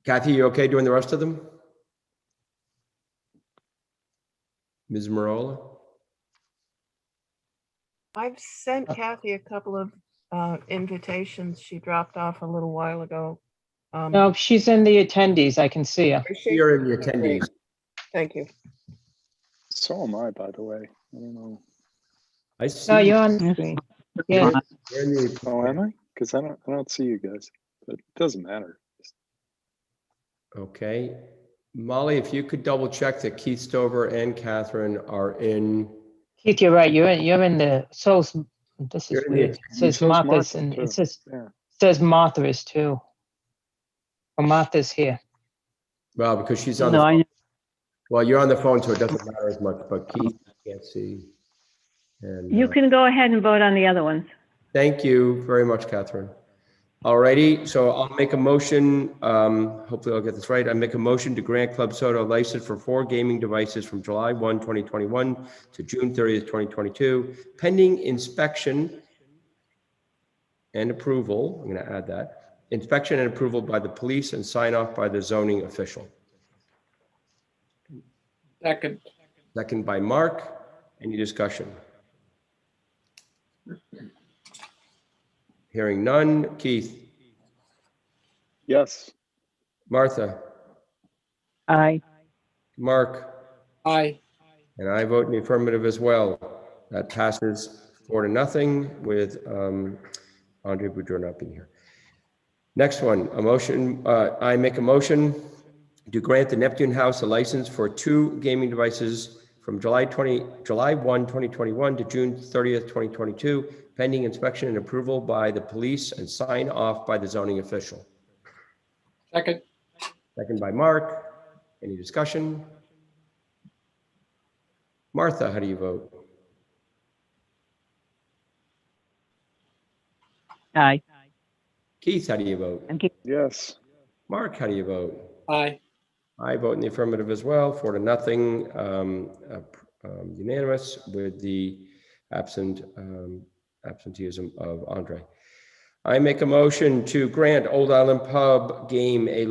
Kathy, you okay doing the rest of them? Ms. Marola? I've sent Kathy a couple of invitations. She dropped off a little while ago. No, she's in the attendees. I can see her. You're in the attendees. Thank you. So am I, by the way. I don't know. I see. No, you're on the screen. Yeah. Oh, am I? Because I don't see you guys. But it doesn't matter. Okay. Molly, if you could double check that Keith Stover and Catherine are in. Keith, you're right. You're in the this is You're in the weird. It says So is Martha's Martha, and too. it Yeah. says Martha is too. Or Martha's here. Well, because she's on No, the I phone. know. Well, you're on the phone, so it doesn't matter as much, but Keith, I can't see. And, You can go ahead and vote on the other ones. thank you very much, Catherine. Alrighty, so I'll make a motion, hopefully I'll get this right. I make a motion to grant Club Soda a license for 4 gaming devices from July 1, 2021 to June 30th, 2022, pending inspection and approval. I'm going to add that. Inspection and approval by the police and sign off by the zoning official. Second. Second by Mark. Any discussion? Hearing none. Keith? Yes. Martha? Aye. Mark? Aye. And I vote in the affirmative as well. That passes 4-0 with Andre Boudreau not being here. Next one, a motion. I make a motion to grant the Neptune House a license for 2 gaming devices from July 1, 2021 to June 30th, 2022, pending inspection and approval by the police and sign off by the zoning official. Second. Second by Mark. Any discussion? Martha, how do you vote? Aye. Keith, how do you vote? Yes. Mark, how do you vote? Aye. I vote in the affirmative as well, 4-0, unanimous with the absenteeism of Andre. I make a motion to grant Old Island Pub game a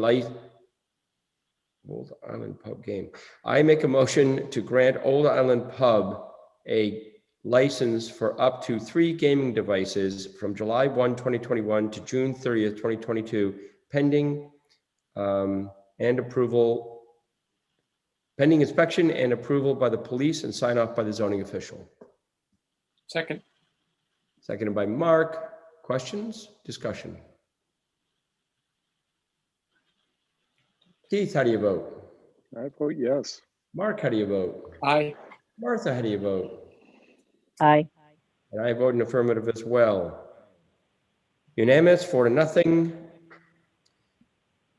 Old Island Pub game. I make a motion to grant Old Island Pub a license for up to 3 gaming devices from July 1, 2021 to June 30th, 2022, pending pending inspection and approval by the police and sign off by the zoning official. Second. Seconded by Mark. Questions, discussion? Keith, how do you vote? I vote yes. Mark, how do you vote? Aye. Martha, how do you vote? Aye. And I vote in affirmative as well. Unanimous, 4-0.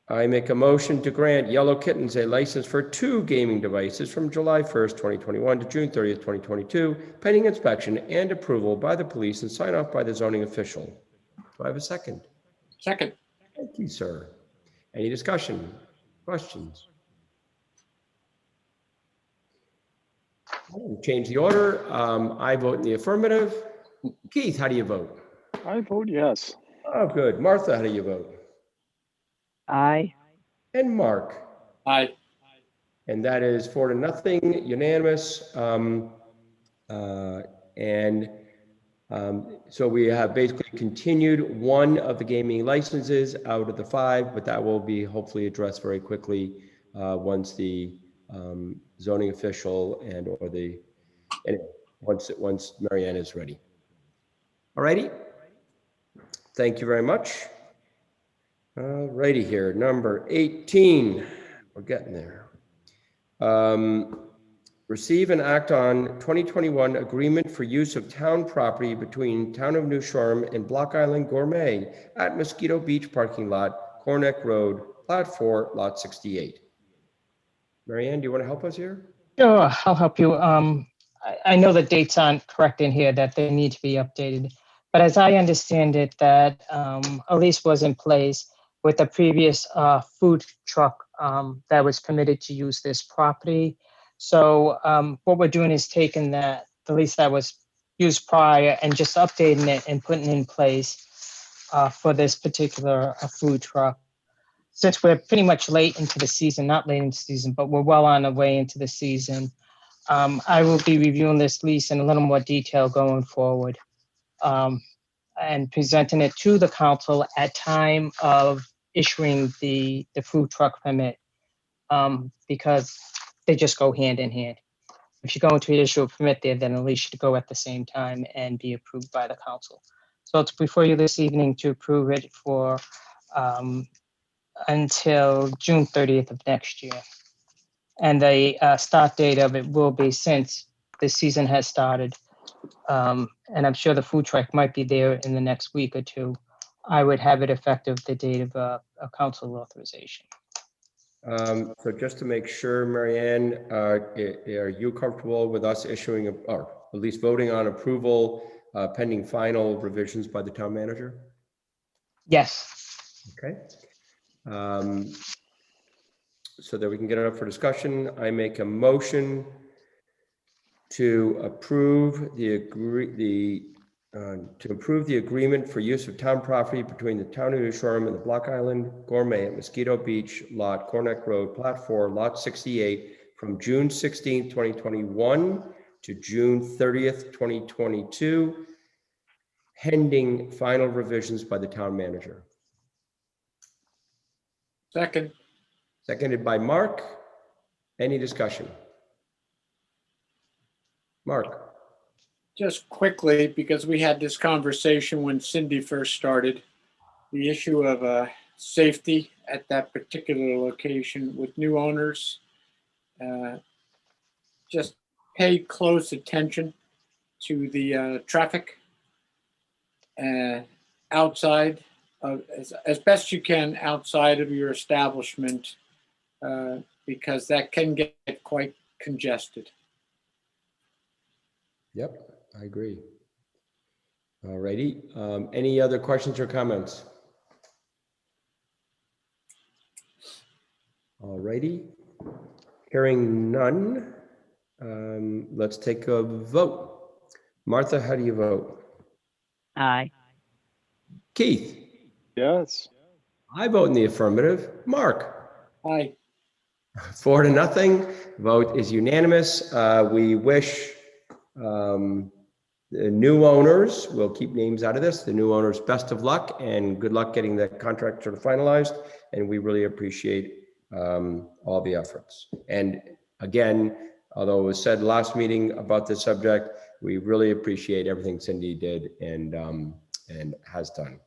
I make a motion to grant Yellow Kittens a license for 2 gaming devices from July 1st, 2021 to June 30th, 2022, pending inspection and approval by the police and sign off by the zoning official. Do I have a second? Second. Thank you, sir. Any discussion, questions? We'll change the order. I vote in the affirmative. Keith, how do you vote? I vote yes. Oh, good. Martha, how do you vote? Aye. And Mark? Aye. And that is 4-0, unanimous. So we have basically continued one of the gaming licenses out of the 5, but that will be hopefully addressed very quickly once the zoning official once Marianne is ready. All righty. Thank you very much. All righty here, number 18. We're getting there. Receive and act on 2021 agreement for use of town property between Town of New Shoreham and Block Island Gourmet at Mosquito Beach parking lot, Corneck Road, Plat 4, Lot 68. Marianne, do you want to help us here? Sure, I'll help you. I know the dates aren't correct in here, that they need to be updated. But as I understand it, that a lease was in place with the previous food truck that was permitted to use this property. So what we're doing is taking the lease that was used prior and just updating it and putting it in place for this particular food truck. Since we're pretty much late into the season, not late into the season, but we're well on the way into the season, I will be reviewing this lease in a little more detail going forward and presenting it to the council at time of issuing the food truck permit because they just go hand in hand. If you're going to issue a permit there, then the lease should go at the same time and be approved by the council. So it's before you this evening to approve it for until June 30th of next year. And the start date of it will be since the season has started. And I'm sure the food truck might be there in the next week or two. I would have it effective the date of a council authorization. So just to make sure, Marianne, are you comfortable with us issuing, or at least voting on approval pending final revisions by the town manager? Yes. Okay. So that we can get it up for discussion, I make a motion to approve the agreement for use of town property between the Town of New Shoreham and the Block Island Gourmet at Mosquito Beach, Lot Corneck Road, Plat 4, Lot 68, from June 16th, 2021 to June 30th, 2022, pending final revisions by the town manager. Second. Seconded by Mark. Any discussion? Mark. Just quickly, because we had this conversation when Cindy first started, the issue of safety at that particular location with new owners. Just pay close attention to the traffic outside of, as best you can outside of your establishment, because that can get quite congested. Yep, I agree. All righty. Any other questions or comments? All righty. Hearing none, let's take a vote. Martha, how do you vote? Aye. Keith? Yes. I vote in the affirmative. Mark? Aye. 4-0. Vote is unanimous. We wish the new owners, we'll keep names out of this, the new owners best of luck and good luck getting the contract sort of finalized. And we really appreciate all the efforts. And again, although it was said last meeting about this subject, we really appreciate everything Cindy did and and has done.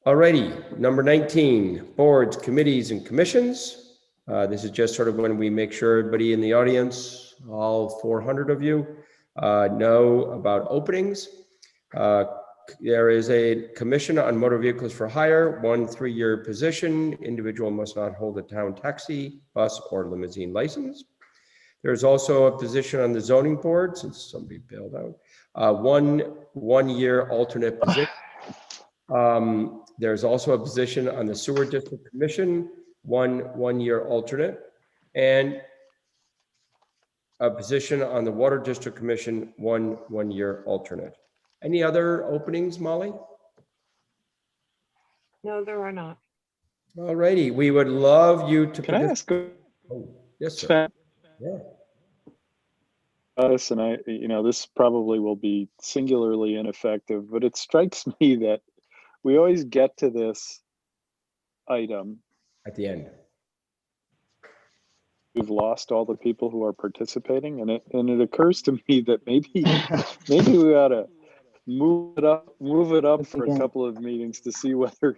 Alrighty, number 19, boards, committees, and commissions. This is just sort of when we make sure everybody in the audience, all 400 of you, know about openings. There is a commission on motor vehicles for hire, 1 3-year position. Individual must not hold a town taxi, bus, or limousine license. There's also a position on the zoning board, since somebody bailed out, 1-year alternate position. There's also a position on the sewer district commission, 1-year alternate, and a position on the water district commission, 1-year alternate. Any other openings, Molly? No, there are not. All righty, we would love you to. Can I ask? Oh, yes, sir. Yeah. Us, and I, this probably will be singularly ineffective, but it strikes me that we always get to this item at the end. We've lost all the people who are participating, and it occurs to me that maybe we ought to move it up for a couple of meetings to see whether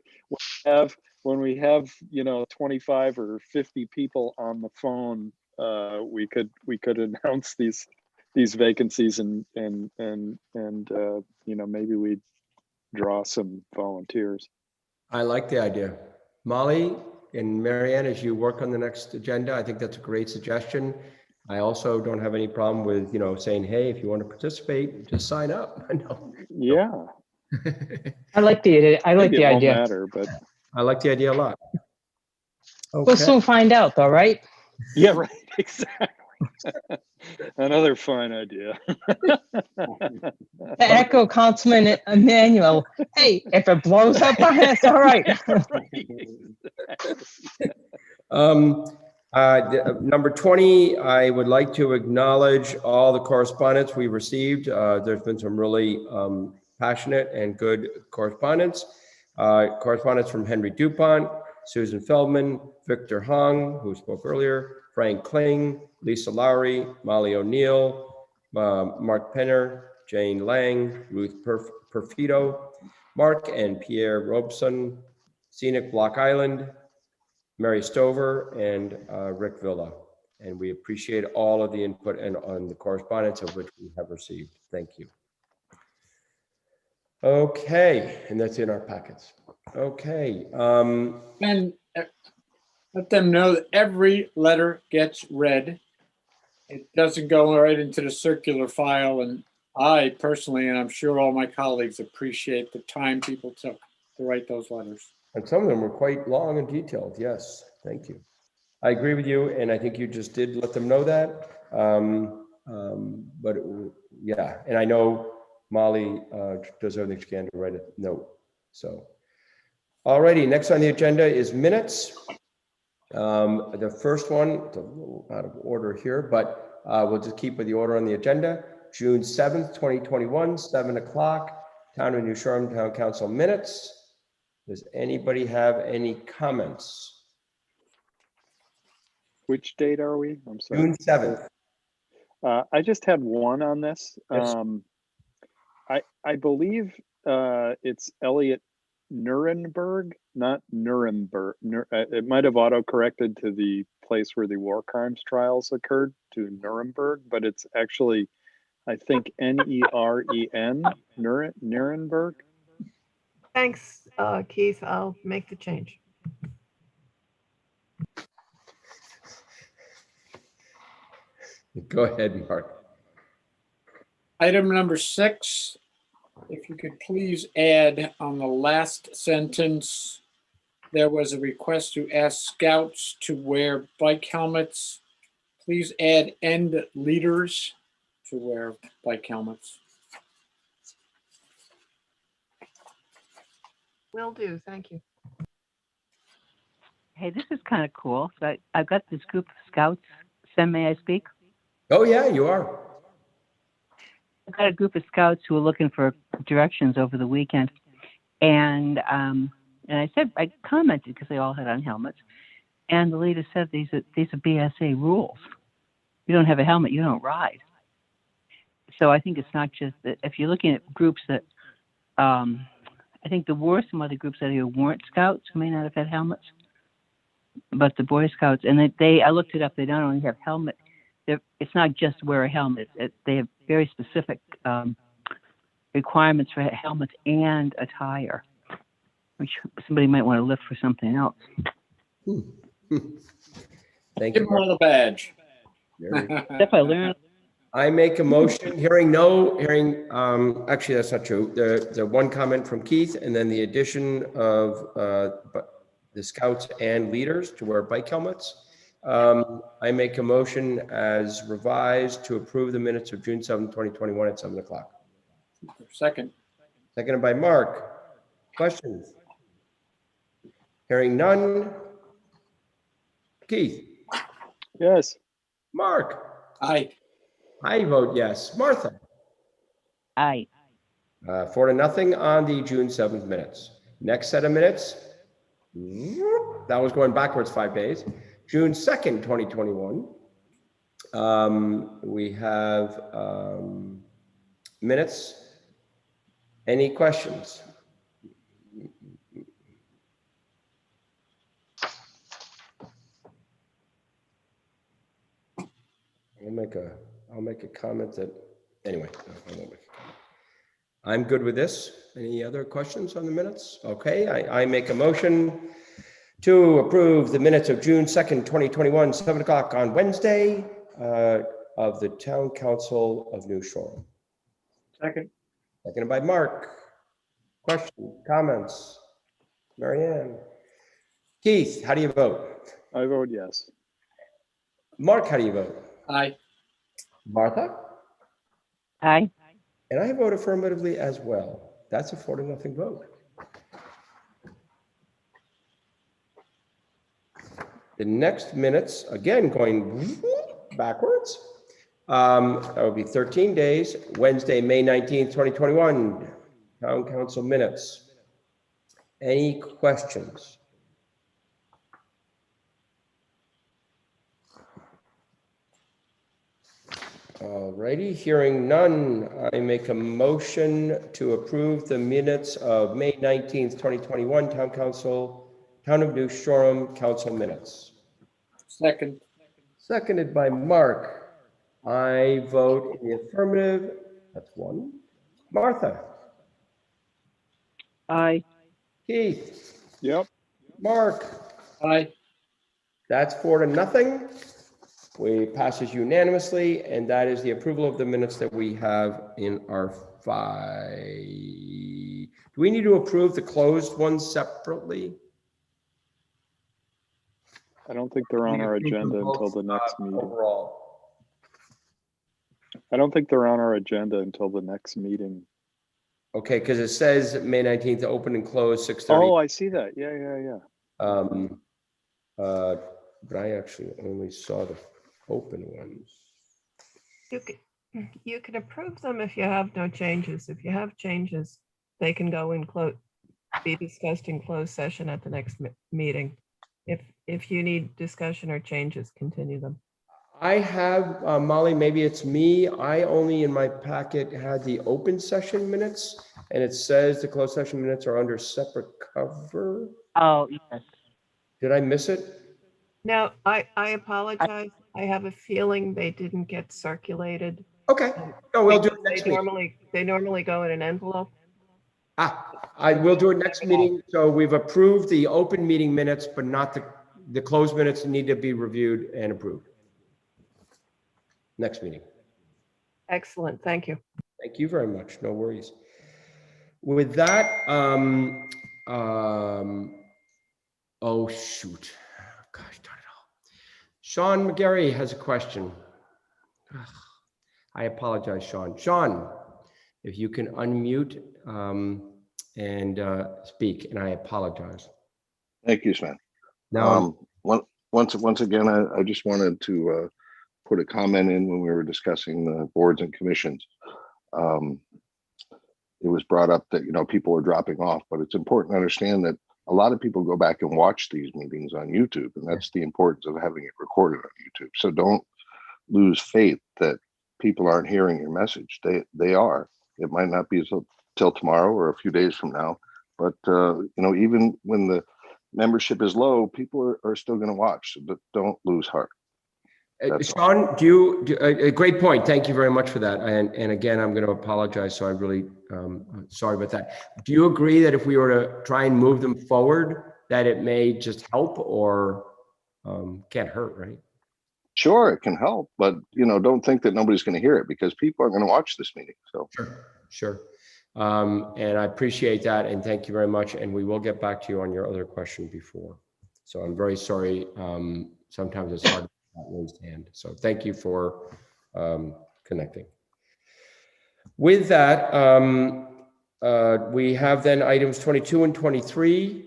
when we have 25 or 50 people on the phone, we could announce these vacancies and maybe we draw some volunteers. I like the idea. Molly and Marianne, as you work on the next agenda, I think that's a great suggestion. I also don't have any problem with, saying, hey, if you want to participate, just sign up. No. Yeah. I like the idea. I like the idea. Matter, but I like the idea a lot. Okay. We'll soon find out though, right? Yeah, right. Exactly. Another fine idea. To echo Councilman Emmanuel, hey, if it blows up, it's all right. Number 20, I would like to acknowledge all the correspondence we received. There's been some really passionate and good correspondence. Correspondence from Henry DuPont, Susan Feldman, Victor Hong, who spoke earlier, Frank Kling, Lisa Lowry, Molly O'Neill, Mark Penner, Jane Lang, Ruth Perfido, Mark and Pierre Robeson, Scenic Block Island, Mary Stover, and Rick Villa. And we appreciate all of the input and on the correspondence of which we have received. Thank you. Okay, and that's in our packets. Okay. And let them know that every letter gets read. It doesn't go right into the circular file. And I personally, and I'm sure all my colleagues, appreciate the time people took to write those letters. And some of them were quite long and detailed. Yes, thank you. I agree with you, and I think you just did let them know that. Yeah, and I know Molly does everything she can to write a note. So, alrighty, next on the agenda is minutes. The first one, it's a little out of order here, but we'll just keep with the order on the agenda. June 7th, 2021, 7 o'clock, Town of New Shoreham Town Council minutes. Does anybody have any comments? Which date are we? I'm sorry. June 7th. I just had one on this. Yes. I believe it's Elliot Nuremberg, not Nuremberg. It might have auto-corrected to the place where the war crimes trials occurred, to Nuremberg, but it's actually, I think, N-E-R-E-N, Nuremberg. Thanks, Keith. I'll make the change. Go ahead, Mark. Item number 6, if you could please add on the last sentence, there was a request to ask scouts to wear bike helmets. Please add and leaders to wear bike helmets. Will do. Thank you. Hey, this is kind of cool. So I've got this group of scouts. Sam, may I speak? Oh, yeah, you are. I've got a group of scouts who are looking for directions over the weekend. And I said, I commented because they all had on helmets. And the leader said, these are BSA rules. You don't have a helmet, you don't ride. So I think it's not just that if you're looking at groups that I think there were some other groups out here who weren't Scouts who may not have had helmets, but the Boy Scouts, and I looked it up, they not only have helmet, it's not just wear a helmet, they have very specific requirements for helmets and attire, which somebody might want to lift for something else. Thank Give you. them all a badge. If I learn. I make a motion, actually, that's not true. The one comment from Keith and then the addition of the Scouts and leaders to wear bike helmets. I make a motion as revised to approve the minutes of June 7th, 2021 at 7 o'clock. Second. Seconded by Mark. Questions? Hearing none. Keith? Yes. Mark? Aye. I vote yes. Martha? Aye. 4-0 on the June 7th minutes. Next set of minutes. That was going backwards 5 days. June 2nd, 2021. We have minutes. Any questions? I'll make a comment that, anyway, I won't make a comment. I'm good with this. Any other questions on the minutes? Okay, I make a motion to approve the minutes of June 2nd, 2021, 7 o'clock on Wednesday of the Town Council of New Shoreham. Second. Seconded by Mark. Questions, comments? Marianne? Keith, how do you vote? I vote yes. Mark, how do you vote? Aye. Martha? Aye. And I vote affirmatively as well. That's a 4-0 vote. The next minutes, again, going backwards. That would be 13 days, Wednesday, May 19th, 2021, Town Council minutes. Any questions? All righty, hearing none, I make a motion to approve the minutes of May 19th, 2021, Town of New Shoreham Council minutes. Second. Seconded by Mark. I vote in the affirmative. That's one. Martha? Aye. Keith? Yep. Mark? Aye. That's 4-0. We passes unanimously, and that is the approval of the minutes that we have in our file. Do we need to approve the closed ones separately? I don't think they're on our agenda until the next meeting. Overall. I don't think they're on our agenda until the next meeting. Okay, because it says May 19th, open and close 6:30. Oh, I see that. Yeah. But I actually only saw the open ones. You can approve them if you have no changes. If you have changes, they can go in be discussed in closed session at the next meeting. If you need discussion or changes, continue them. I have, Molly, maybe it's me. I only in my packet had the open session minutes, and it says the closed session minutes are under separate cover. Oh, yes. Did I miss it? No, I apologize. I have a feeling they didn't get circulated. Okay. No, we'll do it next week. They normally go in an envelope. I will do it next meeting. So we've approved the open meeting minutes, but not the closed minutes need to be reviewed and approved. Next meeting. Excellent. Thank you. Thank you very much. No worries. With that, oh shoot. Gosh darn it all. Sean McGarry has a question. I apologize, Sean. Sean, if you can unmute and speak, and I apologize. Thank you, Sven. Now, once again, I just wanted to put a comment in when we were discussing the boards and commissions. It was brought up that, people are dropping off, but it's important to understand that a lot of people go back and watch these meetings on YouTube, and that's the importance of having it recorded on YouTube. So don't lose faith that people aren't hearing your message. They are. It might not be till tomorrow or a few days from now. But, even when the membership is low, people are still going to watch, but don't lose heart. That's all. Sean, a great point. Thank you very much for that. And again, I'm going to apologize. So I'm really sorry about that. Do you agree that if we were to try and move them forward, that it may just help or can't hurt, right? Sure, it can help, but don't think that nobody's going to hear it because people are going to watch this meeting. So Sure. And I appreciate that. And thank you very much. And we will get back to you on your other question before. So I'm very sorry. Sometimes it's hard to raise hand. So thank you for connecting. With that, we have then items 22 and 23.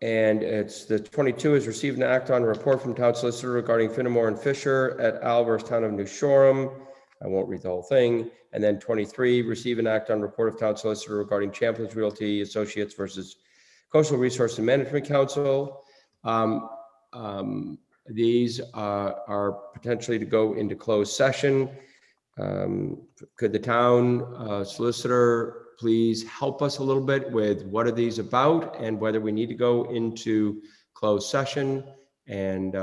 And it's the 22 is receive and act on a report from town solicitor regarding Finnemore and Fisher at Alver's Town of New Shoreham. I won't read the whole thing. And then 23, receive and act on report of town solicitor regarding Champlain's Realty Associates versus Coastal Resource and Management Council. These are potentially to go into closed session. Could the town solicitor please help us a little bit with what are these about and whether we need to go into closed session and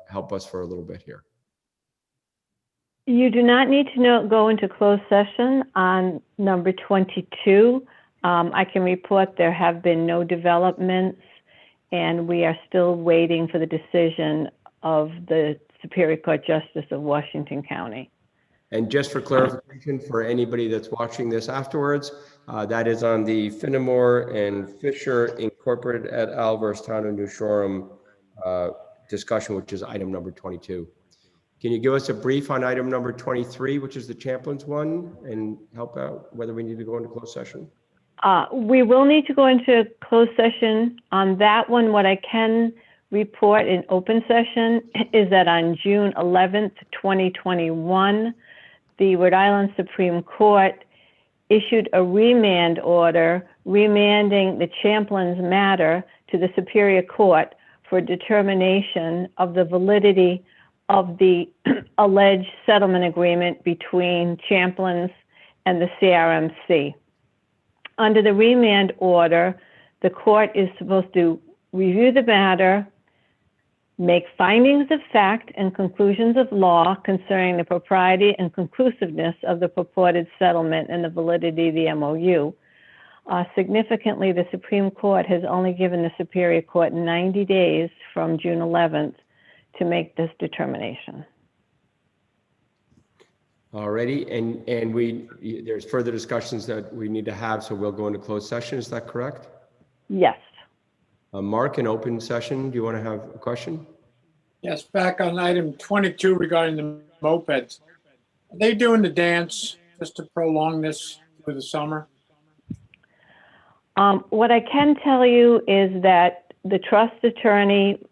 help us for a little bit here? You do not need to go into closed session on number 22. I can report there have been no developments, and we are still waiting for the decision of the Superior Court Justice of Washington County. And just for clarification for anybody that's watching this afterwards, that is on the Finnemore and Fisher Incorporated at Alver's Town of New Shoreham discussion, which is item number 22. Can you give us a brief on item number 23, which is the Champlain's one, and help out whether we need to go into closed session? We will need to go into closed session on that one. What I can report in open session is that on June 11th, 2021, the Rhode Island Supreme Court issued a remand order remanding the Champlain's matter to the Superior Court for determination of the validity of the alleged settlement agreement between Champlain's and the CRMC. Under the remand order, the court is supposed to review the matter, make findings of fact and conclusions of law concerning the propriety and conclusiveness of the purported settlement and the validity of the MOU. Significantly, the Supreme Court has only given the Superior Court 90 days from June 11th to make this determination. Alrighty, and there's further discussions that we need to have, so we'll go into closed session. Is that correct? Yes. Mark, in open session, do you want to have a question? Yes, back on item 22 regarding the mopeds. Are they doing the dance just to prolong this through the summer? What I can tell you is that the trust attorney,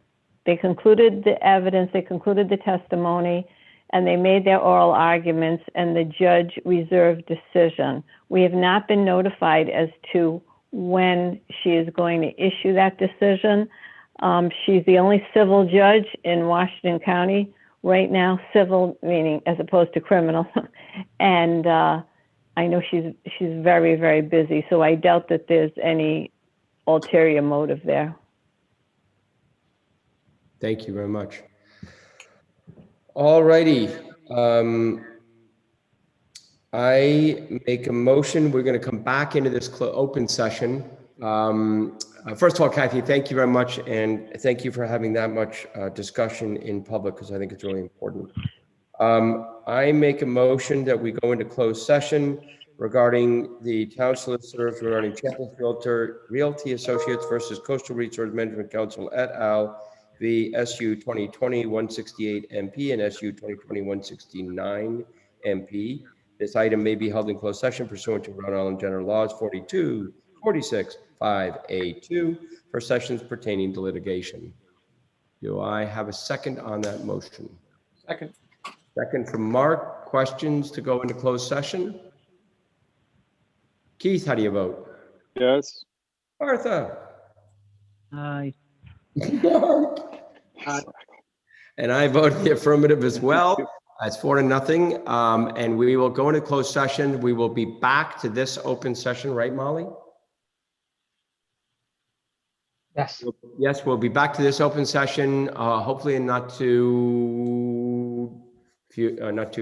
they concluded the evidence, they concluded the testimony, and they made their oral arguments, and the judge reserved decision. We have not been notified as to when she is going to issue that decision. She's the only civil judge in Washington County right now, civil meaning as opposed to criminal. And I know she's very, very busy, so I doubt that there's any ulterior motive there. Thank you very much. All righty. I make a motion. We're going to come back into this open session. First of all, Kathy, thank you very much. And thank you for having that much discussion in public, because I think it's really important. I make a motion that we go into closed session regarding the town solicitors regarding Champlain's Realty Associates versus Coastal Resource Management Council et al. v. SU 2020-168 MP and SU 2020-169 MP. This item may be held in closed session pursuant to Rhode Island General Laws 42, 46, 5A2 for sessions pertaining to litigation. Do I have a second on that motion? Second. Second from Mark. Questions to go into closed session? Keith, how do you vote? Yes. Martha? Aye. Mark? And I vote the affirmative as well. It's 4-0. And we will go into closed session. We will be back to this open session, right, Molly? Yes. Yes, we'll be back to this open session, hopefully in not too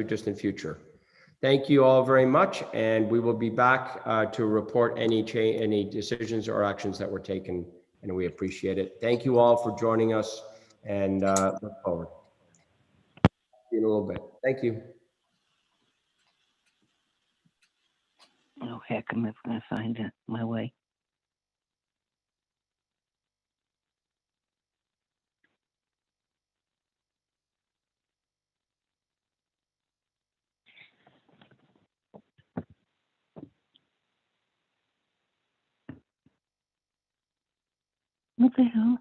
distant future. Thank you all very much, and we will be back to report any decisions or actions that were taken, and we appreciate it. Thank you all for joining us, and look forward. See you in a little bit. Thank you. Oh, heck, I'm never going to find my way. What the hell?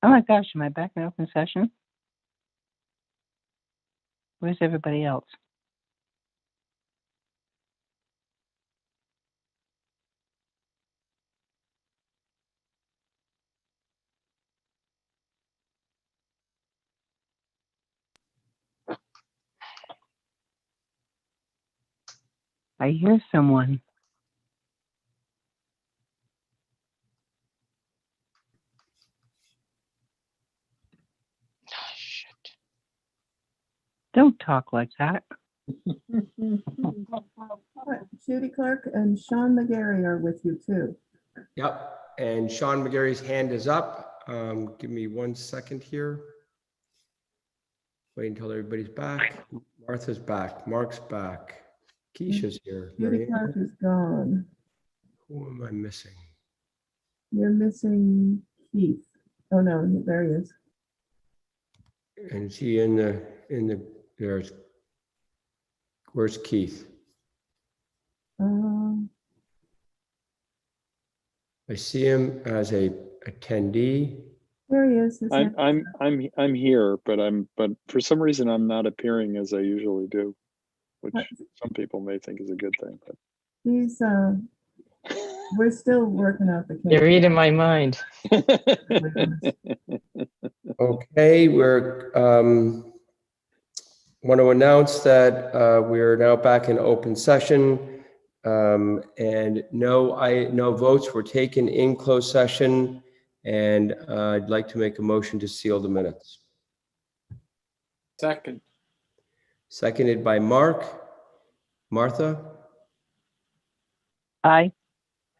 Oh my gosh, am I back in open session? Where's everybody else? I hear someone. Don't talk like that. Judy Clark and Sean McGarry are with you too. Yep, and Sean McGarry's hand is up. Give me 1 second here. Wait until everybody's back. Martha's back, Mark's back, Keisha's here. Judy Marianne, Clark is gone. who am I missing? You're missing Keith. Oh, no, there he is. And is he in the, where's Keith? I see him as a attendee. There he is. His hand- I'm here, but for some reason I'm not appearing as I usually do, which some people may think is a good thing. But He's, we're still working out the. You're reading my mind. Okay, we're want to announce that we are now back in open session, and no votes were taken in closed session, and I'd like to make a motion to seal the minutes. Second. Seconded by Mark. Martha? Aye.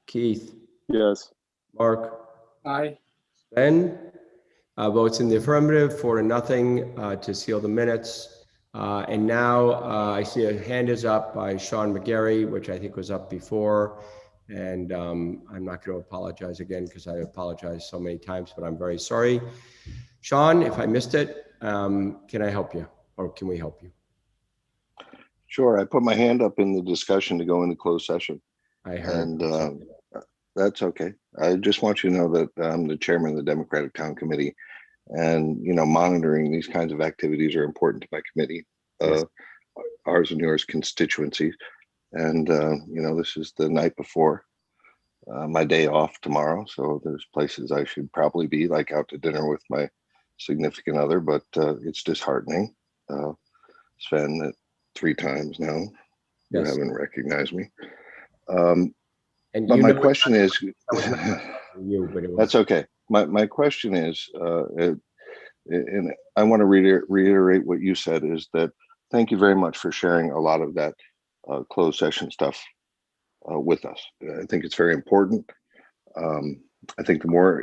Keith? Yes. Mark? Aye. Ben? Votes in the affirmative, 4-0 to seal the minutes. And now I see a hand is up by Sean McGarry, which I think was up before. And I'm not going to apologize again because I apologized so many times, but I'm very sorry. Sean, if I missed it, can I help you or can we help you? Sure. I put my hand up in the discussion to go into closed session. I heard. And that's okay. I just want you to know that I'm the chairman of the Democratic Town Committee, and monitoring these kinds of activities are important to my committee, Yes. ours and yours constituencies. And this is the night before my day off tomorrow, so there's places I should probably be, like out to dinner with my significant other, but it's disheartening. Sven, 3 times now, you Yes. haven't recognized me. And But you my know- question is, That was not you, but it was- that's okay. My question is, and I want to reiterate what you said, is that thank you very much for sharing a lot of that closed session stuff with us. I think it's very important. I think the more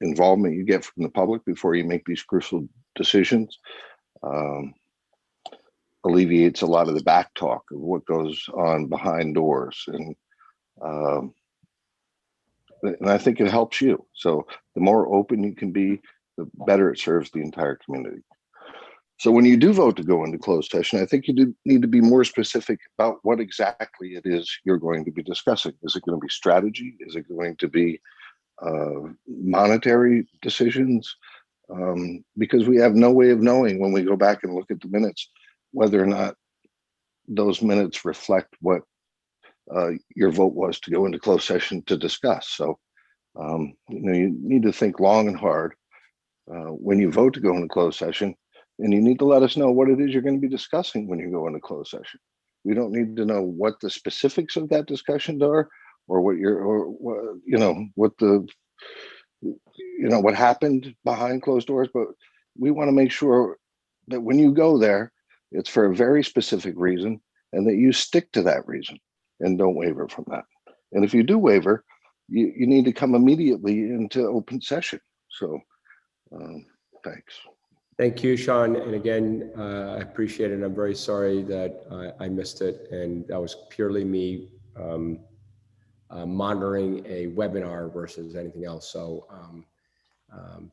involvement you get from the public before you make these crucial decisions alleviates a lot of the back talk of what goes on behind doors. And I think it helps you. So the more open you can be, the better it serves the entire community. So when you do vote to go into closed session, I think you do need to be more specific about what exactly it is you're going to be discussing. Is it going to be strategy? Is it going to be monetary decisions? Because we have no way of knowing when we go back and look at the minutes whether or not those minutes reflect what your vote was to go into closed session to discuss. So you need to think long and hard when you vote to go into closed session, and you need to let us know what it is you're going to be discussing when you go into closed session. We don't need to know what the specifics of that discussion are, or what what happened behind closed doors, but we want to make sure that when you go there, it's for a very specific reason, and that you stick to that reason and don't waver from that. And if you do waver, you need to come immediately into open session. So thanks. Thank you, Sean. And again, I appreciate it. I'm very sorry that I missed it. And that was purely me monitoring a webinar versus anything else. So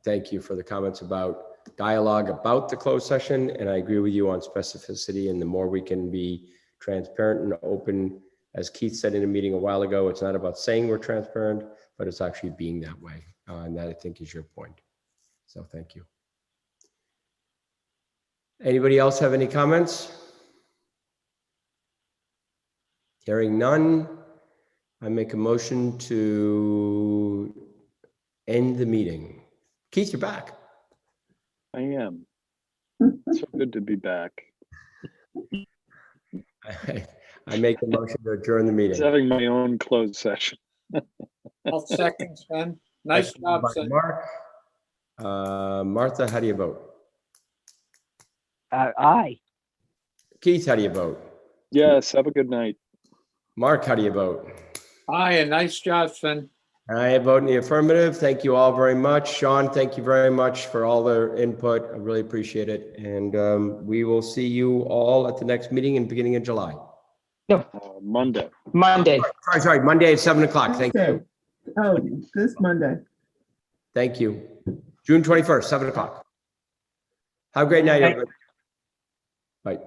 thank you for the comments about dialogue about the closed session. And I agree with you on specificity. And the more we can be transparent and open, as Keith said in a meeting a while ago, it's not about saying we're transparent, but it's actually being that way. And that, I think, is your point. So thank you. Anybody else have any comments? Hearing none, I make a motion to end the meeting. Keith, you're back. I am. So good to be back. I make a motion to adjourn the I was meeting. having my own closed session. I'll second, Sven. Nice Seconded job, by Sven. Mark. Martha, how do you vote? Aye. Keith, how do you vote? Yes, have a good night. Mark, how do you vote? Aye, and nice job, Sven. I vote in the affirmative. Thank you all very much. Sean, thank you very much for all the input. I really appreciate it. And we will see you all at the next meeting in the beginning of July. Monday. Monday. Sorry, Monday at 7 o'clock. Thank you. Oh, this Monday. Thank you. June 21st, 7 o'clock. Have a great night, everybody. Bye.